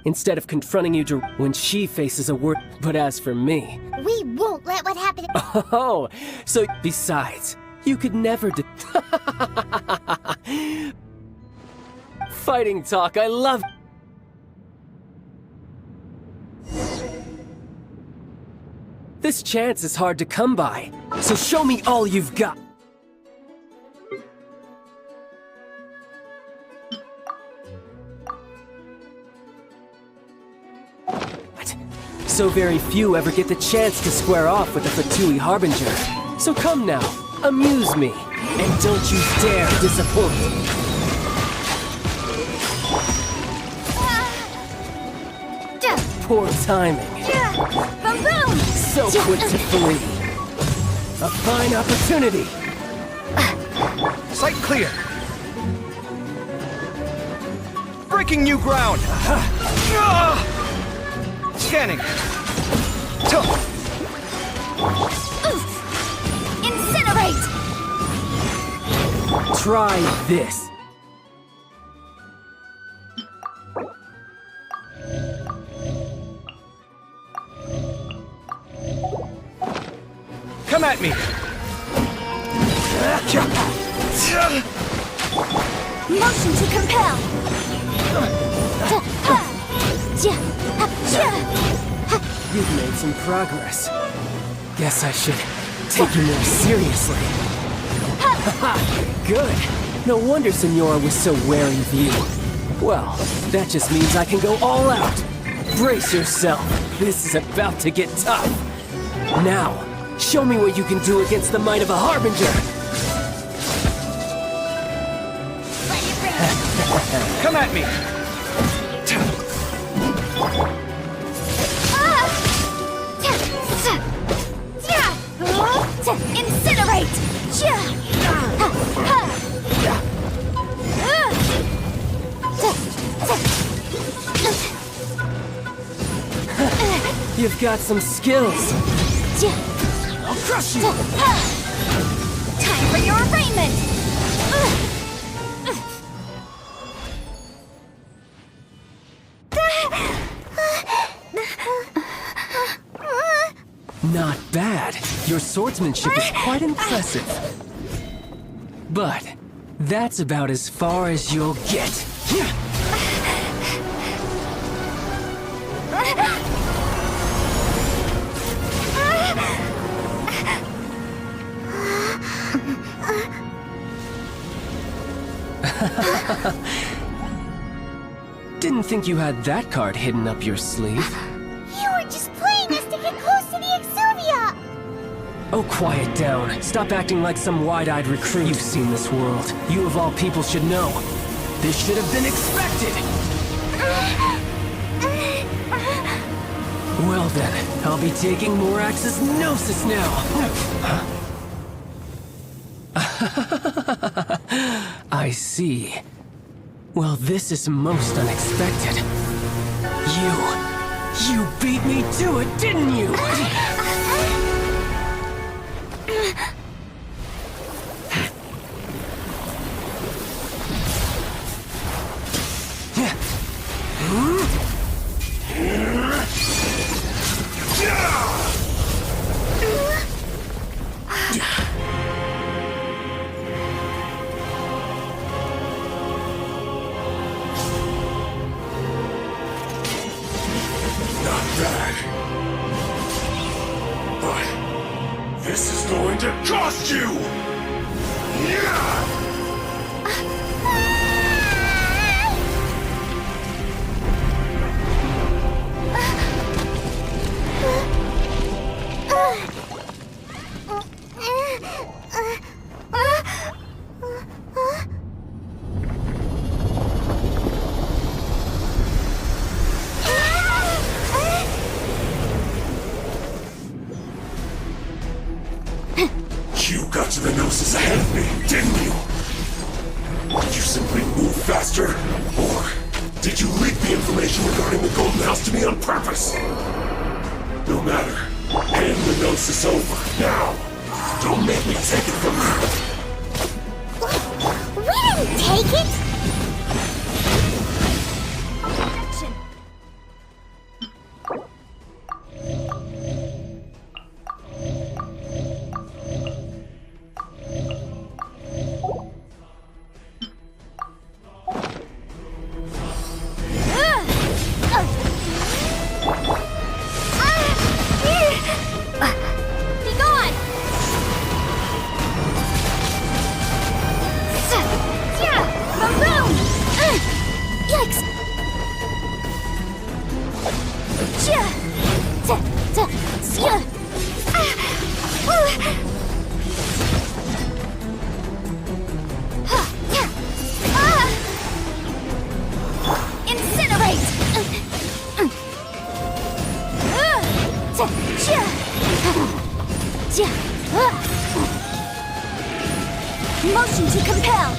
S11: Instead of confronting you when she faces a word, but as for me...
S3: We won't let what happened...
S11: Oh, so besides, you could never Fighting talk, I love... This chance is hard to come by, so show me all you've got. So very few ever get the chance to square off with the Fatui Harbinger. So come now, amuse me, and don't you dare disappoint. Poor timing.
S3: Boom!
S11: So quick to flee. A fine opportunity.
S15: Sight clear. Breaking new ground. Scanning.
S3: Incinerate!
S11: Try this.
S15: Come at me.
S3: Motion to compel!
S11: You've made some progress. Guess I should take you more seriously. Good. No wonder Senora was so wary of you. Well, that just means I can go all out. Brace yourself. This is about to get tough. Now, show me what you can do against the might of a Harbinger.
S15: Come at me.
S3: Incinerate!
S11: You've got some skills.
S3: I'll crush you! Time for your arraignment!
S11: Not bad. Your swordsmanship is quite impressive. But that's about as far as you'll get. Didn't think you had that card hidden up your sleeve.
S3: just playing us to get close to the Exuvia!
S19: Oh, quiet down. Stop acting like some wide-eyed recruit. You've seen this world. You of all people should know. This should have been expected! Well then, I'll be taking Morax's Gnosis now! I see. Well, this is most unexpected. You beat me to it, didn't you?
S10: This is going to cost you! You got to the Gnosis ahead of me, didn't you? Did you simply move faster? Or did you leak the information regarding the Golden House to me on purpose? No matter. Hand the Gnosis over, now! Don't make me take it from you!
S3: We didn't take it!
S2: Motion to compel!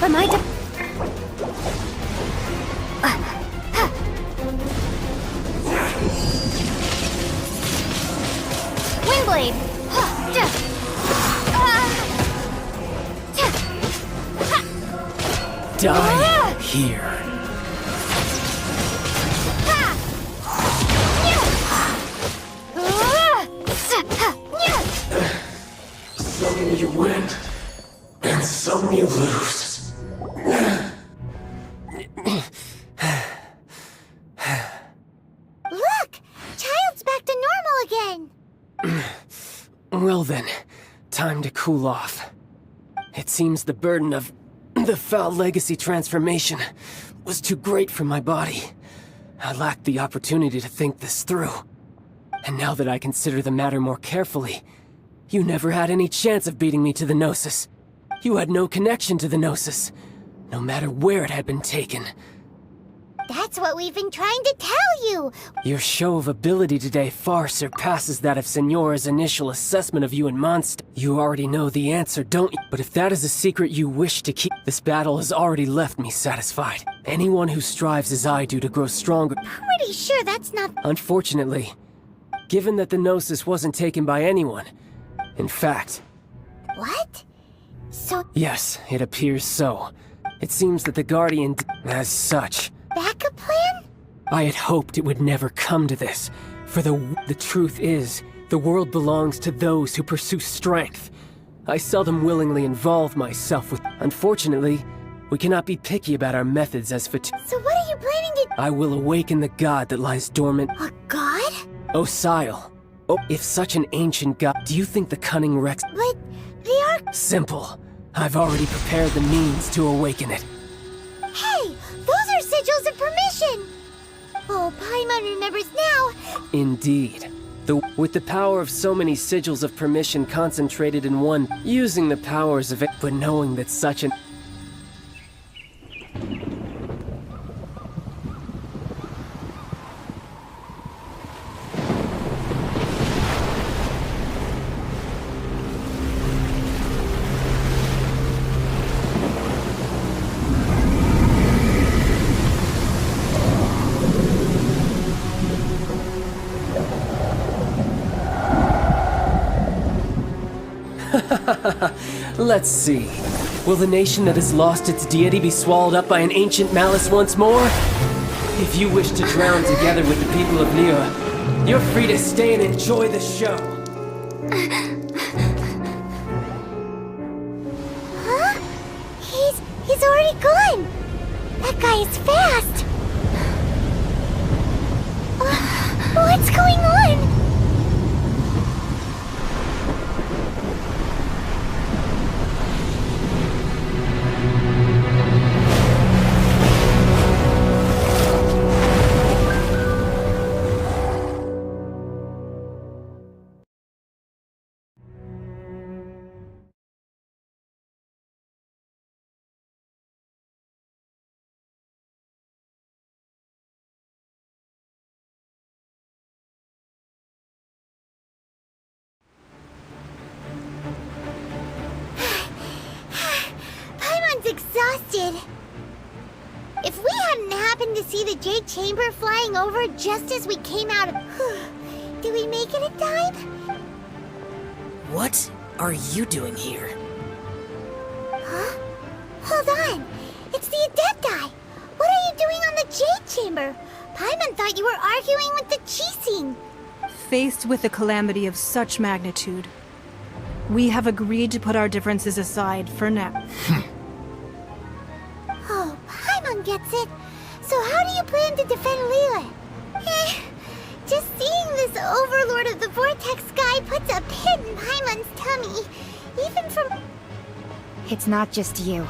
S2: Am I Windblade!
S19: Die here.
S10: Some you win, and some you lose.
S3: Look! Child's back to normal again!
S19: Well then, time to cool off. It seems the burden of the foul legacy transformation was too great for my body. I lacked the opportunity to think this through. And now that I consider the matter more carefully, you never had any chance of beating me to the Gnosis. You had no connection to the Gnosis, no matter where it had been taken.
S3: That's what we've been trying to tell you!
S19: Your show of ability today far surpasses that of Senora's initial assessment of you and Monster. You already know the answer, don't you? But if that is a secret you wish to keep, this battle has already left me satisfied. Anyone who strives as I do to grow stronger...
S3: Pretty sure that's not...
S19: Unfortunately, given that the Gnosis wasn't taken by anyone, in fact...
S3: What? So...
S19: Yes, it appears so. It seems that the Guardian... As such...
S3: Backup plan?
S19: I had hoped it would never come to this, for the truth is, the world belongs to those who pursue strength. I seldom willingly involve myself with... Unfortunately, we cannot be picky about our methods as for...
S3: So what are you planning to...
S19: I will awaken the god that lies dormant...
S3: A god?
S19: Osile. Oh, if such an ancient god... Do you think the cunning Rex...
S3: But... The Ark...
S19: Simple. I've already prepared the means to awaken it.
S3: Hey, those are sigils of permission! Oh, Paimon remembers now.
S19: Indeed. With the power of so many sigils of permission concentrated in one, using the powers of it, but knowing that such an... Let's see. Will the nation that has lost its deity be swallowed up by an ancient malice once more? If you wish to drown together with the people of Liyue, you're free to stay and enjoy the show.
S3: Huh? He's already gone. That guy is fast. What's going on? Exhausted. If we hadn't happened to see the Jade Chamber flying over just as we came out of... Did we make it in time?
S13: What are you doing here?
S3: Huh? Hold on. It's the Adepti. What are you doing on the Jade Chamber? Paimon thought you were arguing with the Qixing.
S21: Faced with a calamity of such magnitude, we have agreed to put our differences aside for now.
S3: Oh, Paimon gets it. So how do you plan to defend Liyue? Just seeing this overlord of the Vortex guy puts a pit in Paimon's tummy. Even from...
S20: It's not just you.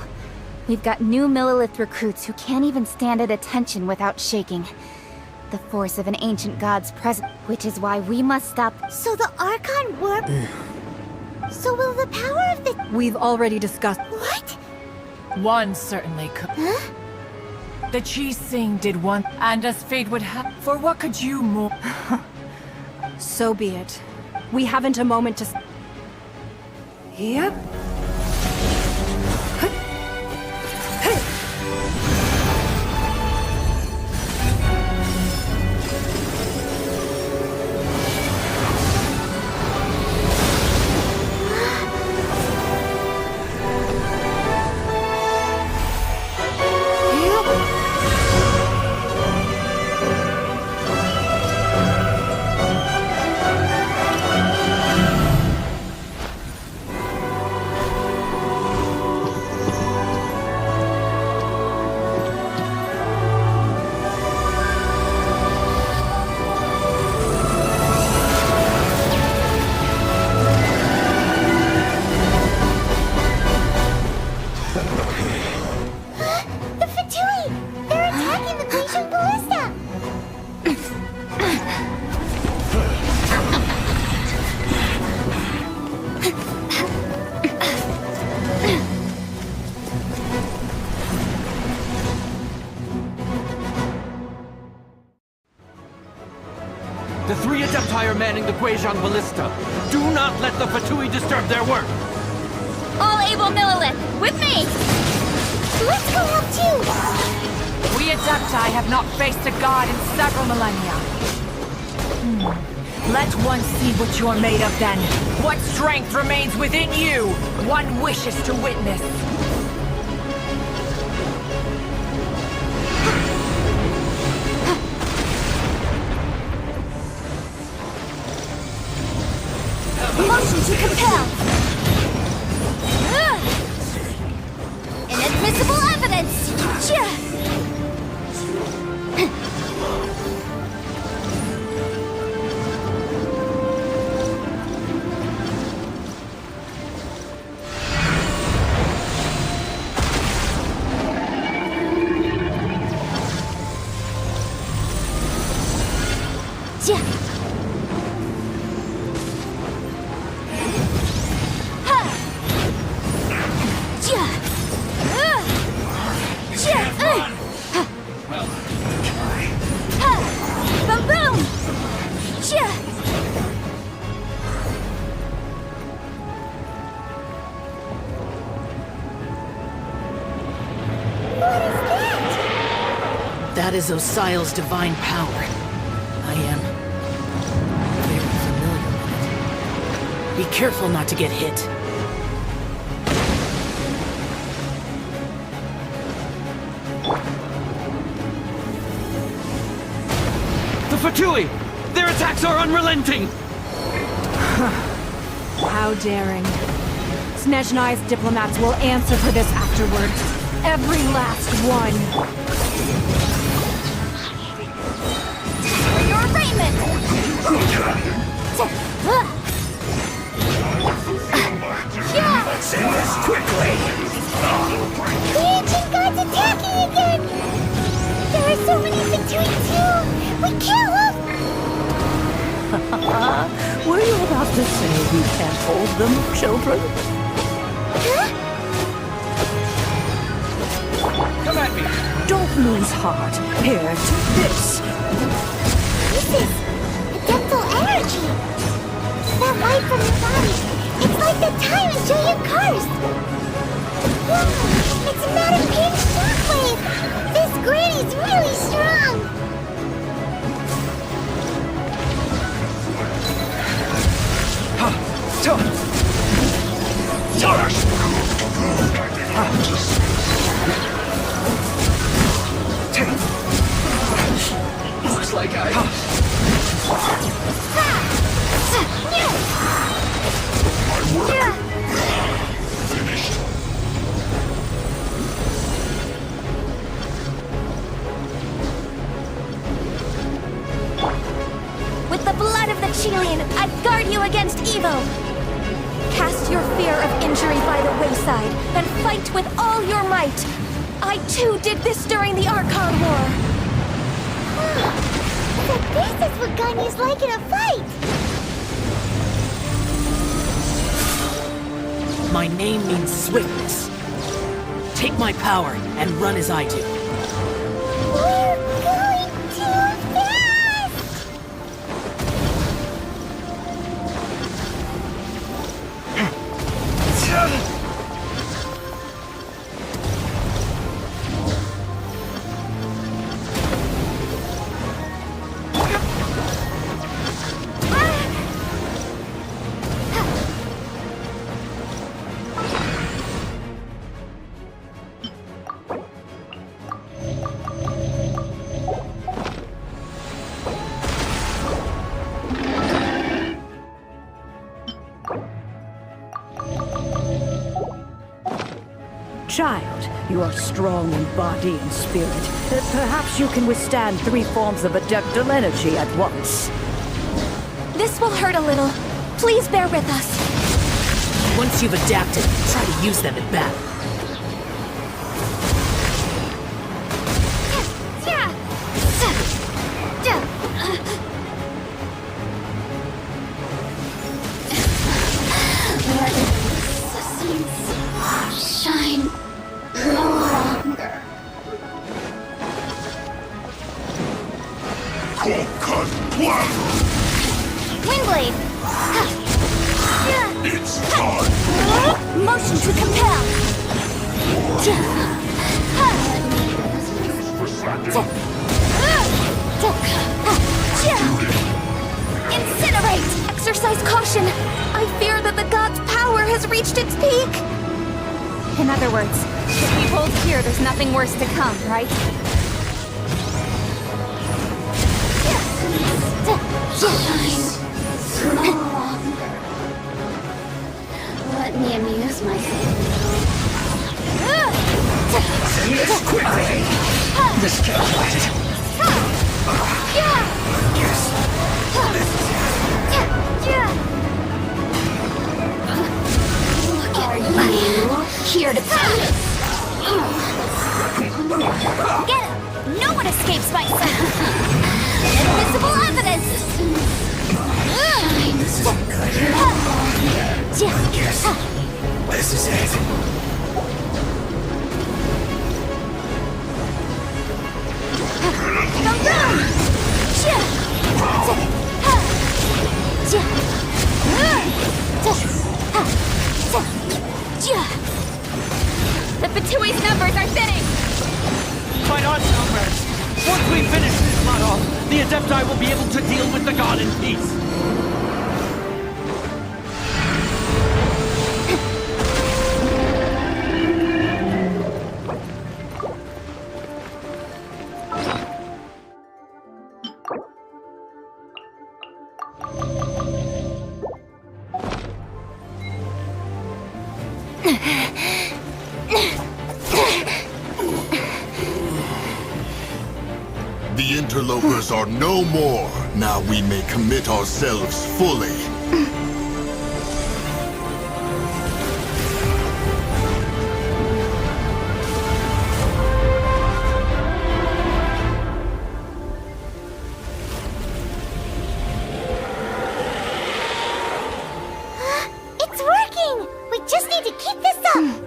S20: We've got new Millilith recruits who can't even stand at attention without shaking. The force of an ancient god's presence, which is why we must stop...
S3: So the Archon warp... So will the power of the...
S21: We've already discussed...
S3: What?
S16: One certainly could.
S3: Huh?
S16: The Qixing did one, and as fate would have, for what could you more?
S21: So be it. We haven't a moment to... Yep.
S14: The three Adepti are manning the Guizhong Ballista. Do not let the Fatui disturb their work!
S2: All able Millilith, with me!
S3: Let's go help too!
S16: We Adepti have not faced a god in several millennia. Let one see what you're made of then. What strength remains within you? One wishes to witness.
S2: Motion to compel! Inadmissible evidence!
S13: That is Osial's divine power. I am very familiar with it. Be careful not to get hit.
S14: The Fatui! Their attacks are unrelenting!
S21: How daring. Snezhnai's diplomats will answer for this afterward. Every last one.
S2: For your arraignment!
S10: Let's end this quickly!
S3: The ancient god's attacking again! There are so many between two! We kill them!
S7: Were you about to say we can't hold them, children?
S3: Huh?
S7: Come at me! Don't lose heart. Here, take this.
S3: This is dental energy. That light from your body. It's like the time in Julian Cars. Whoa, it's a matter pink shockwave. This granny's really strong.
S10: Looks like finished.
S18: With the blood of the Chilean, I guard you against evil. Cast your fear of injury by the wayside and fight with all your might. I too did this during the Archon War.
S3: So this is what Ganyu's like in a fight.
S13: My name means swiftness. Take my power and run as I do.
S3: We're going too fast!
S7: Child, you are strong in body and spirit. Perhaps you can withstand 3 forms of adeptal energy at once.
S18: This will hurt a little. Please bear with us.
S13: Once you've adapted, try to use them in battle.
S2: Shine no longer. Windblade!
S10: It's time!
S2: Motion to compel!
S18: Incinerate! Exercise caution! I fear that the god's power has reached its peak!
S20: In other words, if we hold here, there's nothing worse to come, right?
S2: Let me amuse myself.
S10: Yes, quickly! Miscalculated. Yes.
S2: Are you here to fight?
S18: Get him! No one escapes my sight! Invisible evidence!
S10: This isn't good. Yes. This is it.
S18: Come down! The Fatui's numbers are thinning!
S14: Fight on, comrades! Once we finish this lot off, the Adepti will be able to deal with the god in peace.
S10: The interlopers are no more. Now we may commit ourselves fully.
S3: It's working! We just need to keep this up!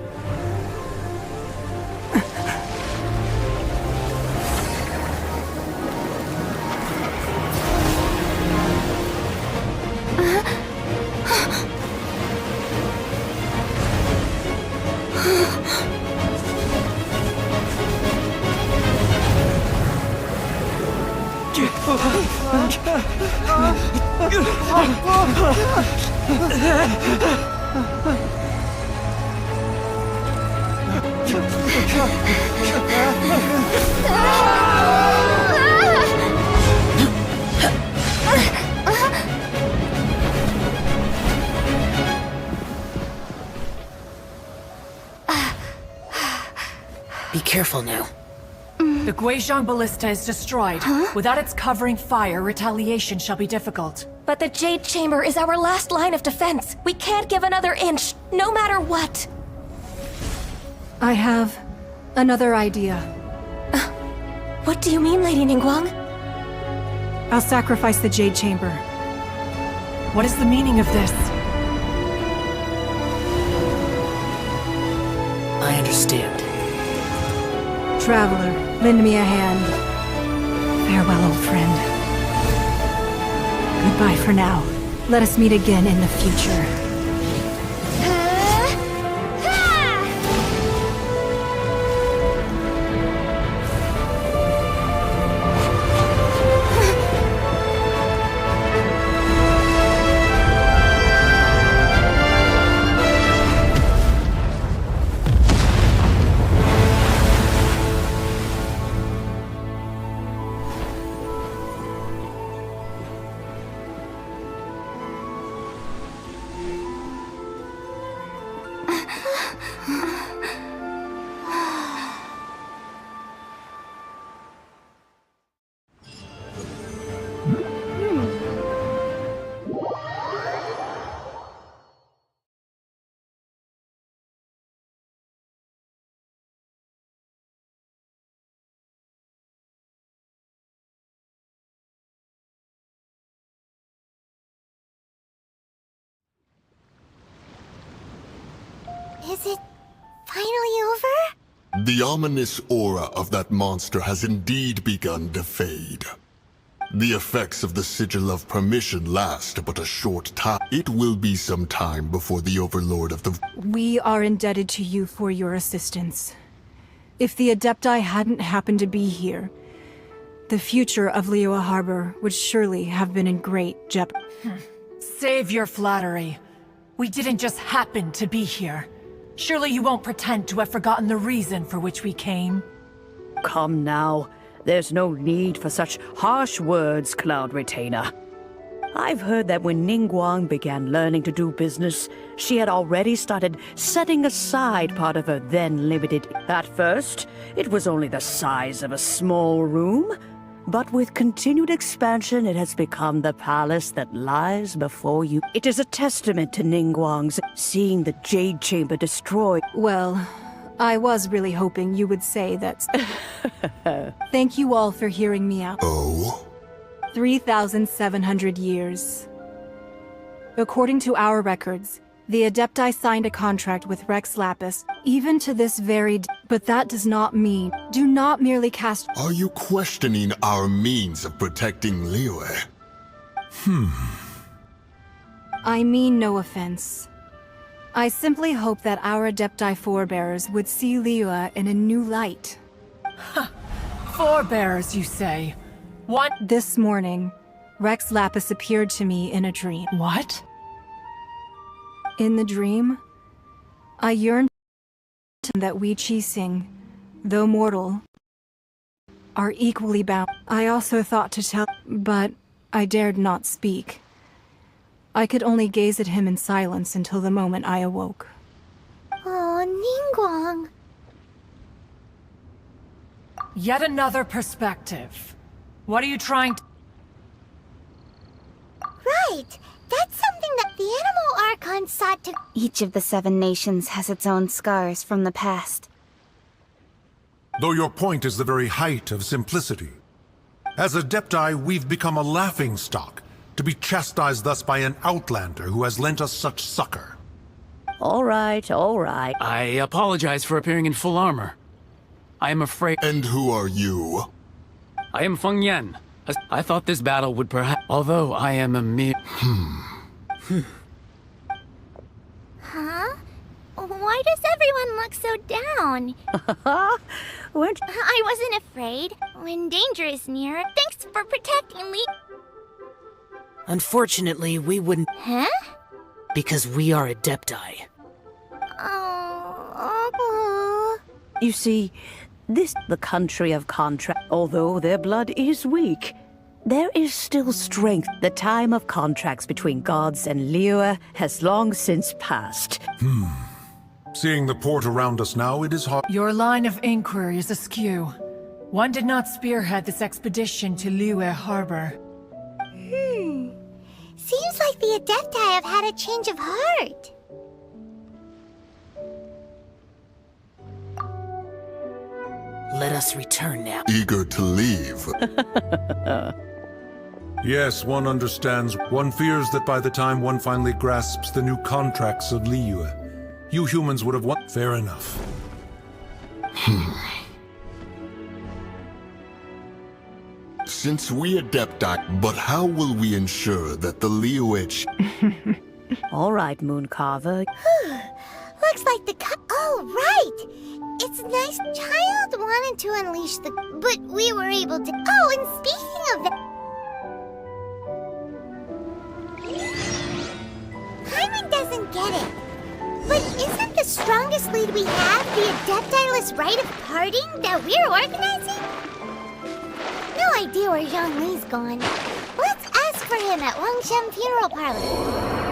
S16: Be careful now. The Guizhong Ballista is destroyed. Without its covering fire, retaliation shall be difficult.
S18: But the Jade Chamber is our last line of defense. We can't give another inch, no matter what.
S21: I have another idea.
S18: What do you mean, Lady Ningguang?
S21: I'll sacrifice the Jade Chamber.
S16: What is the meaning of this?
S13: I understand.
S21: Traveler, lend me a hand. Farewell, old friend. Goodbye for now. Let us meet again in the future.
S3: Is it finally over?
S10: The ominous aura of that monster has indeed begun to fade. The effects of the Sigil of Permission last but a short time. It will be some time before the Overlord of the...
S21: We are indebted to you for your assistance. If the Adepti hadn't happened to be here, the future of Liyue Harbor would surely have been in great jeopardy.
S16: Save your flattery. We didn't just happen to be here. Surely you won't pretend to have forgotten the reason for which we came.
S7: Come now. There's no need for such harsh words, Cloud Retainer. I've heard that when Ningguang began learning to do business, she had already started setting aside part of her then limited... At first, it was only the size of a small room, but with continued expansion, it has become the palace that lies before you. It is a testament to Ningguang's seeing the Jade Chamber destroyed.
S21: Well, I was really hoping you would say that... Thank you all for hearing me out.
S10: Oh?
S21: 3,700 years. According to our records, the Adepti signed a contract with Rex Lapis, even to this very but that does not mean... Do not merely cast...
S10: Are you questioning our means of protecting Liyue?
S21: I mean no offense. I simply hope that our Adepti forebears would see Liyue in a new light.
S16: Forebears, you say? What?
S21: This morning, Rex Lapis appeared to me in a dream.
S16: What?
S21: In the dream, I yearned that we Qixing, though mortal, are equally bound. I also thought to tell, but I dared not speak. I could only gaze at him in silence until the moment I awoke.
S3: Oh, Ningguang.
S16: Yet another perspective. What are you trying to...
S3: Right! That's something that the Animal Archon sought to...
S20: Each of the 7 nations has its own scars from the past.
S6: Though your point is the very height of simplicity. As Adepti, we've become a laughingstock, to be chastised thus by an outlander who has lent us such succor.
S7: All right, all right.
S22: I apologize for appearing in full armor. I am afraid...
S10: And who are you?
S22: I am Feng Yan. I thought this battle would perhaps... Although I am a mere...
S3: Huh? Why does everyone look so down? I wasn't afraid. When danger is near, thanks for protecting me.
S13: Unfortunately, we wouldn't...
S3: Huh?
S13: Because we are Adepti.
S3: Oh.
S7: You see, this the country of contract. Although their blood is weak, there is still strength. The time of contracts between gods and Liyue has long since passed.
S6: Seeing the port around us now, it is hard.
S16: Your line of inquiry is askew. One did not spearhead this expedition to Liyue Harbor.
S3: Seems like the Adepti have had a change of heart.
S13: Let us return now.
S10: Eager to leave.
S6: Yes, one understands. One fears that by the time one finally grasps the new contracts of Liyue, you humans would have won. Fair enough.
S10: Since we Adepti, but how will we ensure that the Liyue...
S7: All right, Mooncarver.
S3: Looks like the oh, right! It's nice. Child wanted to unleash the... But we were able to... Oh, and speaking of that... Paimon doesn't get it. But isn't the strongest lead we have the Adepti-less rite of parting that we're organizing? No idea where Zhang Li's gone. Let's ask for him at Wangshan Funeral Parlor.